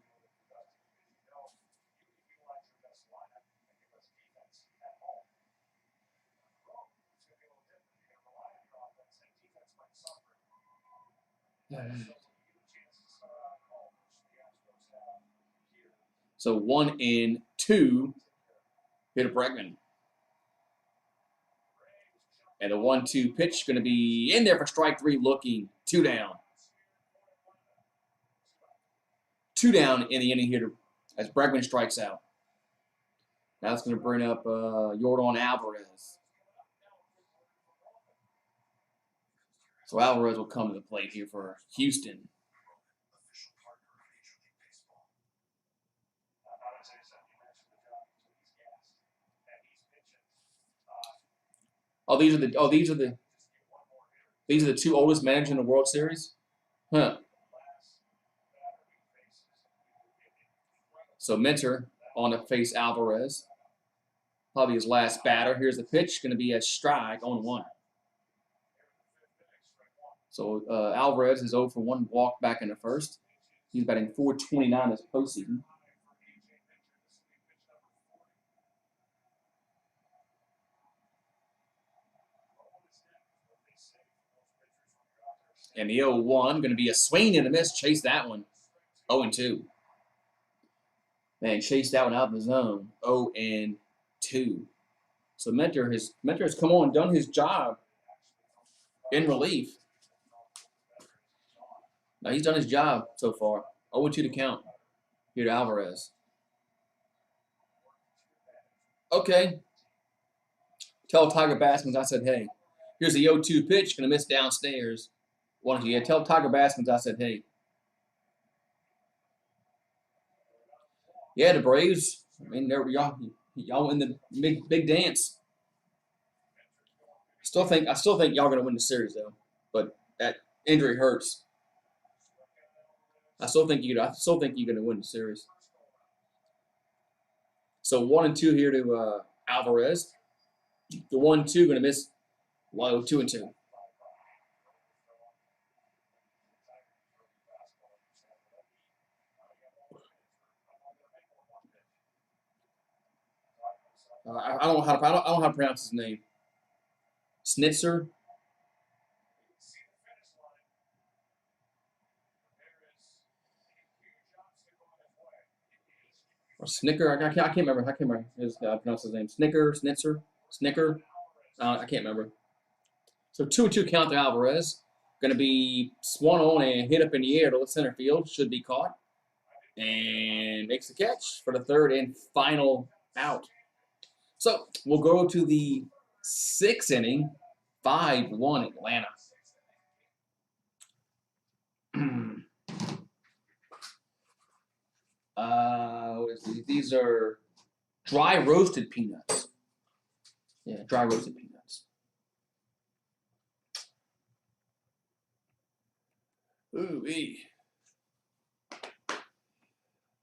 So 1-2 here to Bregman. And a 1-2 pitch going to be in there for strike 3 looking. 2 down. 2 down in the inning here as Bregman strikes out. Now it's going to bring up Yordan Alvarez. So Alvarez will come to the plate here for Houston. These are the 2 oldest managers in the World Series? Huh. So Mentor on to face Alvarez. Probably his last batter. Here's the pitch. Going to be a strike, 0-1. So Alvarez is 0 for 1 walk back in the first. He's batting .429 this postseason. And the 0-1 going to be a swing and a miss. Chase that one. 0-2. Man, chase that one out of the zone. 0-2. So Mentor has come on and done his job in relief. Now he's done his job so far. 0-2 to count here to Alvarez. Okay. Tell Tiger Baskins I said, hey, here's the 0-2 pitch, gonna miss downstairs. Why don't you tell Tiger Baskins I said, hey. Yeah, the Braves. I mean, y'all in the big dance. I still think y'all gonna win the series though, but that injury hurts. I still think you're gonna win the series. So 1-2 here to Alvarez. The 1-2 gonna miss low 2-2. I don't know how to pronounce his name. Snitzer. Or Snicker. I can't remember. I can't remember his pronounce his name. Snicker. I can't remember. So 2-2 count to Alvarez. Going to be swung on and hit up in the air to center field. Should be caught. And makes the catch for the third and final out. So we'll go to the 6th inning. 5-1 Atlanta. What is these? These are dry roasted peanuts. Yeah, dry roasted peanuts. Ooh-wee.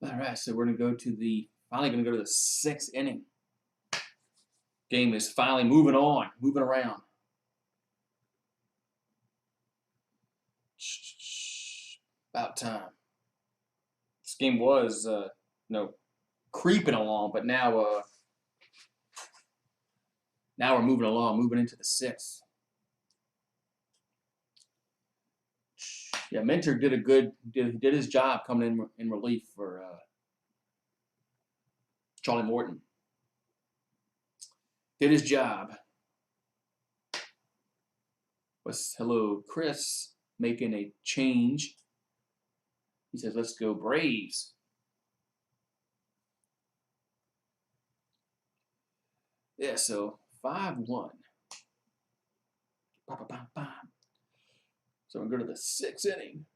All right, so we're finally gonna go to the 6th inning. Game is finally moving around. About time. This game was, creeping along, but now we're moving into the 6th. Yeah, Mentor did his job coming in relief for Charlie Morton. Did his job. Hello, Chris, making a change. He says, let's go Braves. Yeah, so 5-1. So we go to the 6th inning.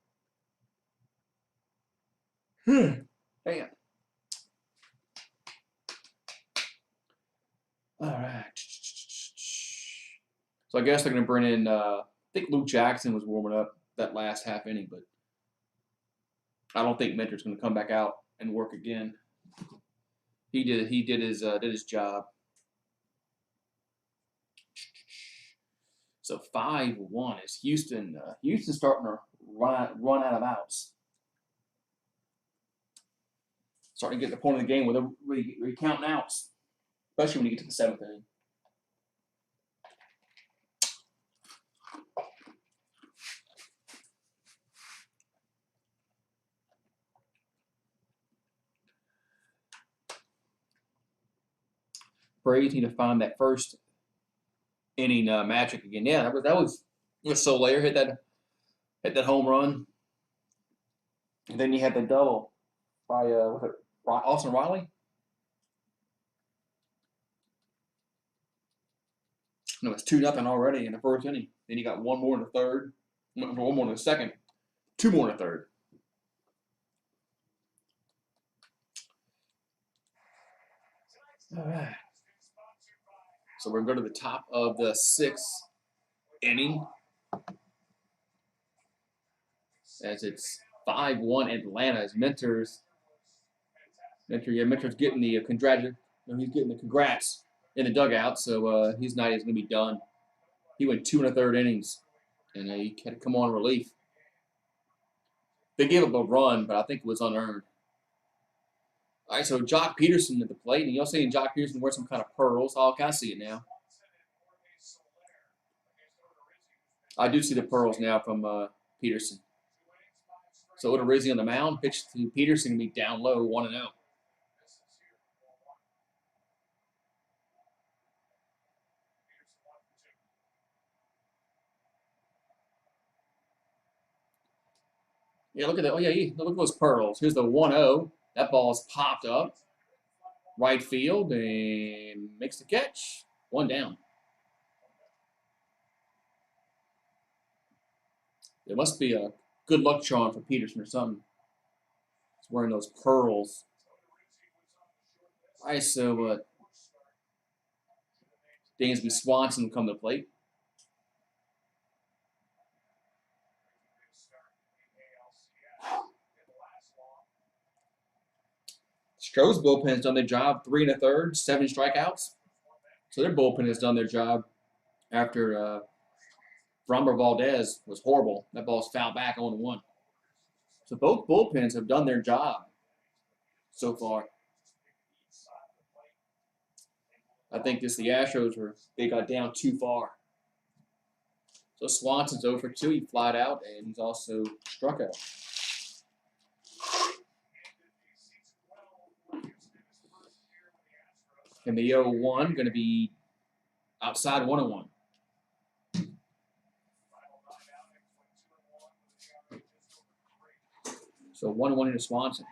Man. All right. So I guess they're going to bring in, I think Luke Jackson was warming up that last half inning, but I don't think Mentor's going to come back out and work again. He did his job. So 5-1 is Houston. Houston's starting to run out of outs. Starting to get to the point of the game where they're counting outs, especially when you get to the 7th inning. Braves need to find that first inning magic again. Yeah, that was Soler hit that home run, and then you had the double by Austin Riley. No, it's 2-0 already in the 1st inning. Then you got one more in the 3rd, one more in the 2nd, 2 more in the 3rd. All right. So we're going to go to the top of the 6th inning, as it's 5-1 Atlanta. As Mentor's getting the he's getting the congrats in the dugout. So his night is going to be done. He went 2 1/3 innings, and he had to come on relief. They gave up a run, but I think it was unearned. All right, so Jock Peterson at the plate, and you're seeing Jock Peterson wear some kind of pearls. Oh, can I see it now? I do see the pearls now from Peterson. So Odorizzi on the mound, pitch to Peterson, going to be down low, 1-0. Yeah, look at that. Oh, yeah, look at those pearls. Here's the 1-0. That ball's popped up. Right field and makes the catch. One down. There must be a good luck charm for Peterson or something. He's wearing those pearls. All right, so Dansby Swanson come to the plate. Astros bullpen has done their job. 3 1/3, 7 strikeouts. So their bullpen has done their job after Framber Valdez was horrible. That ball's fouled back 0-1. So both bullpens have done their job so far. I think the Astros they got down too far. So Swanson's 0 for 2. He flied out, and he's also struck out. And the 0-1 going to be outside 1-1. So 1-1 into Swanson.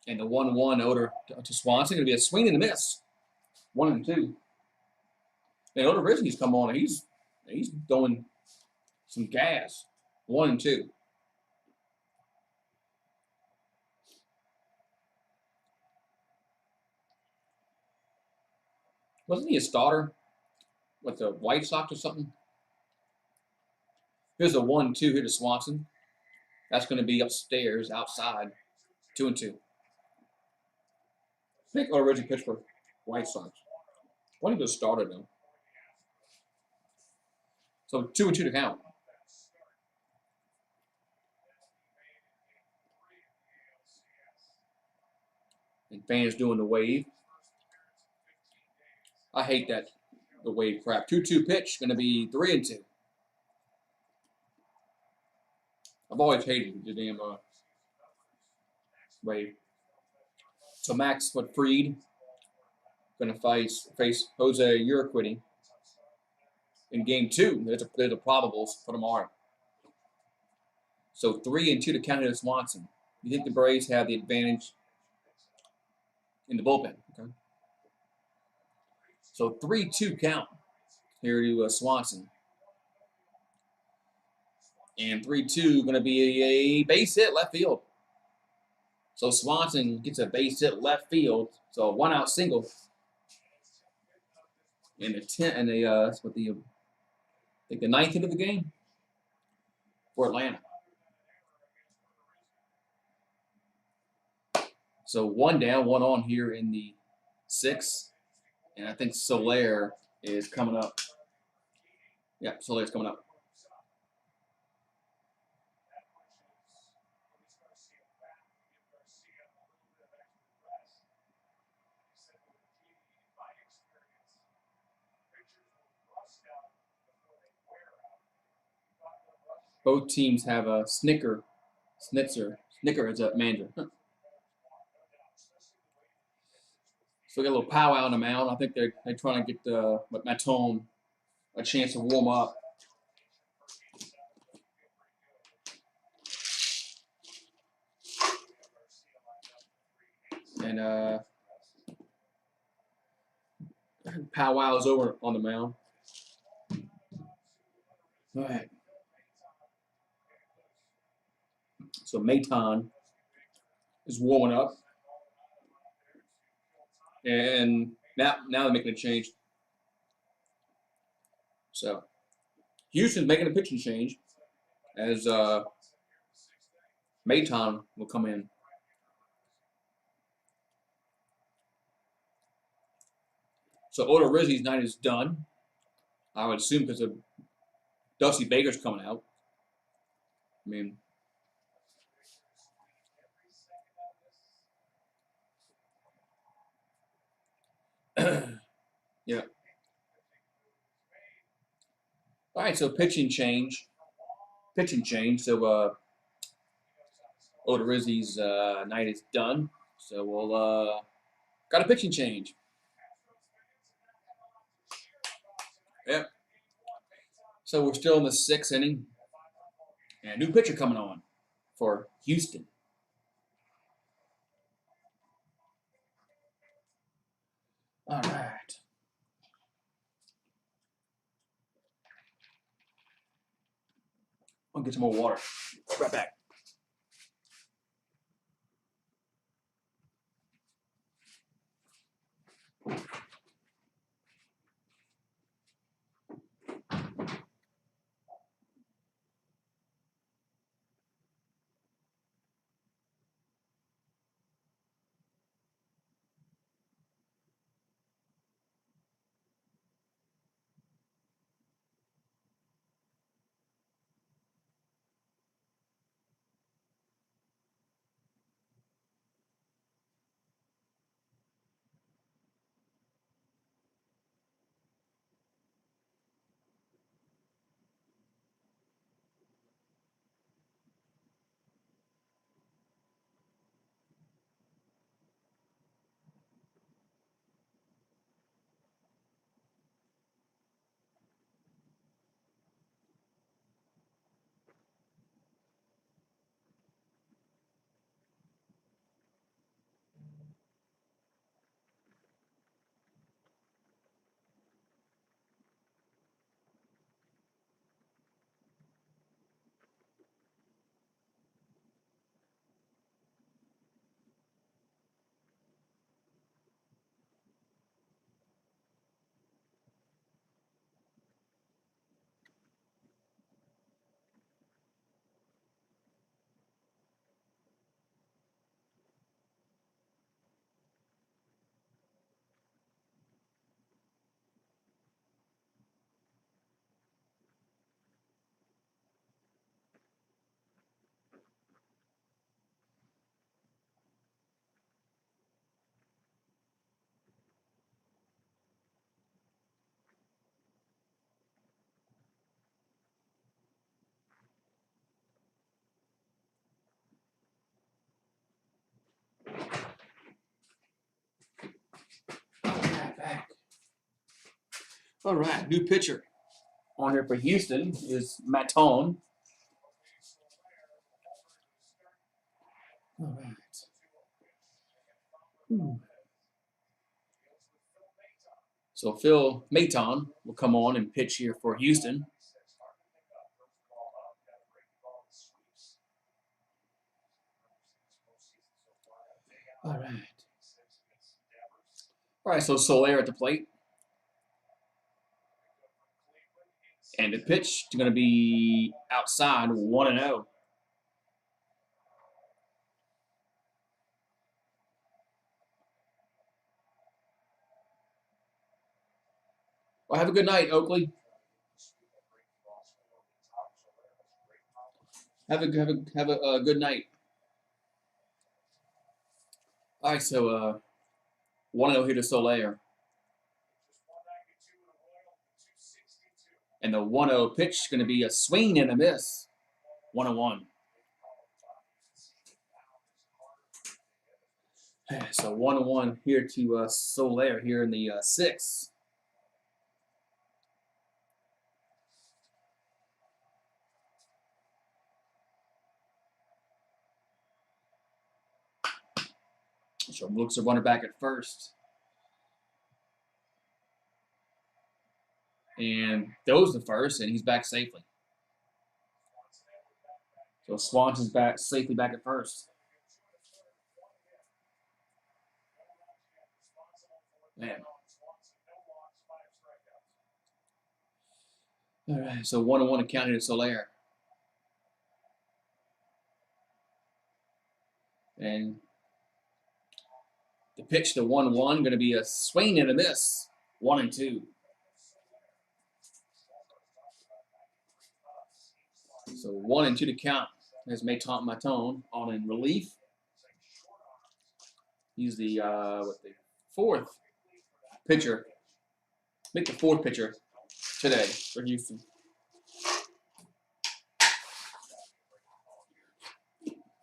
And the 1-1 order to Swanson going to be a swing and a miss. 1-2. And Oda Rizzi's come on. He's throwing some gas. 1-2. Wasn't he a starter with the White Sox or something? Here's a 1-2 here to Swanson. That's going to be upstairs, outside. 2-2. I think Oda Rizzi pitched for White Sox. Why did he go starter though? So 2-2 to count. And fans doing the wave. I hate that, the wave crap. 2-2 pitch, going to be 3-2. I've always hated the damn wave. So Max Fried going to face Jose Urquidy in game 2. There's the probables for tomorrow. So 3-2 to count it to Swanson. You think the Braves have the advantage in the bullpen? Okay. So 3-2 count here to Swanson. And 3-2 going to be a base hit left field. So Swanson gets a base hit left field. So a 1-out single. And that's what I think the 9th hit of the game for Atlanta. So 1 down, 1 on here in the 6th. And I think Soler is coming up. Yeah, Soler's coming up. Both teams have a Snitker as a manager. So we got a little powwow on the mound. I think they're trying to get Matone a chance to warm up. And powwow is over on the mound. All right. So Maton is warming up. And now they're making a change. So Houston's making a pitching change as Maton will come in. So Oda Rizzi's night is done. I would assume because of Dusty Baker's coming out. I mean, yeah. All right, so pitching change. So Oda Rizzi's night is done. So we'll got a pitching change. So we're still in the 6th inning. And a new pitcher coming on for Houston. All right. I'll get some more water. Right back. Back. All right, new pitcher on here for Houston is Maton. All right. So Phil Maton will come on and pitch here for Houston. All right. All right, so Soler at the plate. And the pitch is going to be outside 1-0. Well, have a good night, Oakley. Have a good night. All right, so 1-0 here to Soler. And the 1-0 pitch is going to be a swing and a miss. 1-1. So 1-1 here to Soler here in the 6th. So looks a runner back at first. And throws the first, and he's back safely. So Swanson's back safely back at first. Man. All right, so 1-1 account here to Soler. And the pitch to 1-1 going to be a swing and a miss. 1-2. So 1-2 to count. There's Maton on in relief. He's the the 4th pitcher. Make the 4th pitcher today for Houston.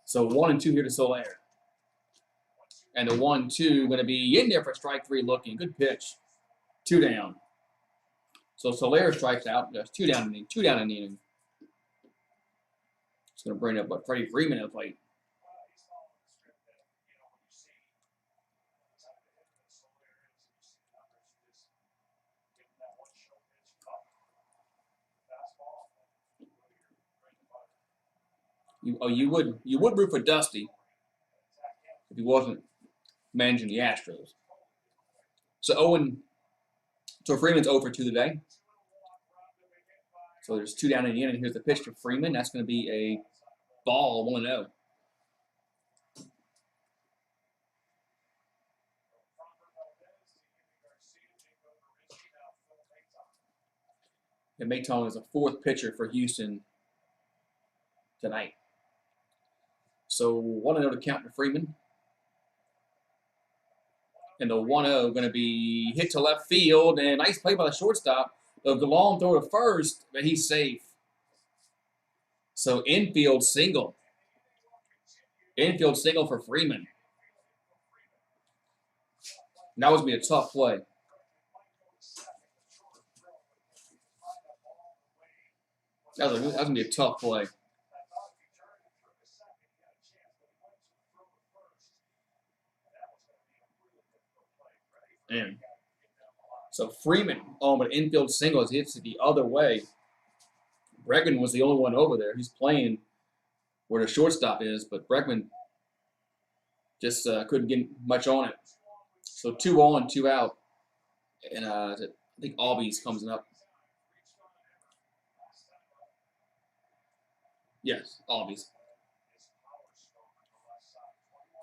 So 1-2 here to Soler. And the 1-2 going to be in there for strike 3 looking. Good pitch. 2 down. So Soler strikes out. There's 2 down in the inning. 2 down in the inning. It's going to bring up Freddie Freeman at the plate. You would root for Dusty if he wasn't managing the Astros. So Freeman's 0 for 2 today. So there's 2 down in the inning. Here's the pitch to Freeman. That's going to be a ball, 1-0. And Mayton is a 4th pitcher for Houston tonight. So 1-0 to count to Freeman. And the 1-0 going to be hit to left field. And nice play by the shortstop. The long throw to first, but he's safe. So infield single. Infield single for Freeman. And that was going to be a tough play. That was going to be a tough play. Man. So Freeman, but infield single as he hits it the other way. Bregman was the only one over there. He's playing where the shortstop is, but Bregman just couldn't get much on it. So 2 on, 2 out. And I think Albies comes up. Yes, Albies.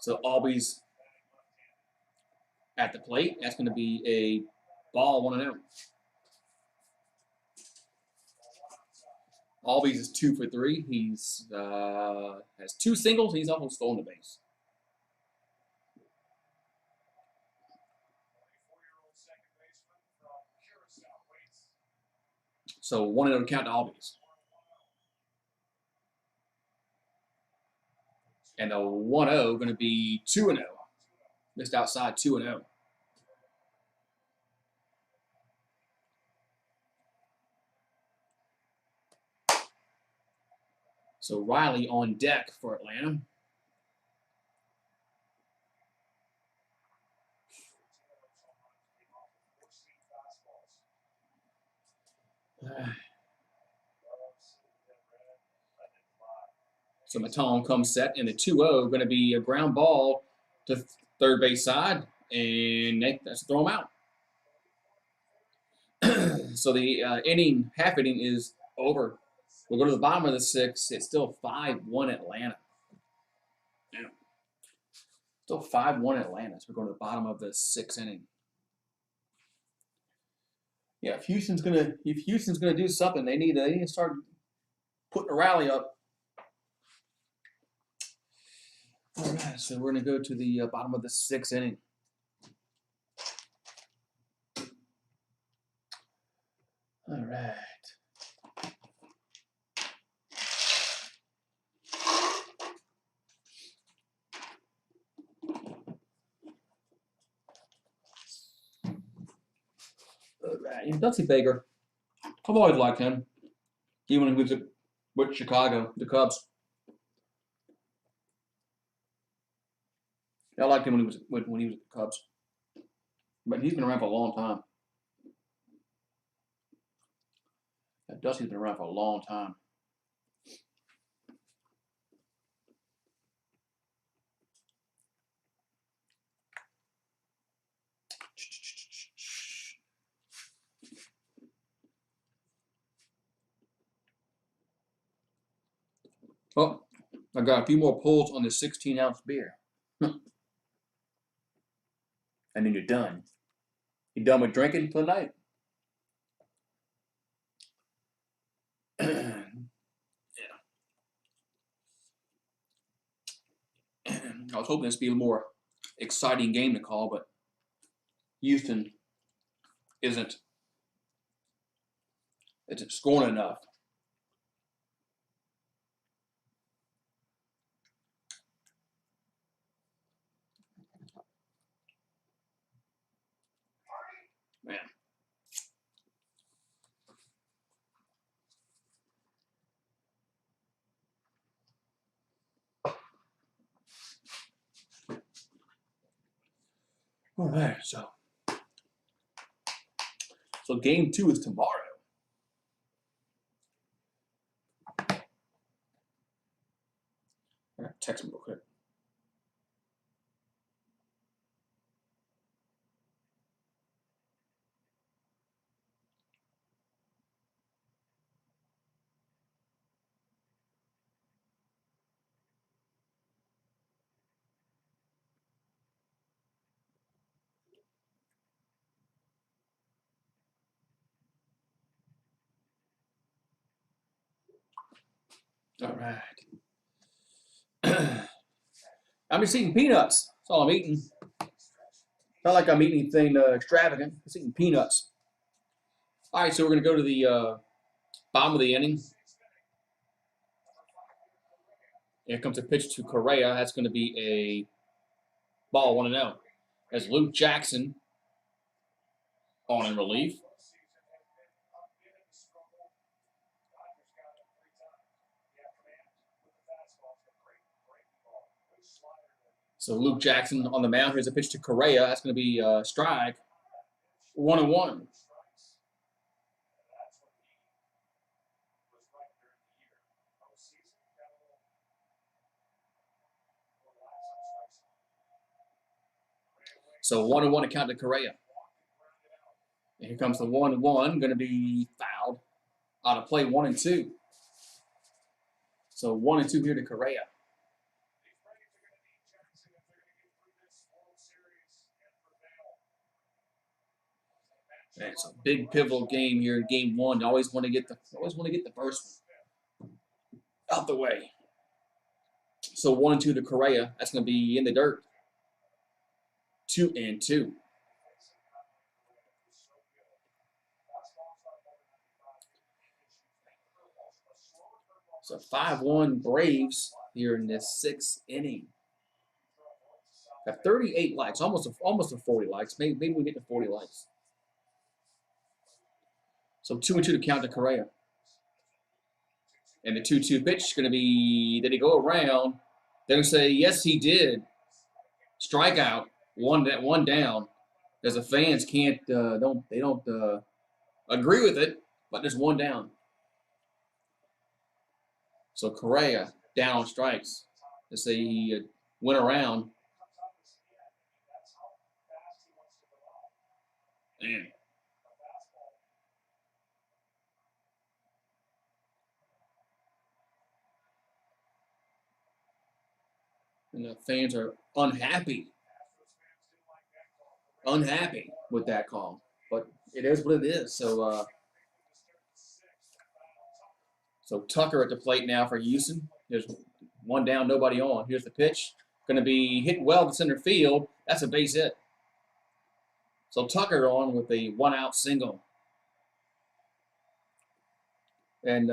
So Albies at the plate. That's going to be a ball, 1-0. Albies is 2 for 3. He's has 2 singles. He's almost stolen the base. So 1-0 count to Albies. And a 1-0 going to be 2-0. Missed outside, 2-0. So Riley on deck for Atlanta. So Maton comes set, and the 2-0 going to be a ground ball to third base side, and that's throw him out. So the half inning is over. We'll go to the bottom of the 6th. It's still 5-1 Atlanta. Yeah. Still 5-1 Atlanta. So we're going to the bottom of the 6th inning. Yeah, if Houston's gonna do something, they need to start putting a rally up. All right, so we're gonna go to the bottom of the 6th inning. All right. All right, and Dusty Baker, I've always liked him, even when he was with Chicago, the Cubs. I liked him when he was with the Cubs, but he's been around for a long time. Dusty's been around for a long time. Oh, I got a few more pulls on this 16-ounce beer. And then you're done. You done with drinking for the night? Yeah. I was hoping this would be a more exciting game to call, but Houston isn't scoring enough. Man. All right, so game 2 is tomorrow. All right, text me real quick. All right. I'm just eating peanuts. That's all I'm eating. Not like I'm eating anything extravagant. Just eating peanuts. All right, so we're going to go to the bottom of the inning. Here comes a pitch to Correa. That's going to be a ball 1-0. As Luke Jackson on in relief. So Luke Jackson on the mound. Here's a pitch to Correa. That's going to be a strike. 1-1. So 1-1 account to Correa. And here comes the 1-1. Going to be fouled on a play 1-2. So 1-2 here to Correa. And it's a big pivotal game here in game 1. You always want to get the first one out the way. So 1-2 to Correa. That's going to be in the dirt. 2-2. So 5-1 Braves here in this 6th inning. Got 38 likes, almost a 40 likes. Maybe we get to 40 likes. So 2-2 to count to Correa. And the 2-2 pitch is going to be, did he go around? They're going to say, yes, he did. Strikeout, one down. As the fans don't agree with it, but there's one down. So Correa down on strikes. They say he went around. Man. And the fans are unhappy with that call. But it is what it is. So Tucker at the plate now for Houston. There's one down, nobody on. Here's the pitch. Going to be hit well to center field. That's a base hit. So Tucker on with a 1-out single. And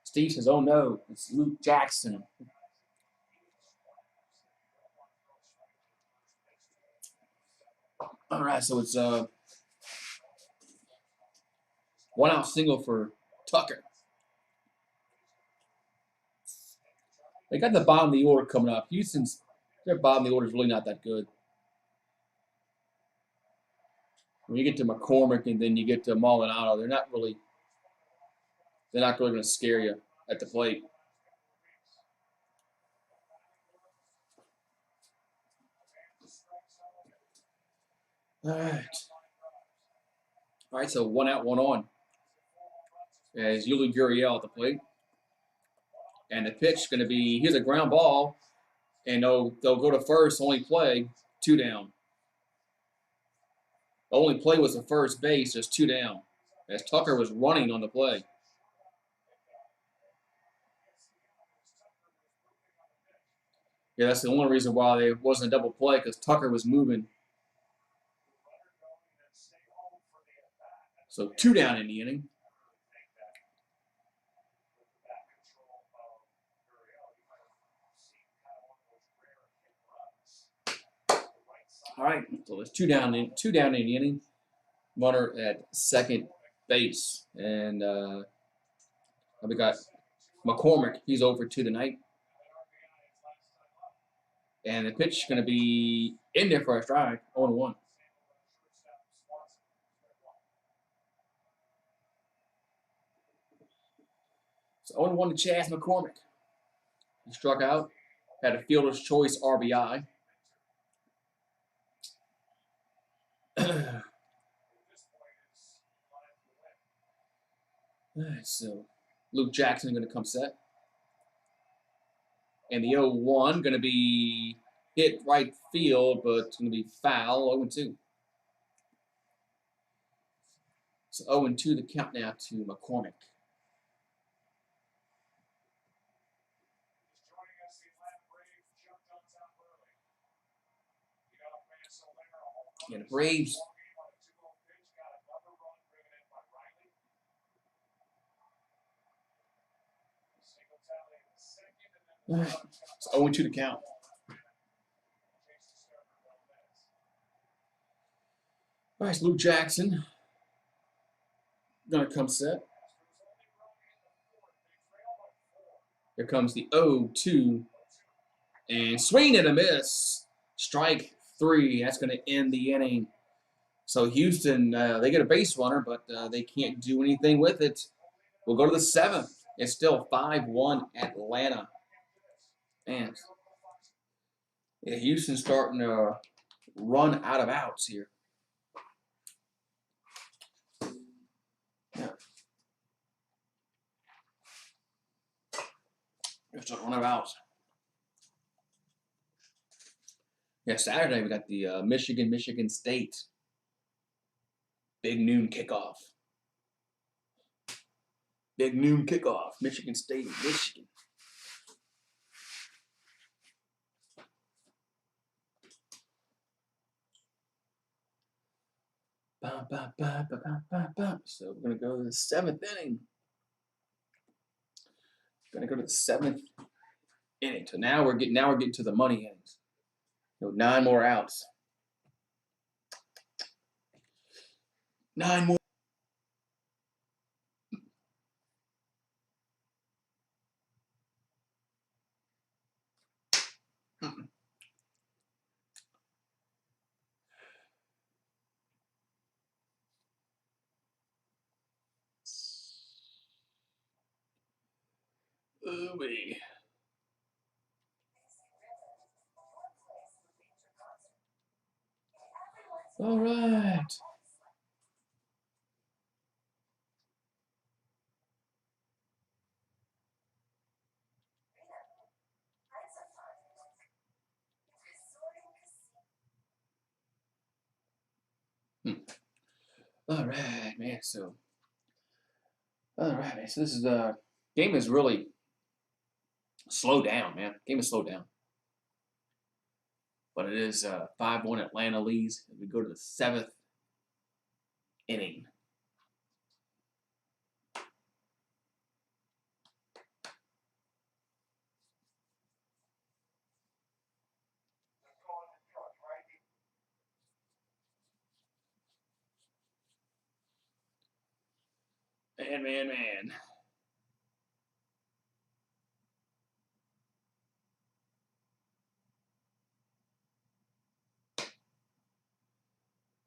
Steve says, oh no, it's Luke Jackson. All right, so it's 1-out single for Tucker. They got the bottom of the order coming up. Houston's, their bottom of the order is really not that good. When you get to McCormick and then you get to Maldonado, they're not really going to scare you at the plate. All right, so 1 out, 1 on. As Yuli Gurriel at the plate. And the pitch is going to be, here's a ground ball, and they'll go to first, only play, 2 down. The only play was the first base, just 2 down, as Tucker was running on the play. Yeah, that's the only reason why there wasn't a double play, because Tucker was moving. So 2 down in the inning. All right, so there's 2 down in the inning. Runner at second base, and we got McCormick. He's over 2 tonight, and the pitch is going to be in there for a strike. 0-1. So 0-1 to Chas McCormick. He struck out, had a fielder's choice RBI. So Luke Jackson going to come set. And the 0-1 going to be hit right field, but it's going to be foul, 0-2. So 0-2 the count now to McCormick. Yeah, the Braves. It's 0-2 to count. All right, it's Luke Jackson. Gonna come set. Here comes the 0-2. And swing and a miss. Strike 3. That's going to end the inning. So Houston, they get a base runner, but they can't do anything with it. We'll go to the 7th. It's still 5-1 Atlanta. Man, yeah, Houston's starting to run out of outs here. Yeah. They're starting to run out of outs. Yeah, Saturday we got the Michigan State big noon kickoff. Big noon kickoff. Michigan State, Michigan. So we're gonna go to the 7th inning. Gonna go to the 7th inning. So now we're getting to the money innings. So 9 more outs. 9 more. Ooh-wee. All right. All right, man. So, all right, man. So this is the game is really slowed down, man. Game is slowed down. But it is 5-1 Atlanta leads as we go to the 7th inning. Man.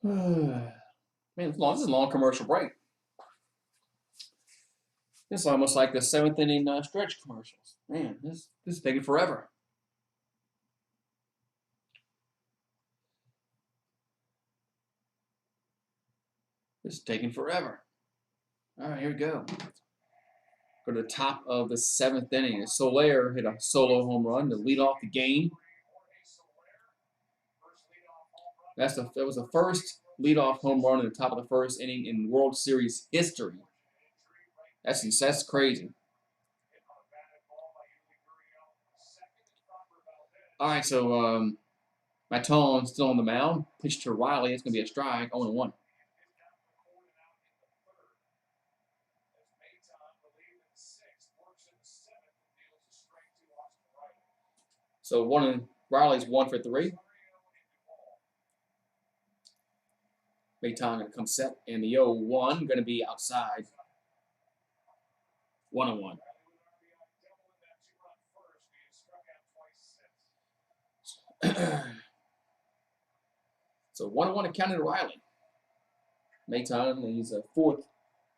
Man, it's long. This is a long commercial break. This is almost like the 7th inning stretch commercials. Man, this is taking forever. This is taking forever. All right, here we go. Go to the top of the 7th inning. Soler hit a solo home run to lead off the game. That was the first leadoff home run in the top of the 1st inning in World Series history. That's crazy. All right, so Maton's still on the mound. Pitch to Riley. It's going to be a strike. 0-1. So Riley's 1 for 3. Maton going to come set, and the 0-1 going to be outside. 1-1. So 1-1 accounted to Riley. Maton, he's a 4th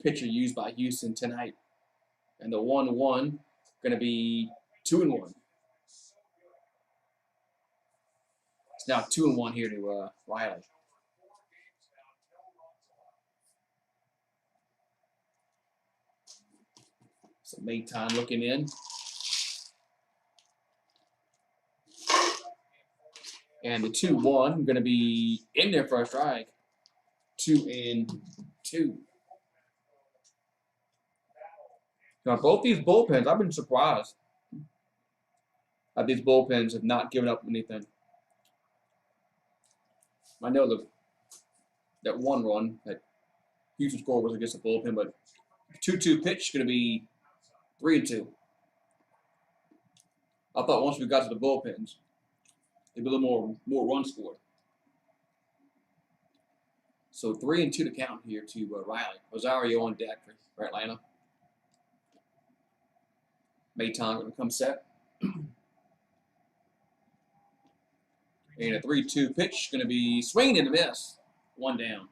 pitcher used by Houston tonight. And the 1-1 going to be 2-1. It's now 2-1 here to Riley. So Mayton looking in. And the 2-1 going to be in there for a strike. 2-2. Now, both these bullpens, I've been surprised that these bullpens have not given up anything. I know that one run that Houston scored was against the bullpen, but 2-2 pitch is going to be 3-2. I thought once we got to the bullpens, there'd be a little more runs scored. So 3-2 to count here to Riley. Rosario on deck for Atlanta. Mayton going to come set. And a 3-2 pitch going to be swinging and a miss. 1 down.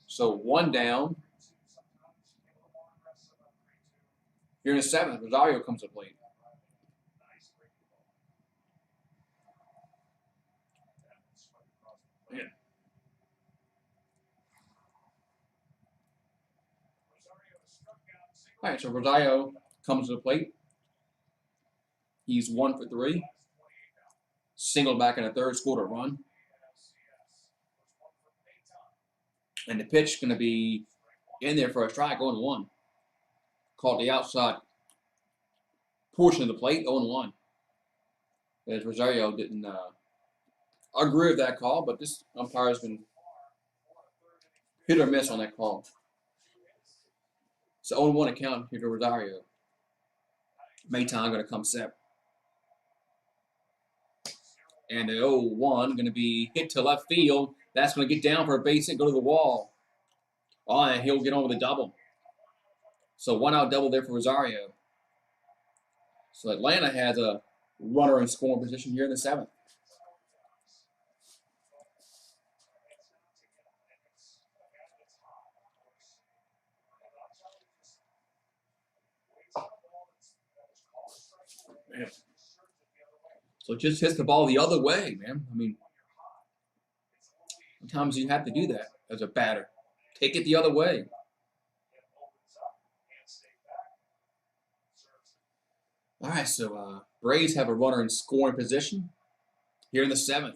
So 1 down. Here in the 7th, Rosario comes to the plate. Man. All right, so Rosario comes to the plate. He's 1 for 3. Singled back in the 3rd, scored a run. And the pitch is going to be in there for a strike, 0-1. Caught the outside portion of the plate, 0-1. As Rosario didn't agree with that call, but this umpire has been hit or miss on that call. So 0-1 account here to Rosario. Mayton going to come set. And the 0-1 going to be hit to left field. That's going to get down for a base hit, go to the wall. Oh, and he'll get on with a double. So 1-out double there for Rosario. So Atlanta has a runner in scoring position here in the 7th. Man. So just hits the ball the other way, man. I mean, sometimes you have to do that as a batter. Take it the other way. All right, so Braves have a runner in scoring position here in the 7th.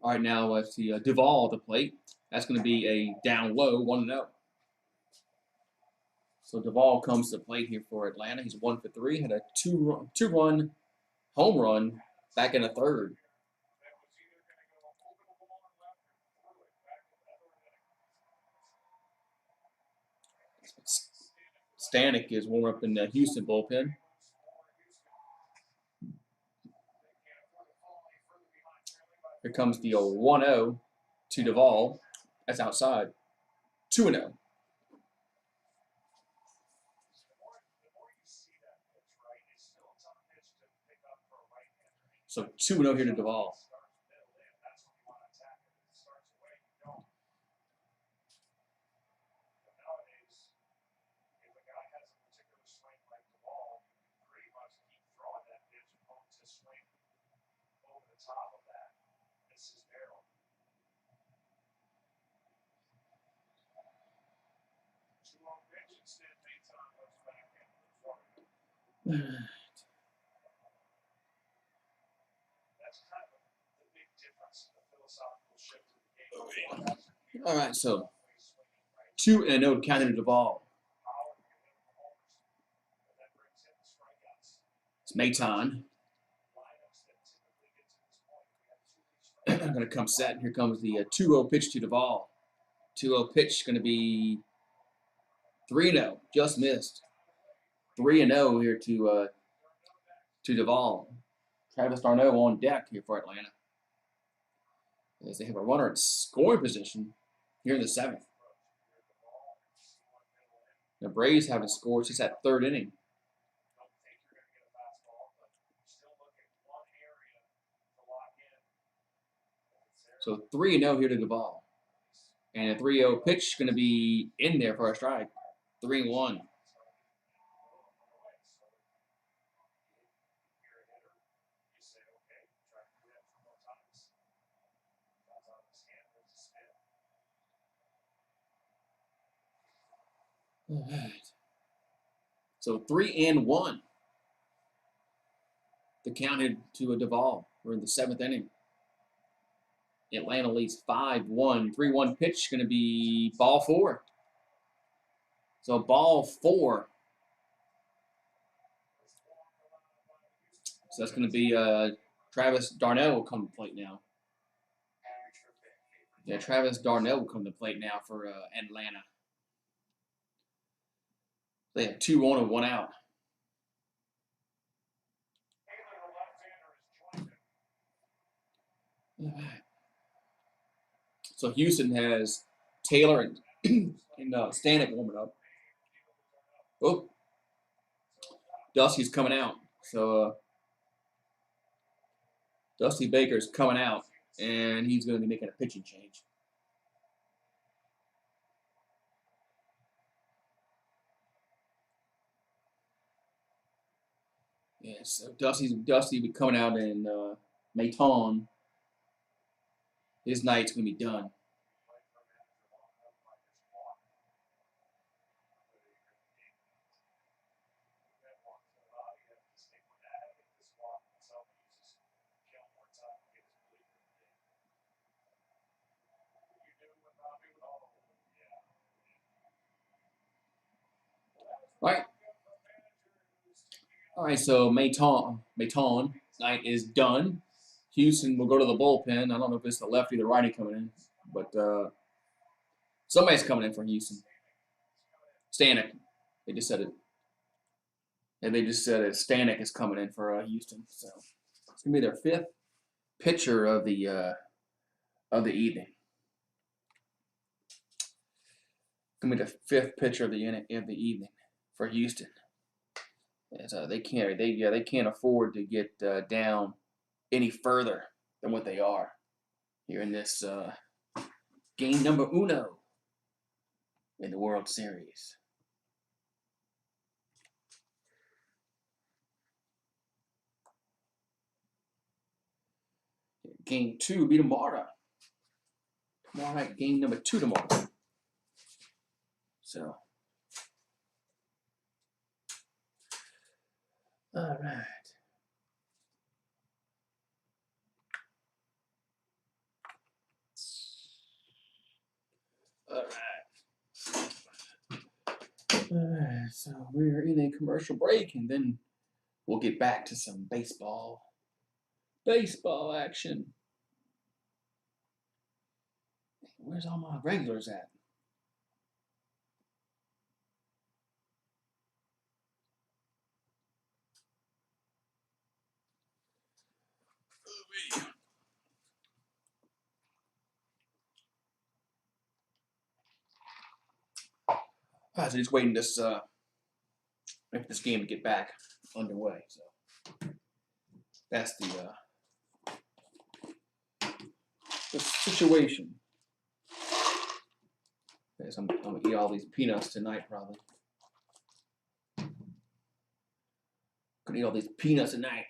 All right, now let's see Duvall at the plate. That's going to be a down low, 1-0. So Duvall comes to the plate here for Atlanta. He's 1 for 3. Had a two-run home run back in the 3rd. Stanek is warming up in the Houston bullpen. Here comes the 1-0 to Duvall. That's outside. 2-0. So 2-0 here to Duvall. All right, so 2-0 counted to Duvall. It's Mayton. I'm going to come set. Here comes the 2-0 pitch to Duvall. 2-0 pitch going to be 3-0. Just missed. 3-0 here to Duvall. Travis d'Arnaud on deck here for Atlanta, as they have a runner in scoring position here in the 7th. The Braves haven't scored since that third inning. So 3-0 here to Duvall. And a 3-0 pitch is going to be in there for a strike. 3-1. All right. So 3-1. The count to a Duvall. We're in the 7th inning. Atlanta leads 5-1. 3-1 pitch going to be ball 4. So ball 4. So that's going to be Travis Darnell will come to the plate now. Yeah, Travis Darnell will come to the plate now for Atlanta. They have 2 on and 1 out. All right. So Houston has Taylor and Stanek warming up. Oh, Dusty's coming out. So Dusty Baker's coming out, and he's going to be making a pitching change. Yeah, so Dusty will be coming out, and Maton, his night's going to be done. All right, so Maton night is done. Houston will go to the bullpen. I don't know if it's the lefty or the righty coming in, but somebody's coming in for Houston. Stanek. They just said it. And they just said it. Stanek is coming in for Houston. So it's gonna be their 5th pitcher of the evening. Gonna be the 5th pitcher of the evening for Houston. So they can't afford to get down any further than what they are here in this game number 1 in the World Series. Game 2 will be tomorrow. Tomorrow night, game number 2 tomorrow. So, all right. All right, so we're in a commercial break, and then we'll get back to some baseball action. Where's all my regulars at? So just waiting this game to get back underway. So that's the situation. Yes, I'm gonna eat all these peanuts tonight, probably. Gonna eat all these peanuts tonight.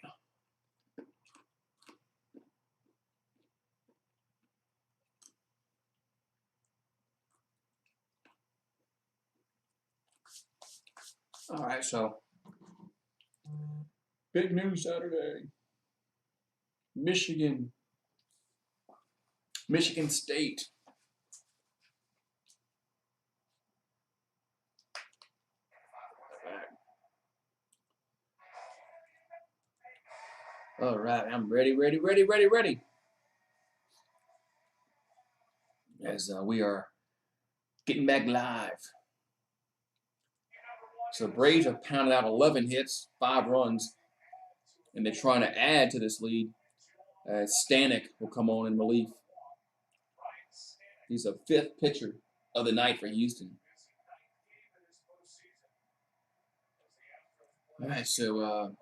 All right, so big news Saturday. Michigan State. All right, I'm ready. As we are getting back live. So Braves have pounded out 11 hits, 5 runs, and they're trying to add to this lead. Stanek will come on in relief. He's a 5th pitcher of the night for Houston. All right, so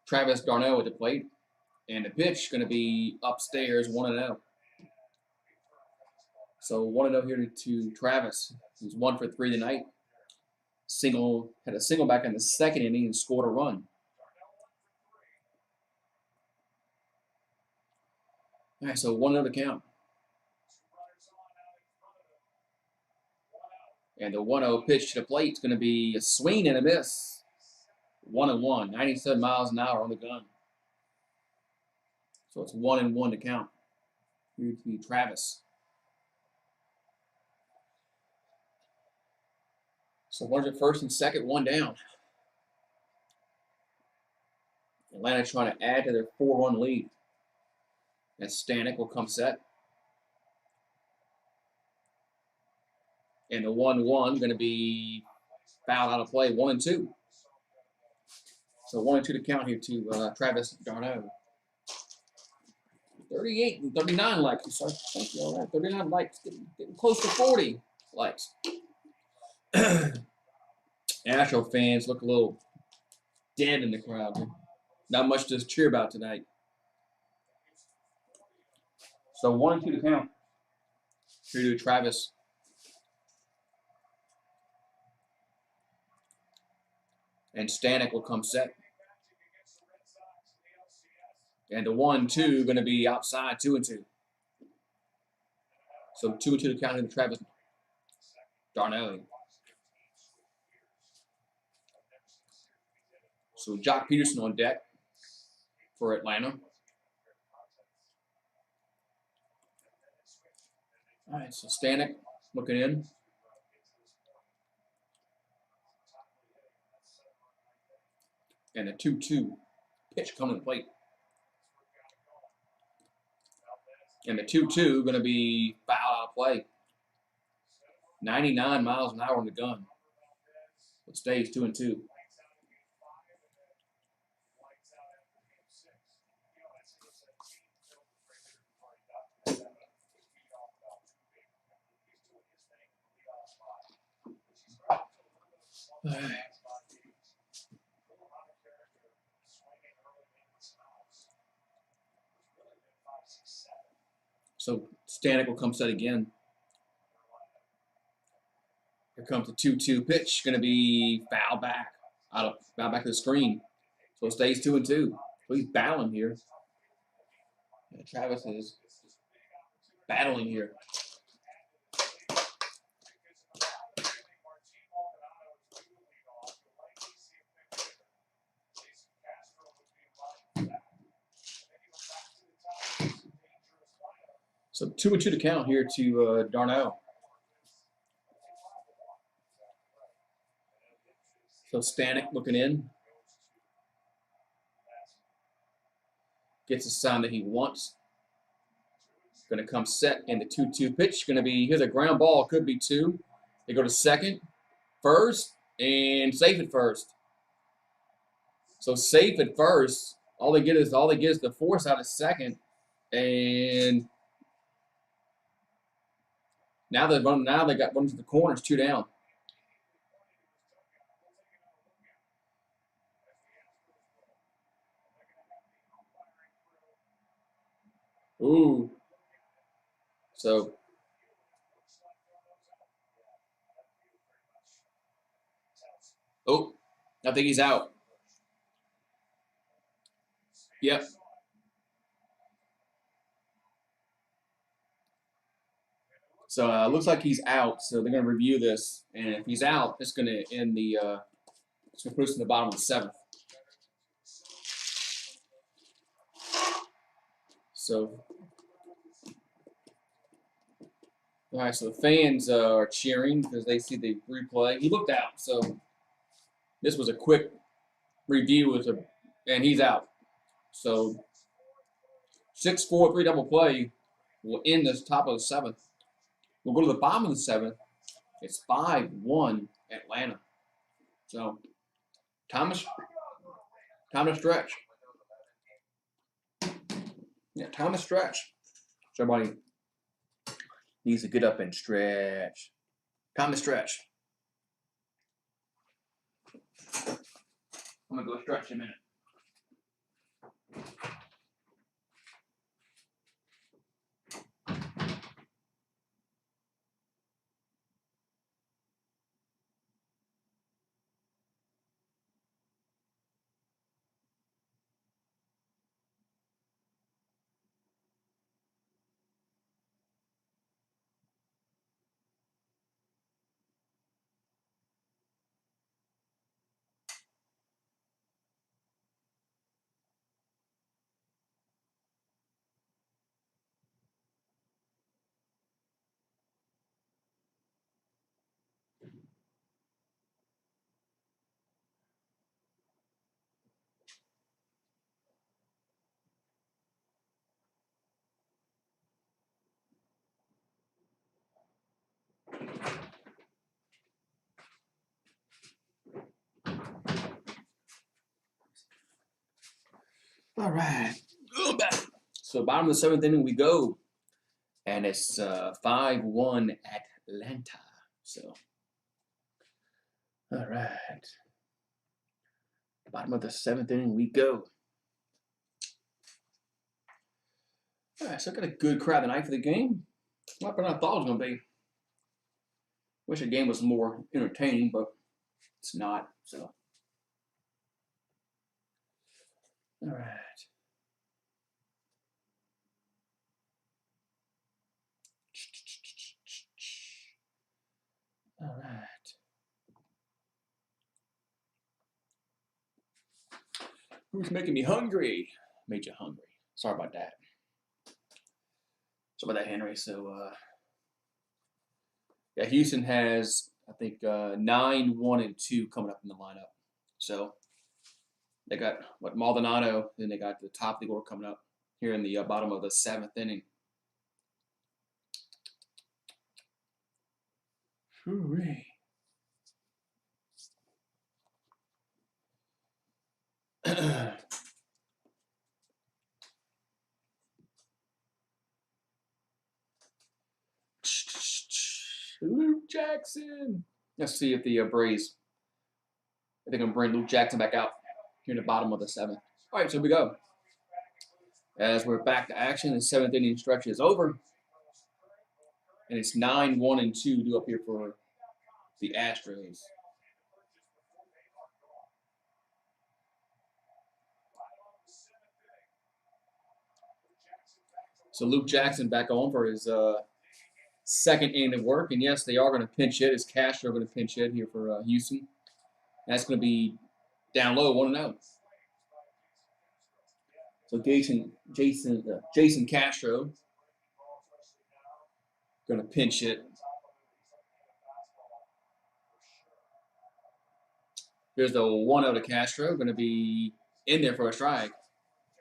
Travis d'Arnaud at the plate, and the pitch going to be upstairs 1-0. So 1-0 here to Travis, who's 1 for 3 tonight. Had a single back in the second inning and scored a run. All right, so 1-0 to count. And the 1-0 pitch to the plate is going to be a swing and a miss. 1-1, 97 miles an hour on the gun. So it's 1-1 to count. Here to be Travis. So one's at first and second, 1 down. Atlanta trying to add to their 4-1 lead. As Stanek will come set. And the 1-1 going to be fouled out of play, 1-2. So 1-2 to count here to Travis d'Arnaud. 38 and 39 likes. Sorry, thank you. All right, 39 likes, getting close to 40 likes. Astro fans look a little dead in the crowd. Not much to cheer about tonight. So 1-2 to count. Here to Travis. And Stanek will come set. And the 1-2 going to be outside, 2-2. So 2-2 to count to Travis d'Arnaud. So Jock Peterson on deck for Atlanta. All right, so Stanek looking in. And a 2-2 pitch coming to the plate. And the 2-2 going to be fouled out of play. 99 miles an hour on the gun. It stays 2-2. All right. So Stanek will come set again. Here comes the 2-2 pitch. Going to be foul back. Foul back to the screen. So it stays 2-2. So he's battling here. Yeah, Travis is battling here. So 2-2 to count here to d'Arnaud. So Stanek looking in. Gets a sign that he wants. Going to come set in the 2-2 pitch. Going to be, here's a ground ball. Could be 2. They go to second, first, and safe at first. So safe at first. All they get is the force out of second. And now they got run to the corners, 2 down. Ooh. So I think he's out. Yep. So looks like he's out. So they're going to review this, and if he's out, it's going to end the. It's going to put us in the bottom of the 7th. So, all right. So the fans are cheering because they see the replay. He looked out. So this was a quick review and he's out. So 6-4-3 double play will end this top of the 7th. We'll go to the bottom of the 7th. It's 5-1 Atlanta. So time to stretch. Yeah, time to stretch. So everybody needs to get up and stretch. Time to stretch. I'm going to go stretch in a minute. All right. So bottom of the 7th inning we go. And it's 5-1 Atlanta. So, all right. Bottom of the 7th inning we go. All right, so I got a good crowd tonight for the game. Not what I thought it was going to be. Wish the game was more entertaining, but it's not. So, all right. All right. Who's making me hungry? Made you hungry. Sorry about that. Sorry about that, Henry. So, yeah, Houston has, I think, 9, 1, and 2 coming up in the lineup. So, they got, Maldonado, then they got the top of the order coming up here in the bottom of the 7th inning. Hooray. Luke Jackson. Let's see if the Braves, if they're going to bring Luke Jackson back out here in the bottom of the 7th. All right, so here we go. As we're back to action, the 7th inning stretch is over. And it's 9, 1, and 2 due up here for the Astros. So Luke Jackson back on for his 2nd inning of work. And yes, they are going to pinch hit. His Castro are going to pinch hit here for Houston. That's going to be down low, 1-0. So Jason Castro going to pinch hit. Here's the 1-0 to Castro, going to be in there for a strike.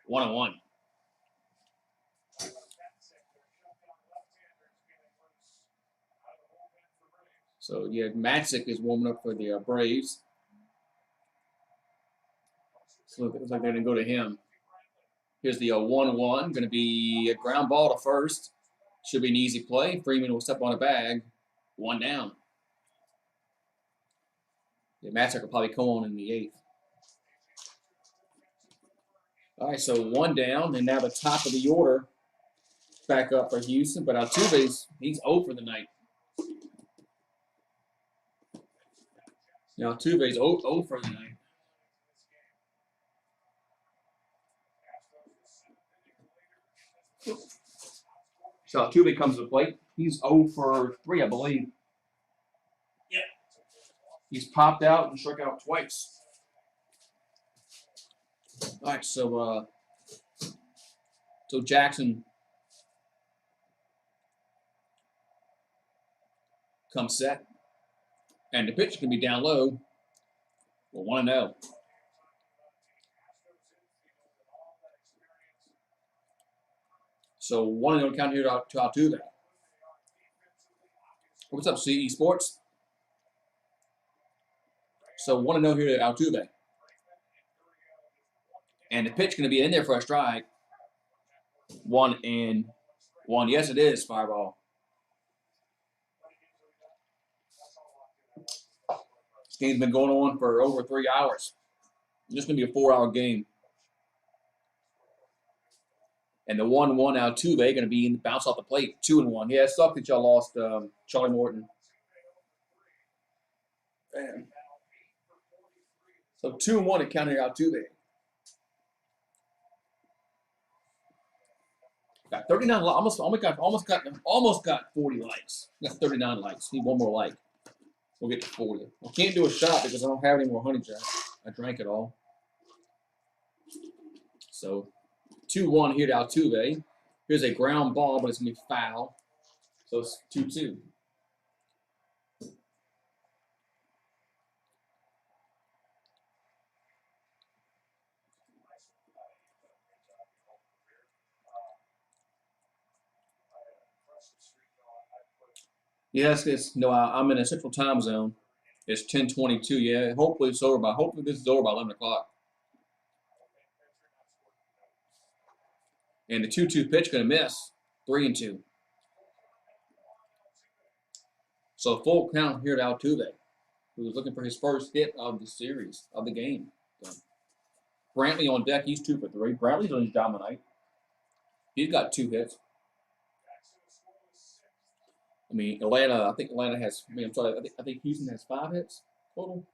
1-1. So yeah, Matzik is warming up for the Braves. So it looks like they're going to go to him. Here's the 1-1. Going to be a ground ball to first. Should be an easy play. Freeman will step on a bag. 1 down. Yeah, Matzik will probably come on in the 8th. All right, so 1 down, and now the top of the order back up for Houston. But Altuve's, he's 0 for the night. Now Altuve's 0 for the night. So Altuve comes to the plate. He's 0 for 3, I believe. Yeah. He's popped out and struck out twice. All right, so Jackson comes set, and the pitch can be down low. We'll 1-0. So 1-0 count here to Altuve. What's up, CE Sports? So 1-0 here to Altuve. And the pitch going to be in there for a strike. 1-1. Yes, it is, Fireball. This game's been going on for over 3 hours. This is going to be a 4-hour game. And the 1-1 Altuve going to be bounce off the plate, 2-1. Yeah, it sucked that y'all lost Charlie Morton. Damn. So 2-1 at counting Altuve. Got 39 likes. Almost got 40 likes. Got 39 likes. Need one more like. We'll get to 40. I can't do a shot because I don't have any more honey jack. I drank it all. So 2-1 here to Altuve. Here's a ground ball, but it's going to be foul. So it's 2-2. Yes, I'm in a central time zone. It's 10:22. Yeah, hopefully this is over by 11 o'clock. And the 2-2 pitch going to miss. 3-2. So full count here to Altuve, who was looking for his first hit of the series, of the game. So Brantley on deck. He's 2 for 3. Brantley's on his job tonight. He's got 2 hits. I mean, I think Houston has 5 hits total.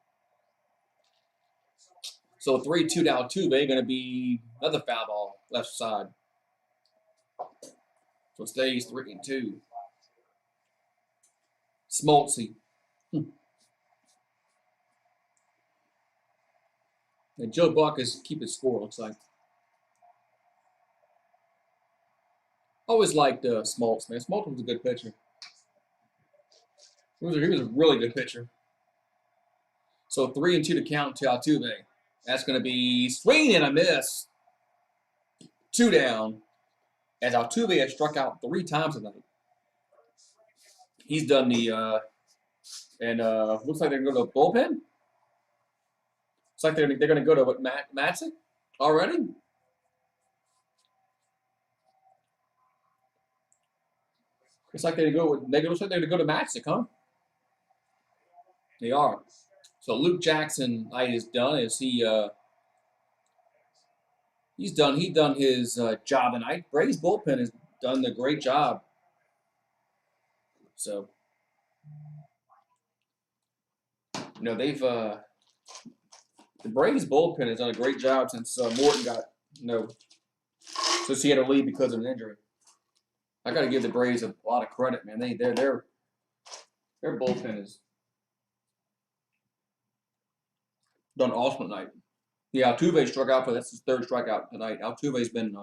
So 3-2 to Altuve, going to be another foul ball left side. So it stays 3-2. Smoltzy. And Joe Buck is keeping score, looks like. Always liked Smoltz, man. Smoltz was a good pitcher. He was a really good pitcher. So 3-2 to count to Altuve. That's going to be swing and a miss. 2 down. As Altuve has struck out 3 times tonight. He's done the looks like they're going to go to the bullpen. Looks like they're going to go to what, Madsen already. Looks like they're going to go to Madsen, huh? They are. So Luke Jackson is done. He's done his job tonight. Brady's bullpen has done a great job. So, they've the Brady's bullpen has done a great job since Morton got since he had to leave because of an injury. I got to give the Braves a lot of credit, man. Their bullpen is done awesome tonight. Yeah, Altuve struck out, but that's his 3rd strikeout tonight. Altuve's been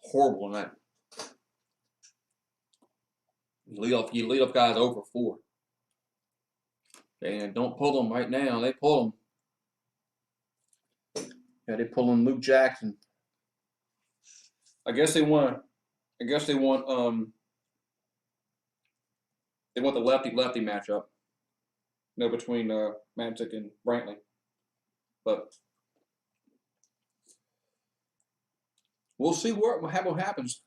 horrible tonight. You lead off guys over 4. And don't pull them right now. They pull them. Yeah, they pulling Luke Jackson. I guess they want the lefty matchup. Between Mantic and Brantley. But we'll see what happens.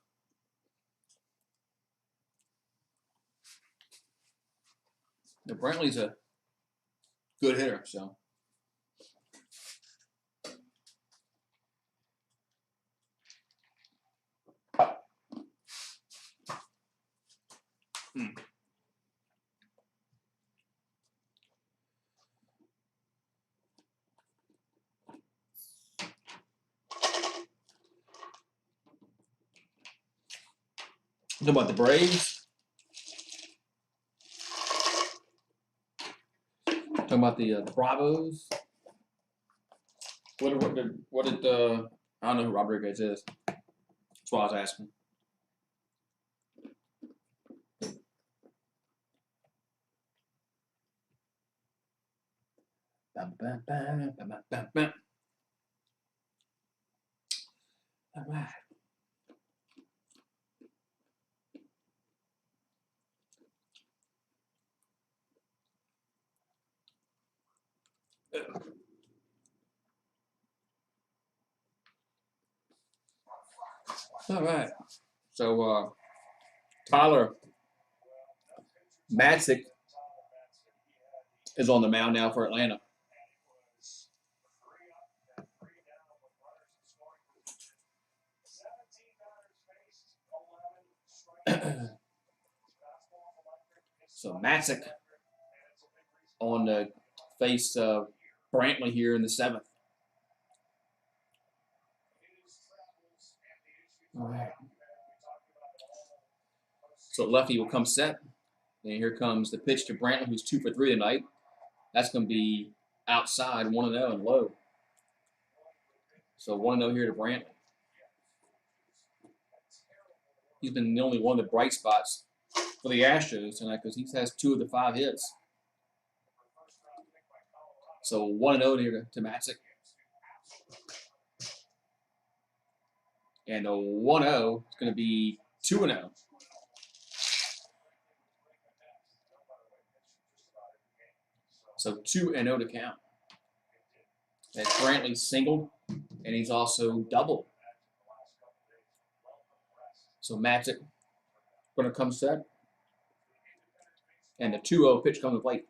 Brantley's a good hitter, so. Talking about the Braves. Talking about the Bravos. What did I don't know who Rodriguez is. That's why I was asking. All right. All right. So Tyler Matzik is on the mound now for Atlanta. So Matzik on the face Brantley here in the 7th. All right. So lefty will come set. And here comes the pitch to Brantley, who's 2 for 3 tonight. That's going to be outside, 1-0 and low. So 1-0 here to Brantley. He's been the only one of the bright spots for the Astros tonight because he has 2 of the 5 hits. So 1-0 here to Matzik. And a 1-0 is going to be 2-0. So 2-0 to count. As Brantley singled, and he's also doubled. So Matzik going to come set. And the 2-0 pitch comes to plate.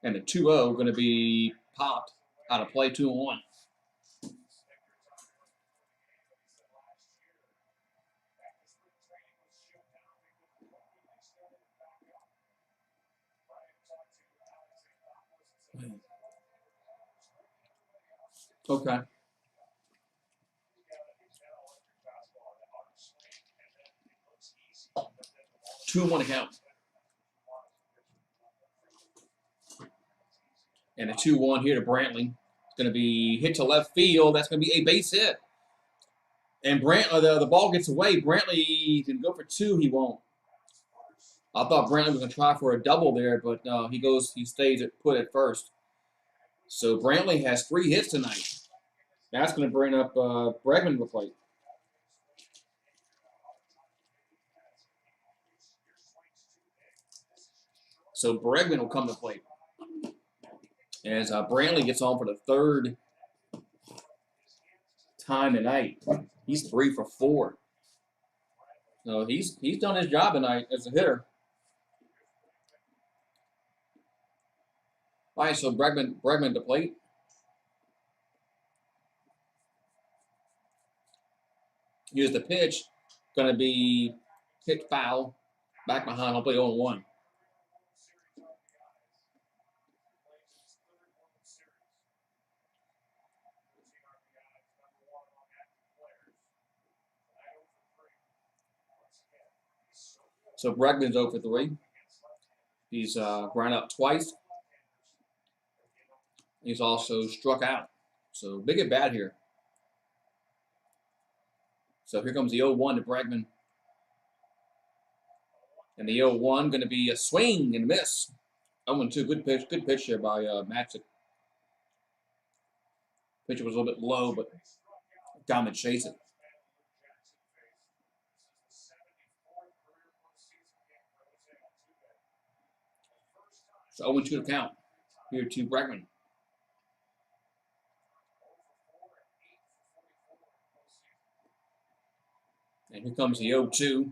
And the 2-0 going to be popped out of play, 2-1. Okay. Two and 1 to count. And a 2-1 here to Brantley. It's going to be hit to left field. That's going to be a base hit. And the ball gets away. Brantley can go for 2. He won't. I thought Brantley was going to try for a double there, but he stays put at first. So Brantley has 3 hits tonight. That's going to bring up Bregman to the plate. So Bregman will come to the plate. As Brantley gets on for the 3rd time tonight. He's 3 for 4. So he's done his job tonight as a hitter. All right, so Bregman to plate. Here's the pitch. Going to be hit foul. Back behind. I'll play 0-1. So Bregman's 0 for 3. He's ground out twice. He's also struck out. So big at bat here. So here comes the 0-1 to Bregman. And the 0-1 going to be a swing and a miss. 0-2. Good pitch here by Matzik. Pitcher was a little bit low, but got him to chase it. So 0-2 to count here to Bregman. And here comes the 0-2.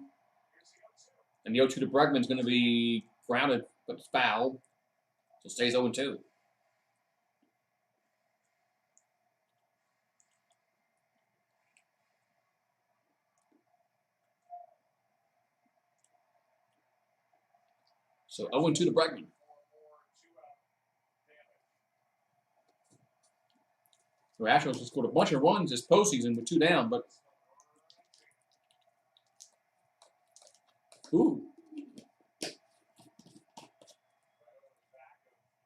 And the 0-2 to Bregman is going to be grounded, but it's foul. So it stays 0-2. So 0-2 to Bregman. The Astros have scored a bunch of runs this postseason with 2 down, but ooh.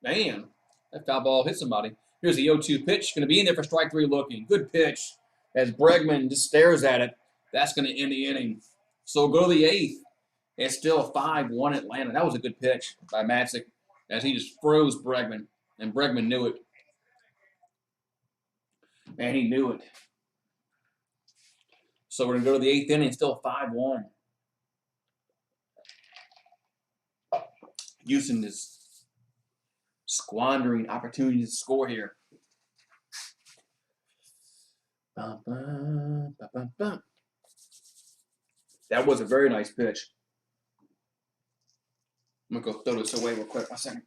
Man, that foul ball hit somebody. Here's the 0-2 pitch. Going to be in there for strike 3 looking. Good pitch. As Bregman just stares at it, that's going to end the inning. So go to the 8th. It's still 5-1 Atlanta. That was a good pitch by Matzik as he just froze Bregman. And Bregman knew it. And he knew it. So we're going to go to the 8th inning. Still 5-1. Houston is squandering opportunities to score here. Bum, bum, bum, bum, bum. That was a very nice pitch. I'm going to go throw this away real quick. 1 second.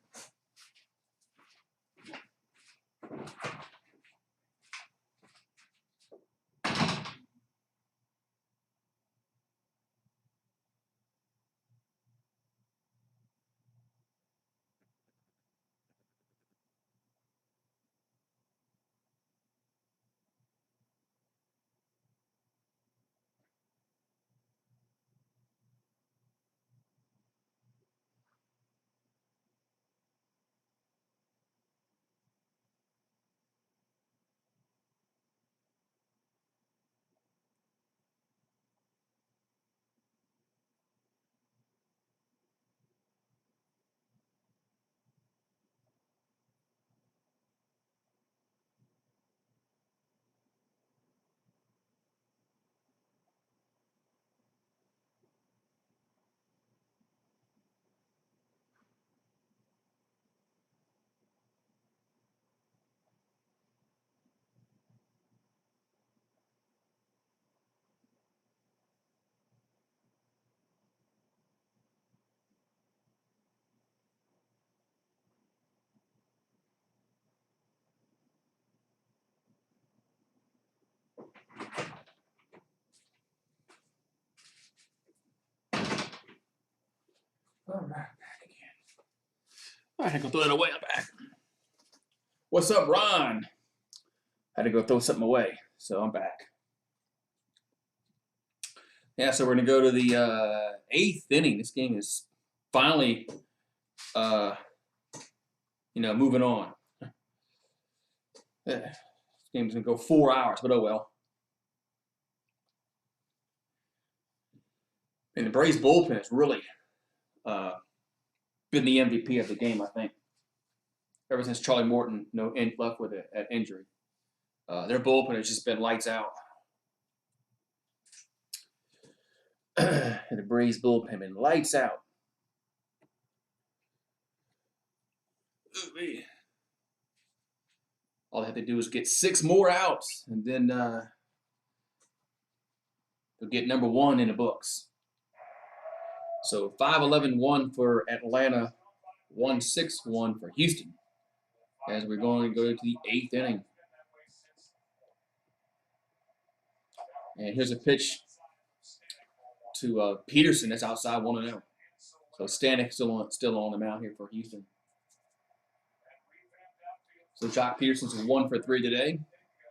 All right, back again. All right, I can throw it away. I'm back. What's up, Ron? Had to go throw something away, so I'm back. Yeah, so we're gonna go to the 8th inning. This game is finally, moving on. This game's gonna go 4 hours, but oh well. And the Braves bullpen has really been the MVP of the game, I think. Ever since Charlie Morton left with an injury, their bullpen has just been lights out. And the Braves bullpen been lights out. Ooh, all they have to do is get 6 more outs, and then they'll get number 1 in the books. So 5-11-1 for Atlanta, 1-6-1 for Houston, as we're going to go to the 8th inning. And here's a pitch to Peterson. That's outside 1-0. So Stanek still on the mound here for Houston. So Jock Peterson's 1 for 3 today.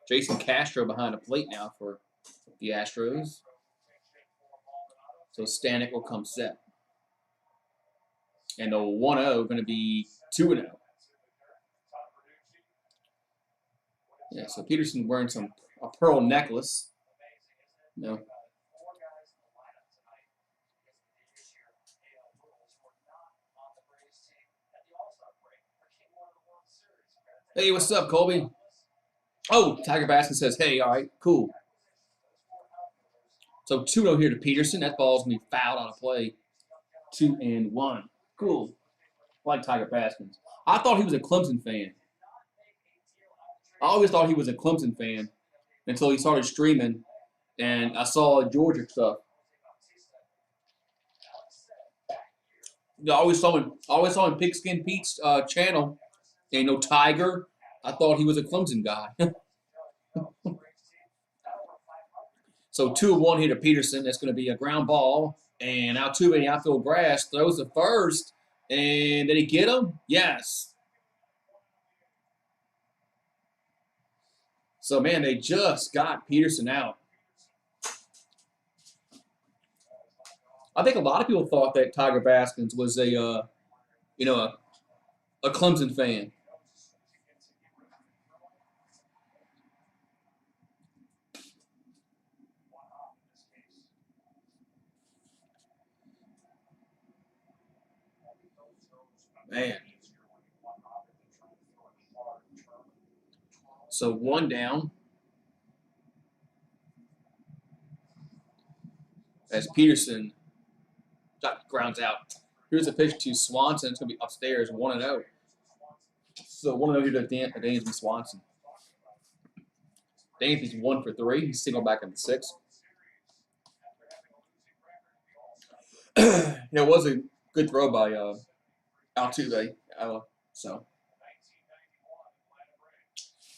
Jason Castro behind the plate now for the Astros. So Stanek will come set. And the 1-0 going to be 2-0. Yeah, so Peterson wearing a pearl necklace. No. Hey, what's up, Colby? Oh, Tiger Baskin says, hey, all right, cool. So 2-0 here to Peterson. That ball's going to be fouled on a play. 2-1. Cool. I like Tiger Baskins. I thought he was a Clemson fan. I always thought he was a Clemson fan until he started streaming, and I saw Georgia stuff. I always saw him Pigskin Pete's channel. And Tiger. I thought he was a Clemson guy. So 2-1 here to Peterson. That's going to be a ground ball. And out 2 in the outfield grass. Throws the first. And did he get him? Yes. So, man, they just got Peterson out. I think a lot of people thought that Tiger Baskins was a Clemson fan. Man. So 1 down. As Peterson grounds out. Here's a pitch to Swanson. It's going to be upstairs, 1-0. So 1-0 here to Dansby Swanson. Dansby's 1 for 3. He's single back in the 6th. It was a good throw by Altuve. So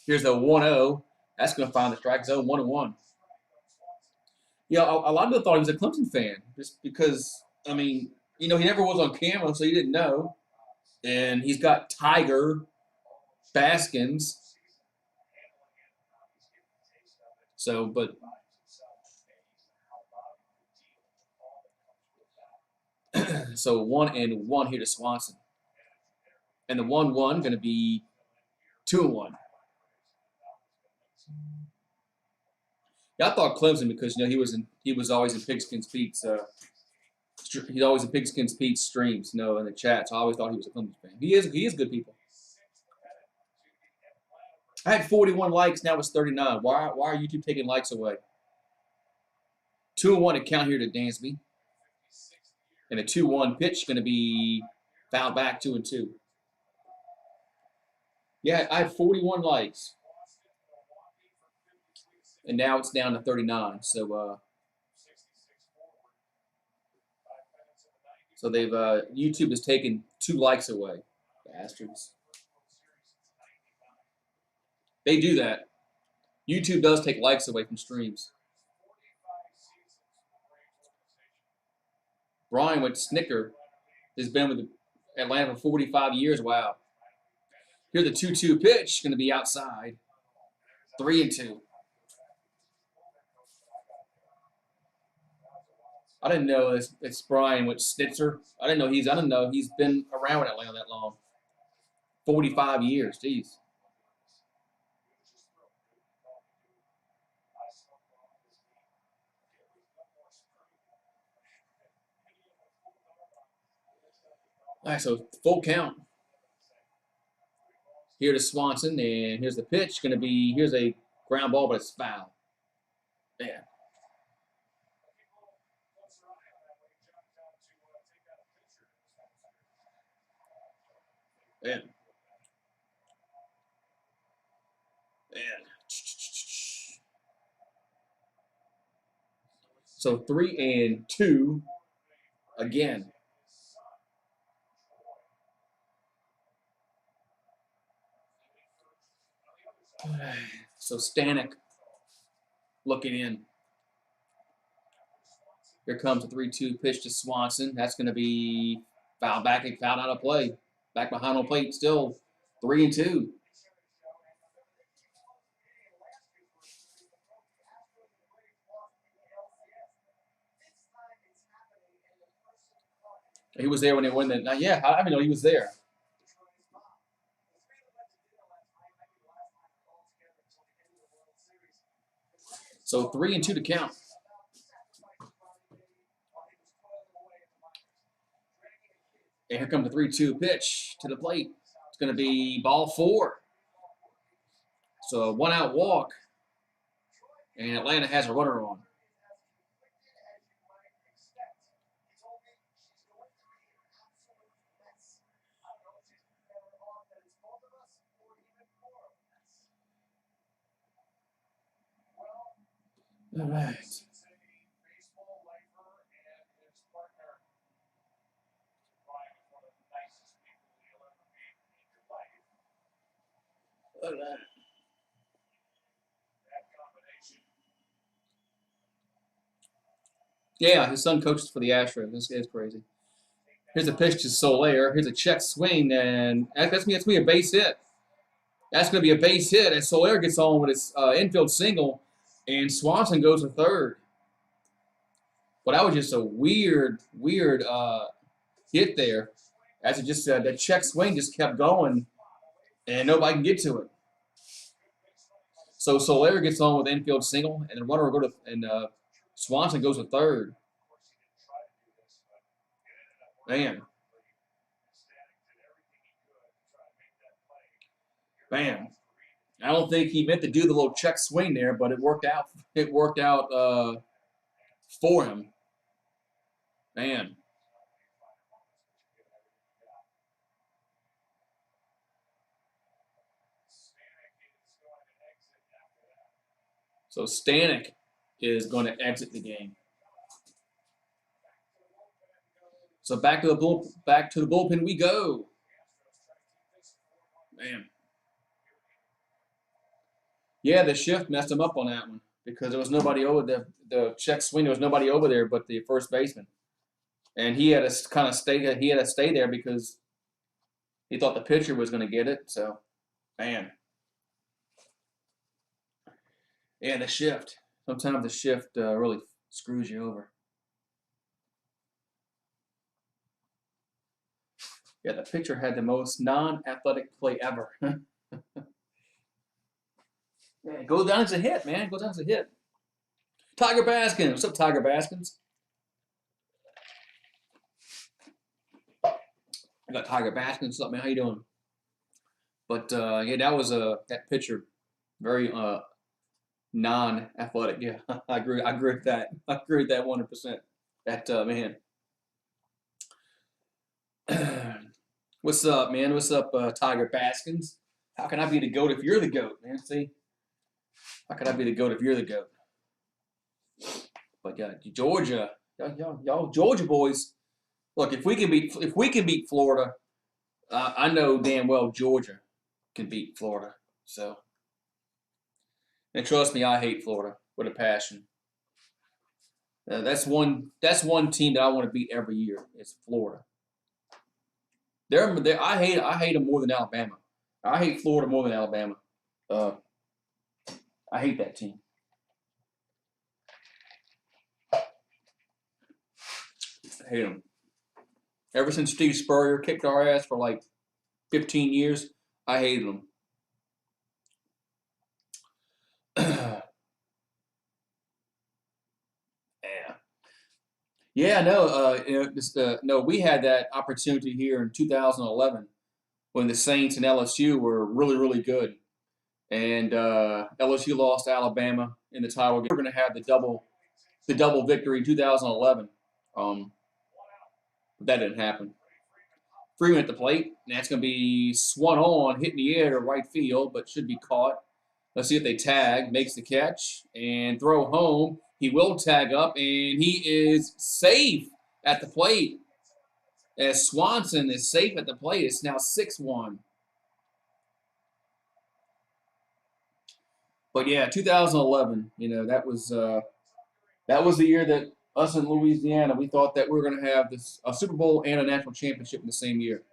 here's the 1-0. That's going to find the strike zone 1-1. Yeah, a lot of people thought he was a Clemson fan just because, I mean, he never was on camera, so you didn't know. And he's got Tiger, Baskins. So, but so 1-1 here to Swanson. And the 1-1 going to be 2-1. Yeah, I thought Clemson because he was always in Pigskin Pete's he's always in Pigskin Pete's streams, in the chat. So I always thought he was a Clemson fan. He is good people. I had 41 likes, now it's 39. Why are YouTube taking likes away? 2-1 to count here to Dansby. And a 2-1 pitch going to be fouled back 2-2. Yeah, I had 41 likes. And now it's down to 39. So they've YouTube has taken 2 likes away. Bastards. They do that. YouTube does take likes away from streams. Brian with Snicker has been with Atlanta for 45 years. Wow. Here the 2-2 pitch going to be outside. 3-2. I didn't know it's Brian with Snitzer. I didn't know he's been around with Atlanta that long. 45 years. Jeez. All right, so full count. Here to Swanson, and here's the pitch. Here's a ground ball, but it's foul. Yeah. Yeah. So 3-2 again. So Stanek looking in. Here comes a 3-2 pitch to Swanson. That's going to be fouled back and fouled out of play. Back behind on plate still 3-2. He was there when they won the. Yeah, I didn't know he was there. So 3-2 to count. And here comes the 3-2 pitch to the plate. It's going to be ball 4. So a 1-out walk. And Atlanta has a runner on. All right. All right. Yeah, his son coaches for the Astros. This guy's crazy. Here's a pitch to Soler. Here's a check swing, and that's going to be a base hit. That's going to be a base hit, and Soler gets on with his infield single, and Swanson goes to third. But that was just a weird hit there. As it just that check swing just kept going, and nobody can get to it. So Soler gets on with infield single, and the runner will go to Swanson goes to third. Man. I don't think he meant to do the little check swing there, but it worked out. It worked out for him. Man. So Stanek is going to exit the game. So back to the bullpen we go. Man. Yeah, the shift messed him up on that one because there was nobody over the check swing. There was nobody over there but the first baseman, and he had to kind of stay. He had to stay there because he thought the pitcher was going to get it. So, man, yeah, the shift. Sometimes the shift really screws you over. Yeah, the pitcher had the most non-athletic play ever. Yeah, go down as a hit, man. Go down as a hit. Tiger Baskins. What's up, Tiger Baskins? I got Tiger Baskins. What's up, man? How you doing? But yeah, that was that pitcher, very non-athletic. Yeah, I agree. I agree with that. I agree with that 100%. That man. What's up, man? What's up, Tiger Baskins? How can I be the GOAT if you're the GOAT, man? See, how can I be the GOAT if you're the GOAT? But yeah, Georgia, y'all Georgia boys. Look, if we can beat Florida, I know damn well Georgia can beat Florida. So, and trust me, I hate Florida with a passion. That's one team that I want to beat every year. It's Florida. I hate them more than Alabama. I hate Florida more than Alabama. I hate that team. I hate them. Ever since Steve Spurrier kicked our ass for like 15 years, I hated them. Yeah, no, no, we had that opportunity here in 2011 when the Saints and LSU were really, really good, and LSU lost to Alabama in the title game. We're going to have the double victory in 2011. But that didn't happen. Freeman at the plate, and that's going to be swung on, hit in the air to right field, but should be caught. Let's see if they tag, makes the catch, and throw home. He will tag up, and he is safe at the plate. As Swanson is safe at the plate, it's now 6-1. But yeah, 2011, that was the year that us in Louisiana, we thought that we were going to have a Super Bowl and a national championship in the same year.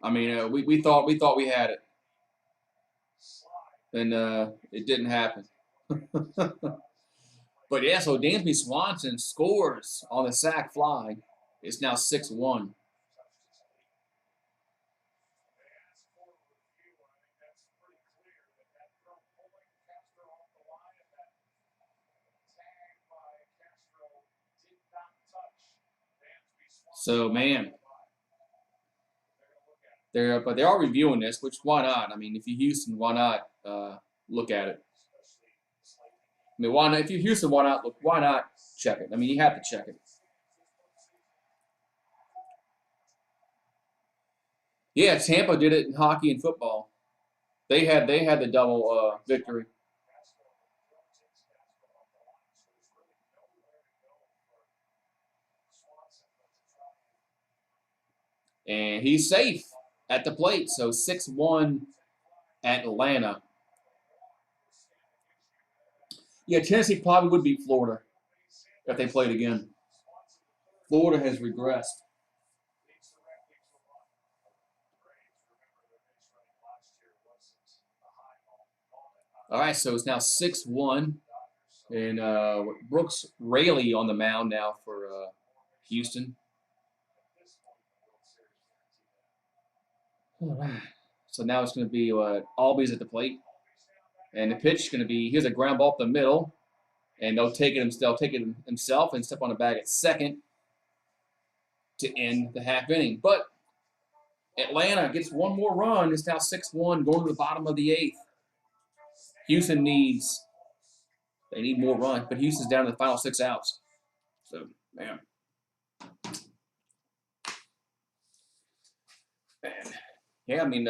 I mean, we thought we had it, and it didn't happen. But yeah, so Dansby Swanson scores on the sac fly. It's now 6-1. So man, but they are reviewing this, which why not? I mean, if you're Houston, why not look at it? I mean, why not? If you're Houston, why not look? Why not check it? I mean, you have to check it. Yeah, Tampa did it in hockey and football. They had the double victory. And he's safe at the plate. So 6-1 Atlanta. Yeah, Tennessee probably would beat Florida if they played again. Florida has regressed. All right, so it's now 6-1. And Brooks Raley on the mound now for Houston. So now it's going to be Albies at the plate. And the pitch is going to be, here's a ground ball up the middle. And they'll take it himself and step on the bag at second to end the half inning. But Atlanta gets one more run. It's now 6-1 going to the bottom of the eighth. Houston they need more runs, but Houston's down to the final 6 outs. So, man. Yeah, I mean,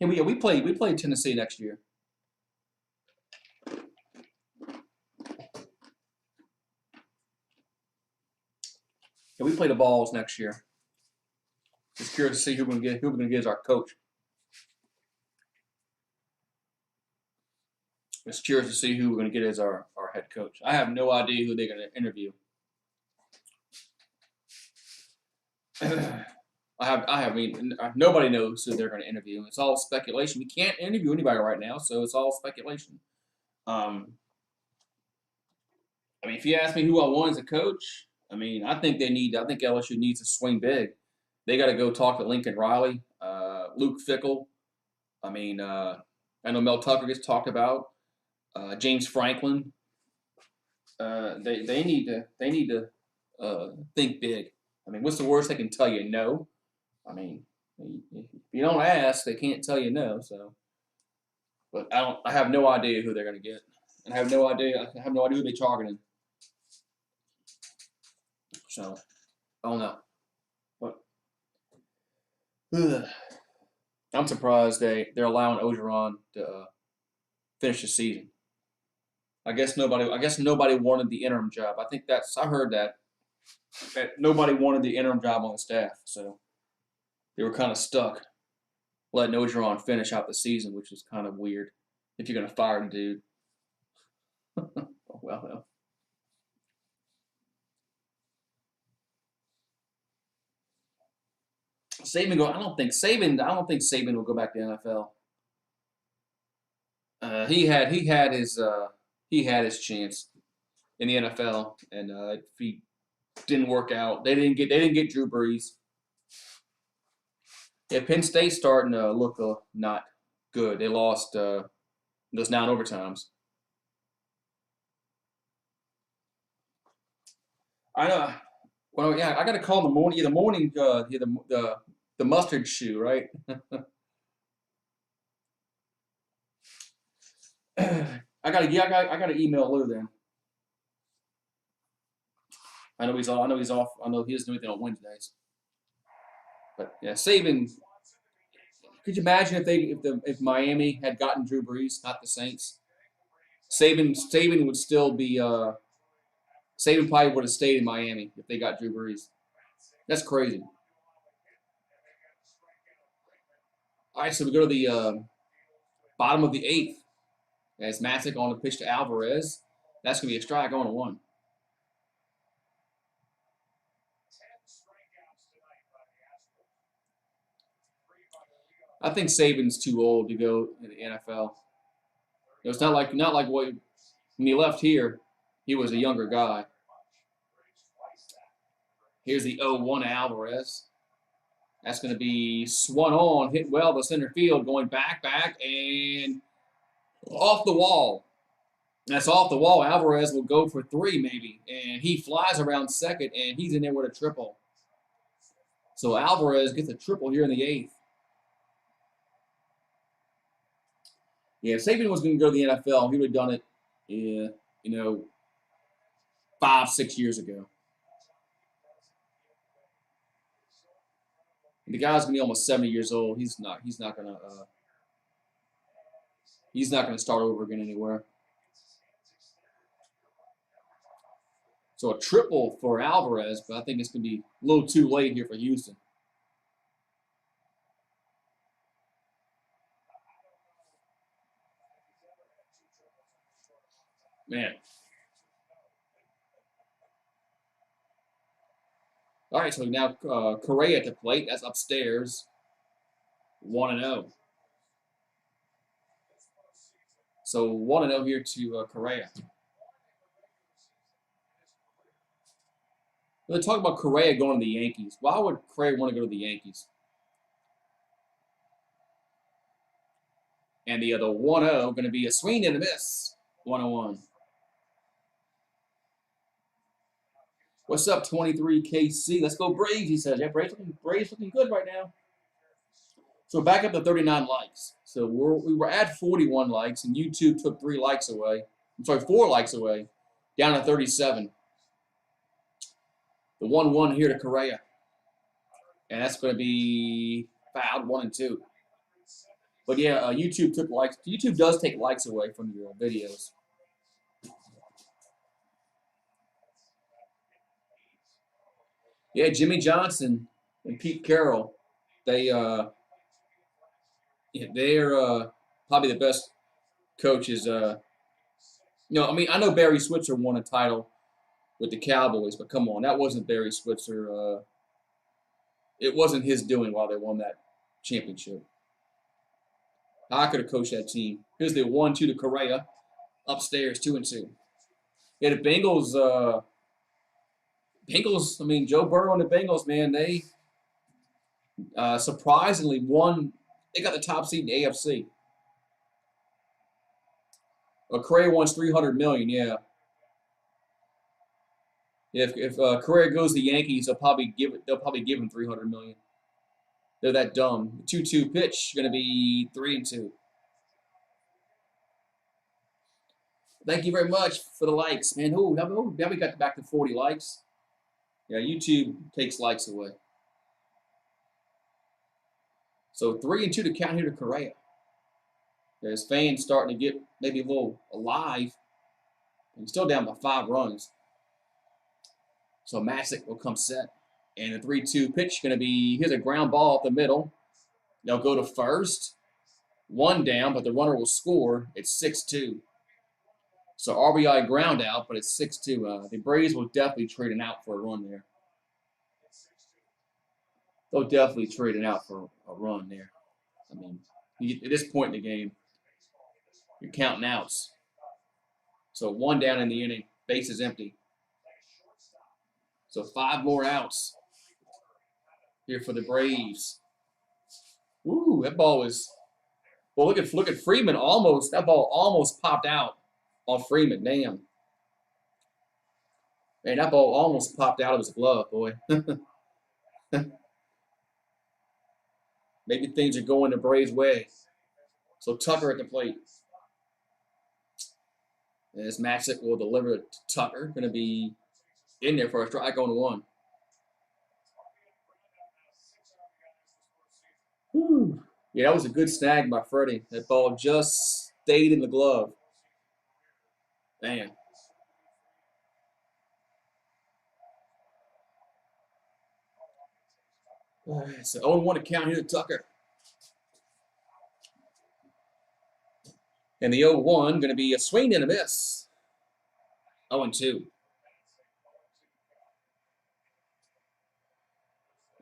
we play Tennessee next year. And we play the Balls next year. Just curious to see who we're gonna get as our coach. Just curious to see who we're gonna get as our head coach. I have no idea who they're gonna interview. I mean, nobody knows who they're going to interview. It's all speculation. We can't interview anybody right now, so it's all speculation. I mean, if you ask me who I want as a coach, I mean, I think LSU needs to swing big. They got to go talk to Lincoln Riley, Luke Fickell. I mean, I know Mel Tucker gets talked about. James Franklin. They need to think big. I mean, what's the worst they can tell you? No. I mean, if you don't ask, they can't tell you no. So, but I have no idea who they're going to get, and I have no idea who they're targeting. So, I don't know. But I'm surprised they're allowing Ogeron to finish the season. I guess nobody wanted the interim job. I heard that nobody wanted the interim job on the staff, so they were kind of stuck letting Ogeron finish out the season, which is kind of weird if you're going to fire the dude. Well. I don't think Saban will go back to the NFL. He had his chance in the NFL, and if he didn't work out, they didn't get Drew Brees. Yeah, Penn State's starting to look not good. They lost those 9 overtimes. I know. Well, yeah, I got to call in the morning. Yeah, the mustard shoe, right? I gotta email Lou then. I know he's off. I know he doesn't do anything on Wednesdays. But yeah, Saban. Could you imagine if Miami had gotten Drew Brees, not the Saints? Saban would still be. Saban probably would have stayed in Miami if they got Drew Brees. That's crazy. All right, so we go to the bottom of the 8th. As Matic on the pitch to Alvarez. That's going to be a strike on 1. I think Saban's too old to go in the NFL. It's not like when he left here, he was a younger guy. Here's the 0-1 Alvarez. That's going to be swung on, hit well to center field, going back, and off the wall. That's off the wall. Alvarez will go for 3 maybe, and he flies around second, and he's in there with a triple. So Alvarez gets a triple here in the 8th. Yeah, if Saban was going to go to the NFL, he would have done it, 5-6 years ago. The guy's going to be almost 70 years old. He's not going to start over again anywhere. So a triple for Alvarez, but I think it's going to be a little too late here for Houston. Man. All right, so now Correa at the plate. That's upstairs. 1-0. So 1-0 here to Correa. Let's talk about Correa going to the Yankees. Why would Correa want to go to the Yankees? And the other 1-0 going to be a swing and a miss. 1-1. What's up, 23 KC? Let's go Braves, he says. Yeah, Braves looking good right now. So back up to 39 likes. So we were at 41 likes, and YouTube took 3 likes away. I'm sorry, 4 likes away, down to 37. The 1-1 here to Correa. And that's going to be fouled 1-2. But yeah, YouTube took likes. YouTube does take likes away from your videos. Yeah, Jimmy Johnson and Pete Carroll, they yeah, they're probably the best coaches. I mean, I know Barry Switzer won a title with the Cowboys, but come on, that wasn't Barry Switzer. It wasn't his doing while they won that championship. I could have coached that team. Here's the 1-2 to Correa, upstairs 2-2. Yeah, the Bengals. Bengals. I mean, Joe Burrow and the Bengals, man, they surprisingly won. They got the top seed in the AFC. Correa wants $300 million. Yeah. If Correa goes to the Yankees, they'll probably give him $300 million. They're that dumb. 2-2 pitch going to be 3-2. Thank you very much for the likes, man. Now we got back to 40 likes. Yeah, YouTube takes likes away. So 3-2 to count here to Correa. There's fans starting to get maybe a little alive. He's still down by 5 runs. So Masick will come set. And the 3-2 pitch going to be, here's a ground ball up the middle. They'll go to first. 1 down, but the runner will score. It's 6-2. So RBI ground out, but it's 6-2. The Braves will definitely trade an out for a run there. They'll definitely trade an out for a run there. I mean, at this point in the game, you're counting outs. So 1 down in the inning, base is empty. So 5 more outs here for the Braves. Ooh, that ball is. Well, look at Freeman. That ball almost popped out on Freeman. Damn. Man, that ball almost popped out of his glove, boy. Maybe things are going the Braves' way. So Tucker at the plate. As Masick will deliver it to Tucker. Going to be in there for a strike on 1. Whew. Yeah, that was a good snag by Freddie. That ball just stayed in the glove. Man. So 0-1 to count here to Tucker. And the 0-1 going to be a swing and a miss. 0-2.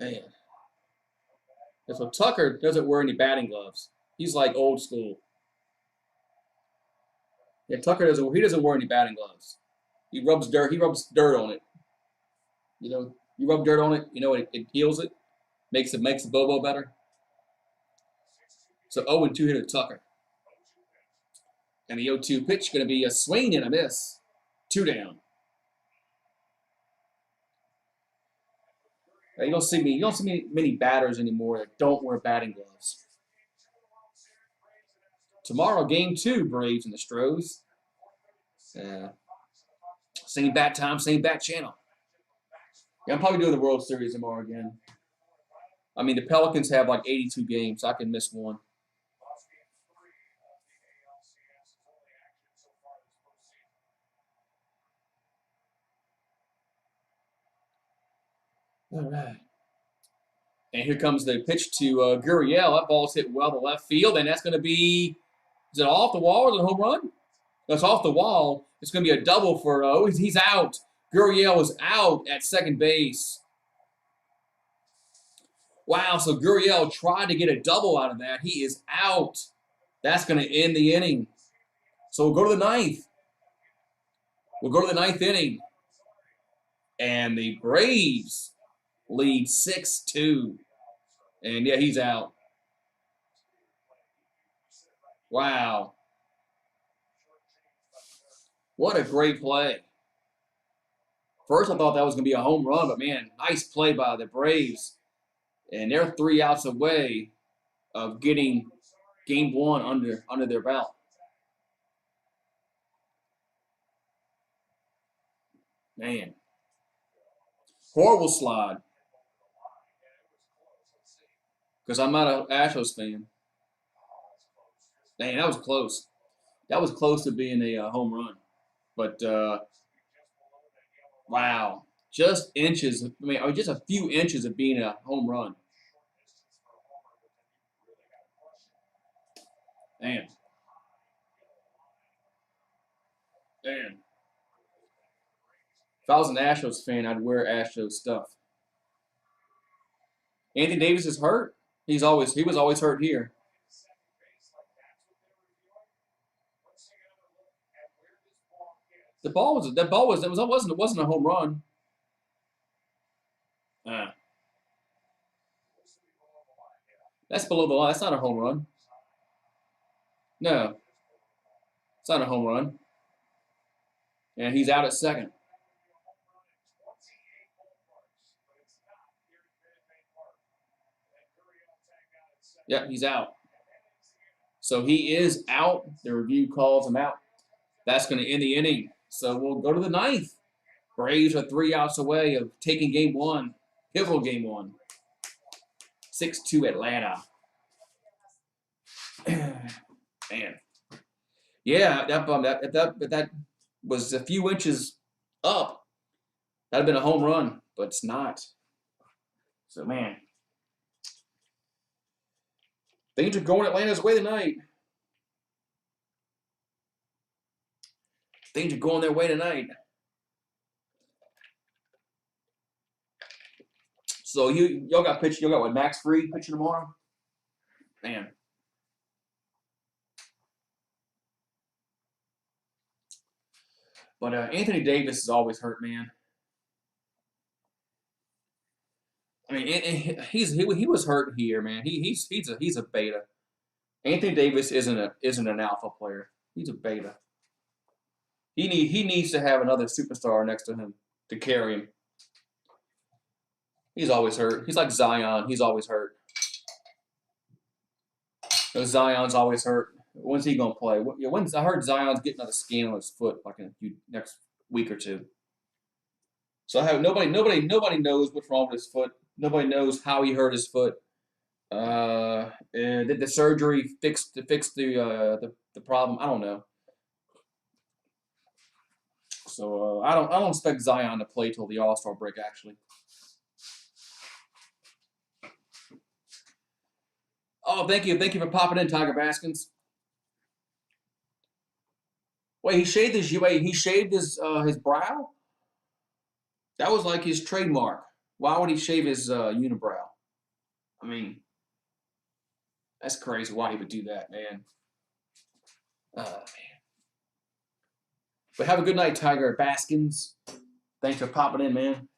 Man. So Tucker doesn't wear any batting gloves. He's like old school. Yeah, Tucker doesn't wear any batting gloves. He rubs dirt on it. You know, you rub dirt on it, it heals it, makes the Bobo better. So 0-2 here to Tucker. And the 0-2 pitch going to be a swing and a miss. 2 down. You don't see many batters anymore that don't wear batting gloves. Tomorrow, game 2, Braves and the Astros. Same bat time, same bat channel. Yeah, I'm probably doing the World Series tomorrow again. I mean, the Pelicans have like 82 games, so I can miss 1. All right. And here comes the pitch to Gurriel. That ball's hit well to left field, and that's going to be, is it off the wall or is it a home run? That's off the wall. It's going to be a double for, he's out. Gurriel is out at second base. Wow, so Gurriel tried to get a double out of that. He is out. That's going to end the inning. So we'll go to the 9th. We'll go to the 9th inning. And the Braves lead 6-2. And, yeah, he's out. Wow. What a great play. First, I thought that was going to be a home run, but, man, nice play by the Braves. And they're 3 outs away of getting game 1 under their belt. Man. Horrible slide. Because I'm not an Astros fan. Dang, that was close. That was close to being a home run. But, wow. Just inches. I mean, just a few inches of being a home run. Man. Man. If I was an Astros fan, I'd wear Astros stuff. Anthony Davis is hurt. He was always hurt here. It wasn't a home run. That's below the line. That's not a home run. No, it's not a home run. And he's out at second. Yep, he's out. So he is out. The review calls him out. That's going to end the inning. So we'll go to the ninth. Braves are 3 outs away of taking game one, pivotal game one. 6-2 Atlanta. Man. Yeah, that was a few inches up. That'd have been a home run, but it's not. So, man. Things are going Atlanta's way tonight. Things are going their way tonight. So y'all got pitching. Y'all got what? Max Fried pitching tomorrow. Man. But Anthony Davis is always hurt, man. I mean, he was hurt here, man. He's a beta. Anthony Davis isn't an alpha player. He's a beta. He needs to have another superstar next to him to carry him. He's always hurt. He's like Zion. He's always hurt. Zion's always hurt. When's he gonna play? I heard Zion's getting another scan on his foot like in next week or two. So nobody knows what's wrong with his foot. Nobody knows how he hurt his foot. Did the surgery fix the problem? I don't know. So I don't expect Zion to play till the All-Star break actually. Oh, thank you for popping in, Tiger Baskins. Wait, he shaved his brow? That was like his trademark. Why would he shave his unibrow? I mean, that's crazy. Why he would do that, man. Man. But have a good night, Tiger Baskins. Thanks for popping in, man.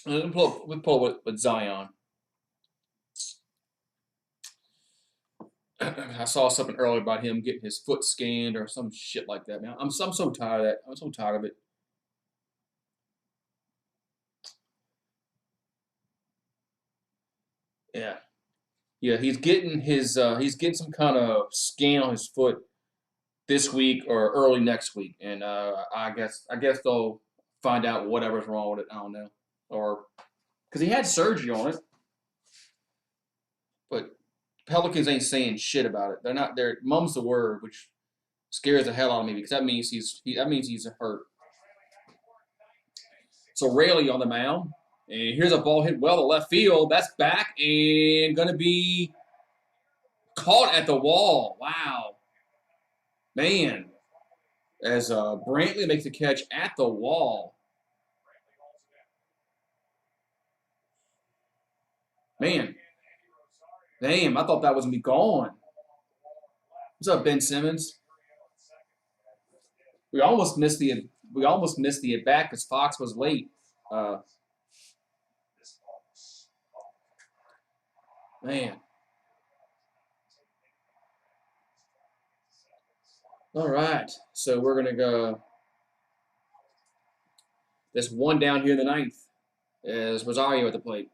We'll pull with Zion. I saw something earlier about him getting his foot scanned or some shit like that, man. I'm so tired of that. I'm so tired of it. Yeah, he's getting some kind of scan on his foot this week or early next week, and I guess they'll find out whatever's wrong with it. I don't know, or because he had surgery on it, but Pelicans ain't saying shit about it. They're not. Mum's the word, which scares the hell out of me because that means he's hurt. So Rayleigh on the mound. And here's a ball hit well to left field. That's back and going to be caught at the wall. Wow. Man. As Brantley makes the catch at the wall. Man. Damn, I thought that was going to be gone. What's up, Ben Simmons? We almost missed the at bat because Fox was late. Man. All right. So we're going to go. There's one down here in the ninth. Is Rosario at the plate.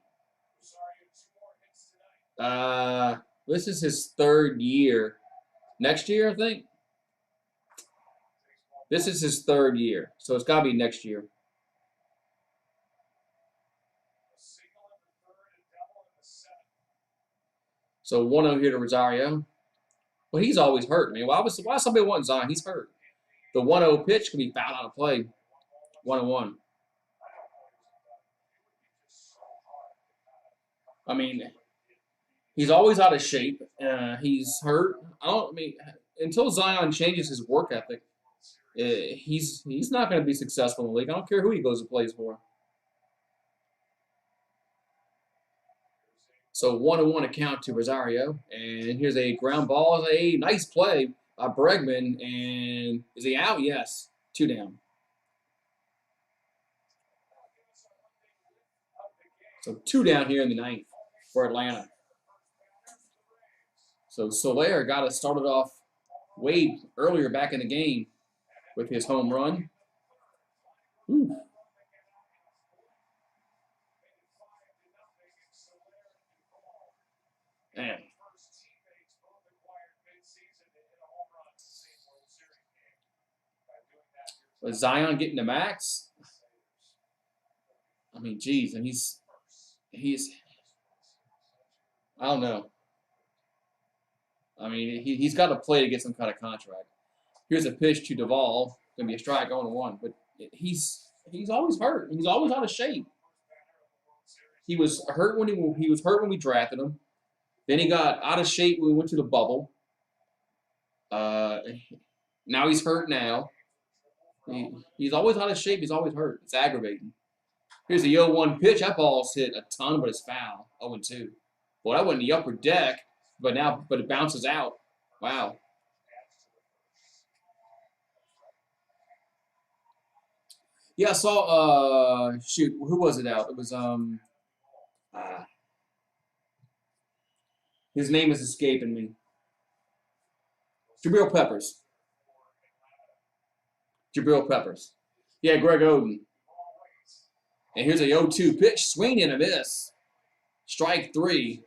This is his third year. Next year, I think. This is his third year. So it's got to be next year. So 1-0 here to Rosario. Well, he's always hurt, man. Why somebody want Zion? He's hurt. The 1-0 pitch can be fouled out of play. 1-1. I mean, he's always out of shape. He's hurt. I mean, until Zion changes his work ethic, he's not going to be successful in the league. I don't care who he goes and plays for. So 1-1 account to Rosario, and here's a ground ball. A nice play by Bregman, and is he out? Yes, 2 down. So 2 down here in the 9th for Atlanta. So Soler got us started off way earlier back in the game with his home run. Ooh. Man. Was Zion getting the max? I mean, geez, and he's I don't know. I mean, he's got to play to get some kind of contract. Here's a pitch to Duvall. Going to be a strike on 1, but he's always hurt. He's always out of shape. He was hurt when he was hurt when we drafted him. Then he got out of shape when we went to the bubble. Now he's hurt now. He's always out of shape. He's always hurt. It's aggravating. Here's the 0-1 pitch. That ball's hit a ton, but it's foul. 0-2. Well, that went in the upper deck, but it bounces out. Wow. Yeah, I saw. Shoot, who was it out? It was his name is escaping me. Jabril Peppers. Jabril Peppers. Yeah, Greg Oden. And here's a 0-2 pitch. Swing and a miss. Strike 3.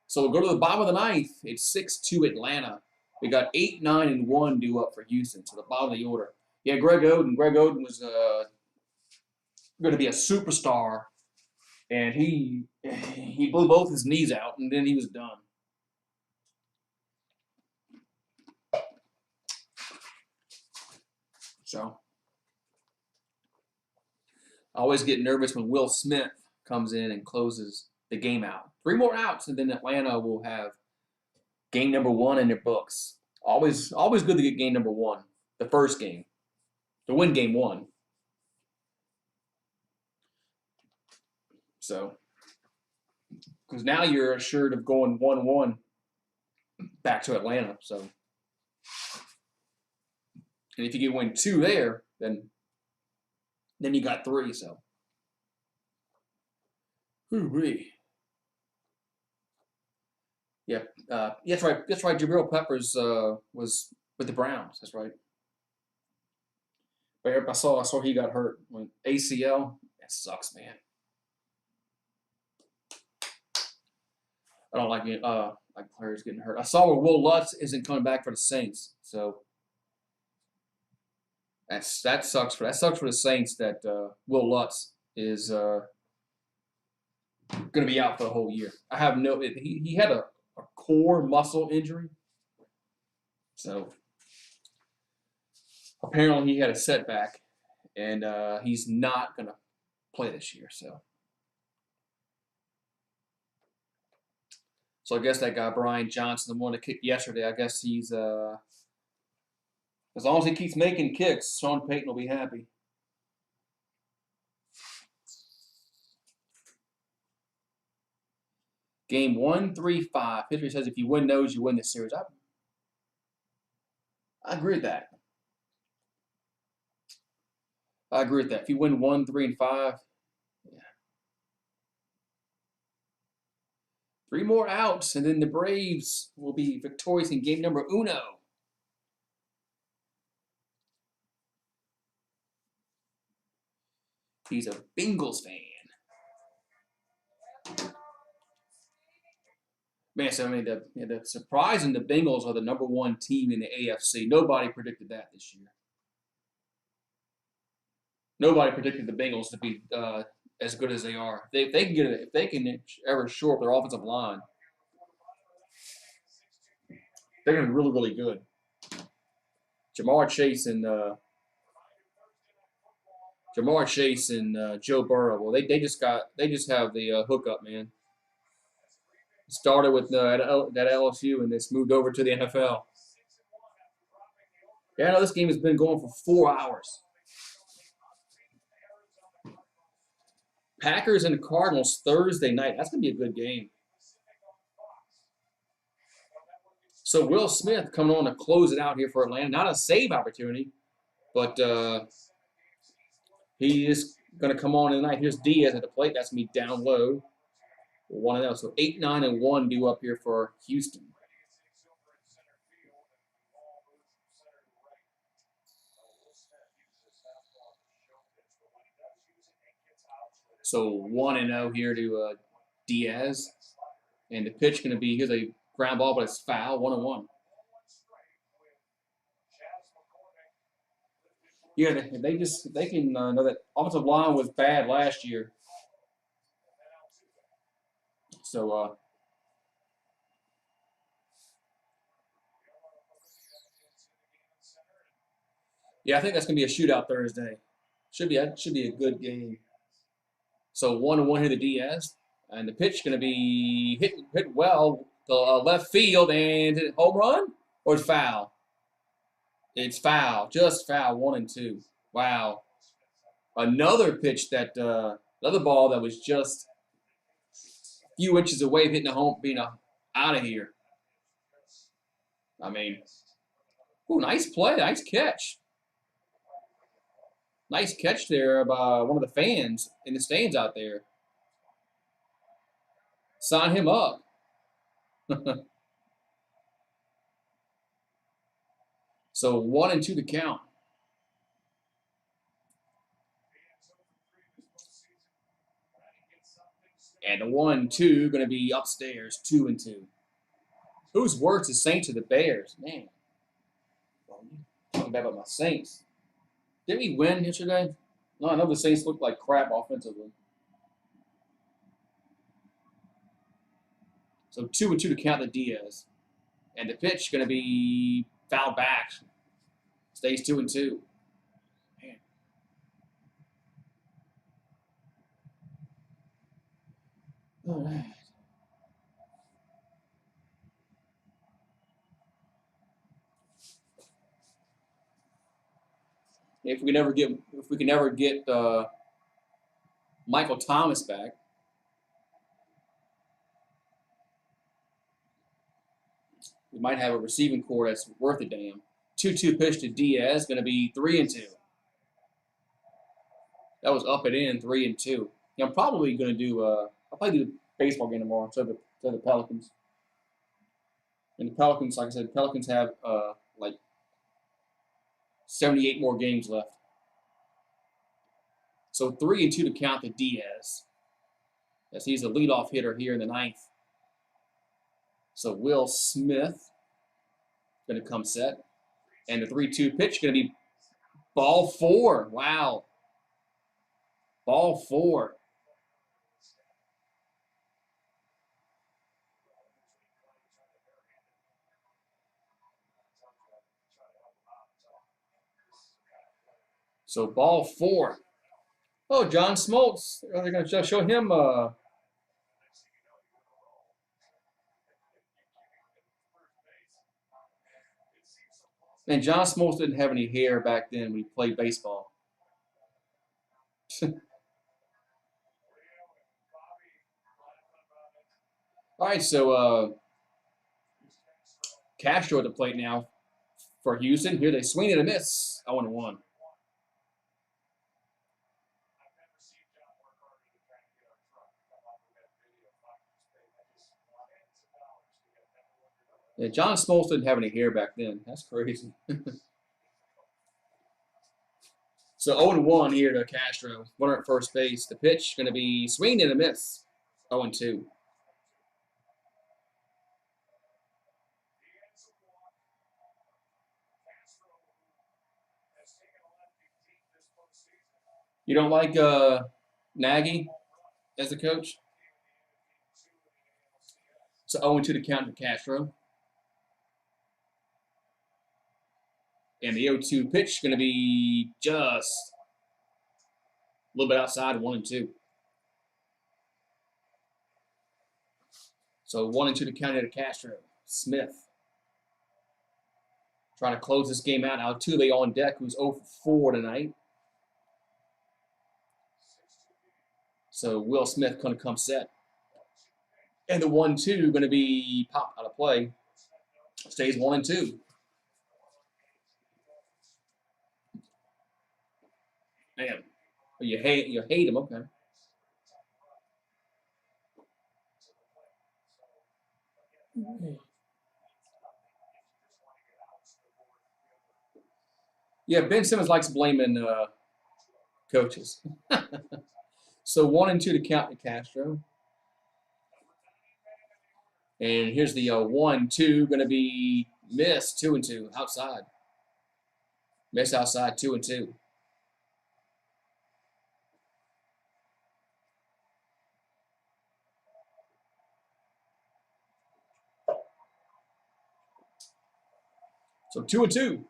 So we'll go to the bottom of the 9th. It's 6-2 Atlanta. We got 8, 9, and 1 due up for Houston. So the bottom of the order. Yeah, Greg Oden. Greg Oden was going to be a superstar. And he blew both his knees out, and then he was done. So I always get nervous when Will Smith comes in and closes the game out. 3 more outs, and then Atlanta will have game number 1 in their books. Always good to get game number 1, the first game, to win game 1. So, because now you're assured of going 1-1 back to Atlanta. So, and if you get win 2 there, then you got 3. So, hoo-wee. Yeah, that's right. That's right. Jabril Peppers was with the Browns. That's right. But I saw he got hurt when ACL. That sucks, man. I don't like players getting hurt. I saw where Will Lutz isn't coming back for the Saints, so that sucks for the Saints that Will Lutz is going to be out for the whole year. I have no. He had a core muscle injury, so apparently he had a setback, and he's not going to play this year. So I guess that guy Brian Johnson, the one that kicked yesterday, I guess he's as long as he keeps making kicks, Sean Payton will be happy. Game 1, 3, 5. History says if you win those, you win the series. I agree with that. I agree with that. If you win 1, 3, and 5, yeah. 3 more outs, and then the Braves will be victorious in game number 1. He's a Bengals fan. Man, so I mean, the surprise in the Bengals are the number 1 team in the AFC. Nobody predicted that this year. Nobody predicted the Bengals to be as good as they are. If they can ever shore up their offensive line, They're going to be really, really good. Jamar Chase and Joe Burrow. Well, they just have the hookup, man. Started with that LSU and it's moved over to the NFL. Yeah, I know this game has been going for 4 hours. Packers and the Cardinals Thursday night. That's going to be a good game. So Will Smith coming on to close it out here for Atlanta. Not a save opportunity, but he is going to come on tonight. Here's Diaz at the plate. That's going to be down low. 1-0. So 8-9-1 due up here for Houston. So 1-0 here to Diaz. And the pitch going to be, here's a ground ball, but it's foul, 1-1. Yeah, they can know that offensive line was bad last year. So yeah, I think that's gonna be a shootout Thursday. Should be a good game. So 1-1 here to Diaz, and the pitch gonna be hit well to left field, and home run or it's foul. It's foul, just foul. 1-2. Wow, another pitch that another ball that was just a few inches away of hitting the home, being out of here. I mean, ooh, nice play, nice catch. Nice catch there by one of the fans in the stands out there. Sign him up. So 1-2 to count. And the 1-2 going to be upstairs, 2-2. Who's worse, the Saints or the Bears? Man, talking bad about my Saints. Did we win yesterday? No, I know the Saints looked like crap offensively. So 2-2 to count the Diaz. And the pitch going to be fouled back. Stays 2-2. Man. All right. If we can never get Michael Thomas back, we might have a receiving core that's worth a damn. 2-2 pitch to Diaz, going to be 3-2. That was up and in, 3-2. Yeah, I'm probably going to do. I'll probably do the baseball game tomorrow instead of the Pelicans. And the Pelicans, like I said, the Pelicans have like 78 more games left. So 3-2 to count to Diaz, as he's the leadoff hitter here in the ninth. So Will Smith going to come set. And the 3-2 pitch going to be ball 4. Wow. Ball 4. So ball 4. Oh, John Smoltz. They're going to show him. Man, John Smoltz didn't have any hair back then when he played baseball. All right, so Castro at the plate now for Houston. Here they swing and a miss. 0-1. Yeah, John Smoltz didn't have any hair back then. That's crazy. So 0-1 here to Castro. Runner at first base. The pitch going to be swing and a miss. 0-2. You don't like Nagy as the coach? So 0-2 to count to Castro. And the 0-2 pitch is going to be just a little bit outside 1-2. So 1-2 to County to Castro. Smith trying to close this game out. Altuve on deck, who's 0 for 4 tonight. So Will Smith going to come set. And the 1-2 going to be popped out of play. Stays 1-2. Man, you hate him, okay. Yeah, Ben Simmons likes blaming coaches. So 1-2 to count to Castro. And here's the 1-2 going to be missed 2-2 outside. Miss outside 2-2. So 2-2.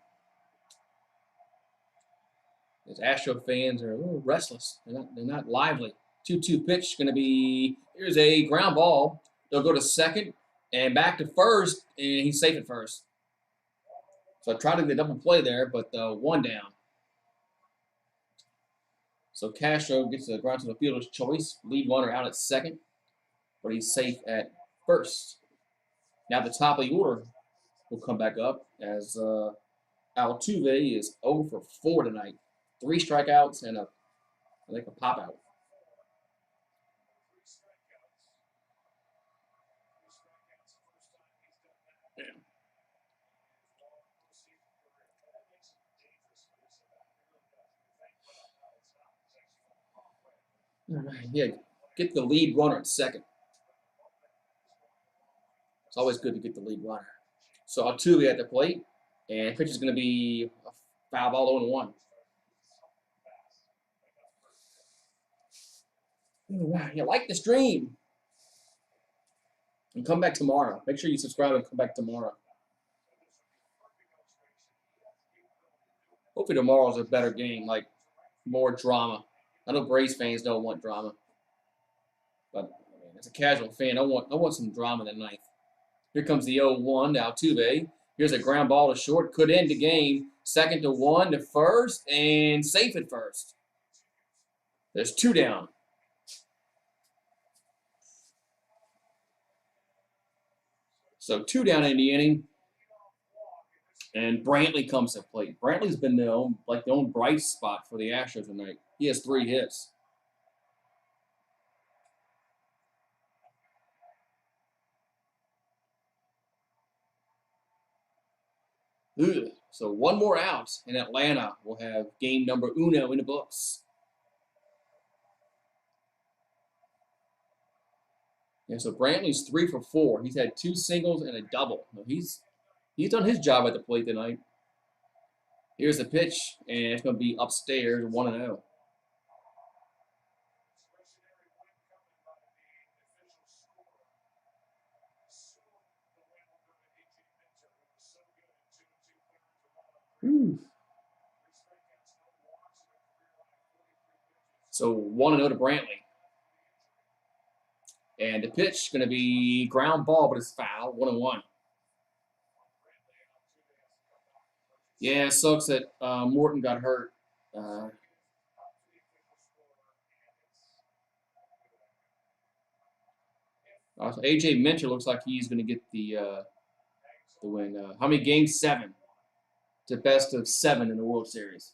These Astro fans are a little restless. They're not lively. 2-2 pitch going to be, here's a ground ball. They'll go to second and back to first, and he's safe at first. So I tried to get a double play there, but 1 down. So Castro gets the ground to the fielder's choice. Lead runner out at second, but he's safe at first. Now the top of the order will come back up as Altuve is 0 for 4 tonight. 3 strikeouts and I think a pop out. Yeah, get the lead runner at second. It's always good to get the lead runner. So Altuve at the plate, and pitch is going to be a foul ball 0-1. You like the stream? And come back tomorrow. Make sure you subscribe and come back tomorrow. Hopefully tomorrow's a better game, like more drama. I know Braves fans don't want drama, but I mean, as a casual fan, I want some drama in the ninth. Here comes the 0-1 to Altuve. Here's a ground ball to short. Could end the game. 2nd to 1 to first, and safe at first. There's 2 down. So 2 down in the inning. And Brantley comes to plate. Brantley's been the only bright spot for the Astros tonight. He has 3 hits. Ugh. So 1 more out, and Atlanta will have game number 1 in the books. Yeah, so Brantley's 3 for 4. He's had 2 singles and a double. He's done his job at the plate tonight. Here's the pitch, and it's going to be upstairs, 1-0. So 1-0 to Brantley. And the pitch is going to be ground ball, but it's foul, 1-1. Yeah, it sucks that Morton got hurt. Also, A.J. Minter looks like he's going to get the win. How many games? 7. It's a best of 7 in the World Series.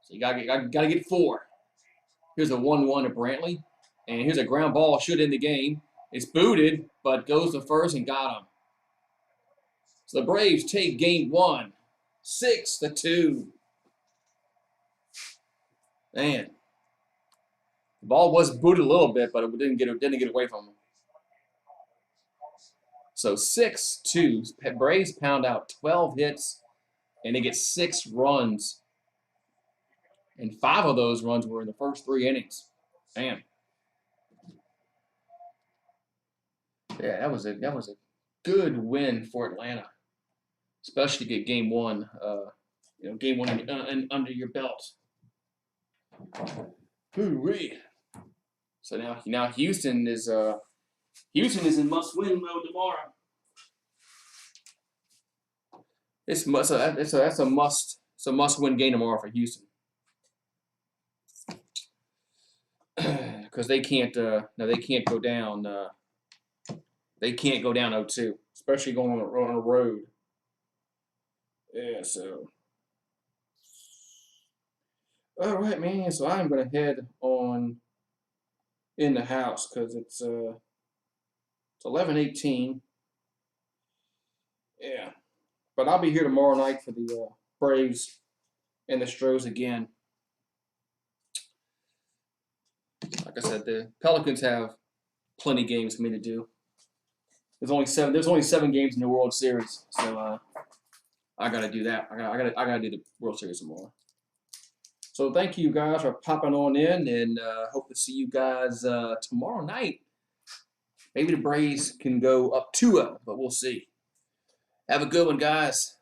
So you gotta get 4. Here's a 1-1 to Brantley, and here's a ground ball. Should end the game. It's booted, but goes to first and got him. So the Braves take game 1, 6-2. Man, the ball was booted a little bit, but it didn't get away from him. So 6-2. Braves pound out 12 hits, and they get 6 runs. And 5 of those runs were in the first 3 innings. Man. Yeah, that was it. good win for Atlanta, especially to get game one. Game one under your belt. Hoo-wee. So now Houston is in must-win mode tomorrow. That's a must-win game tomorrow for Houston. Because they can't go down. They can't go down 0-2, especially going on a road. Yeah, so. All right, man. So I'm gonna head on in the house because it's 11:18. Yeah, but I'll be here tomorrow night for the Braves and the Astros again. Like I said, the Pelicans have plenty of games for me to do. There's only 7 games in the World Series, so I gotta do that. I gotta do the World Series tomorrow. So thank you guys for popping on in, and hope to see you guys tomorrow night. Maybe the Braves can go up 2-0, but we'll see. Have a good one, guys.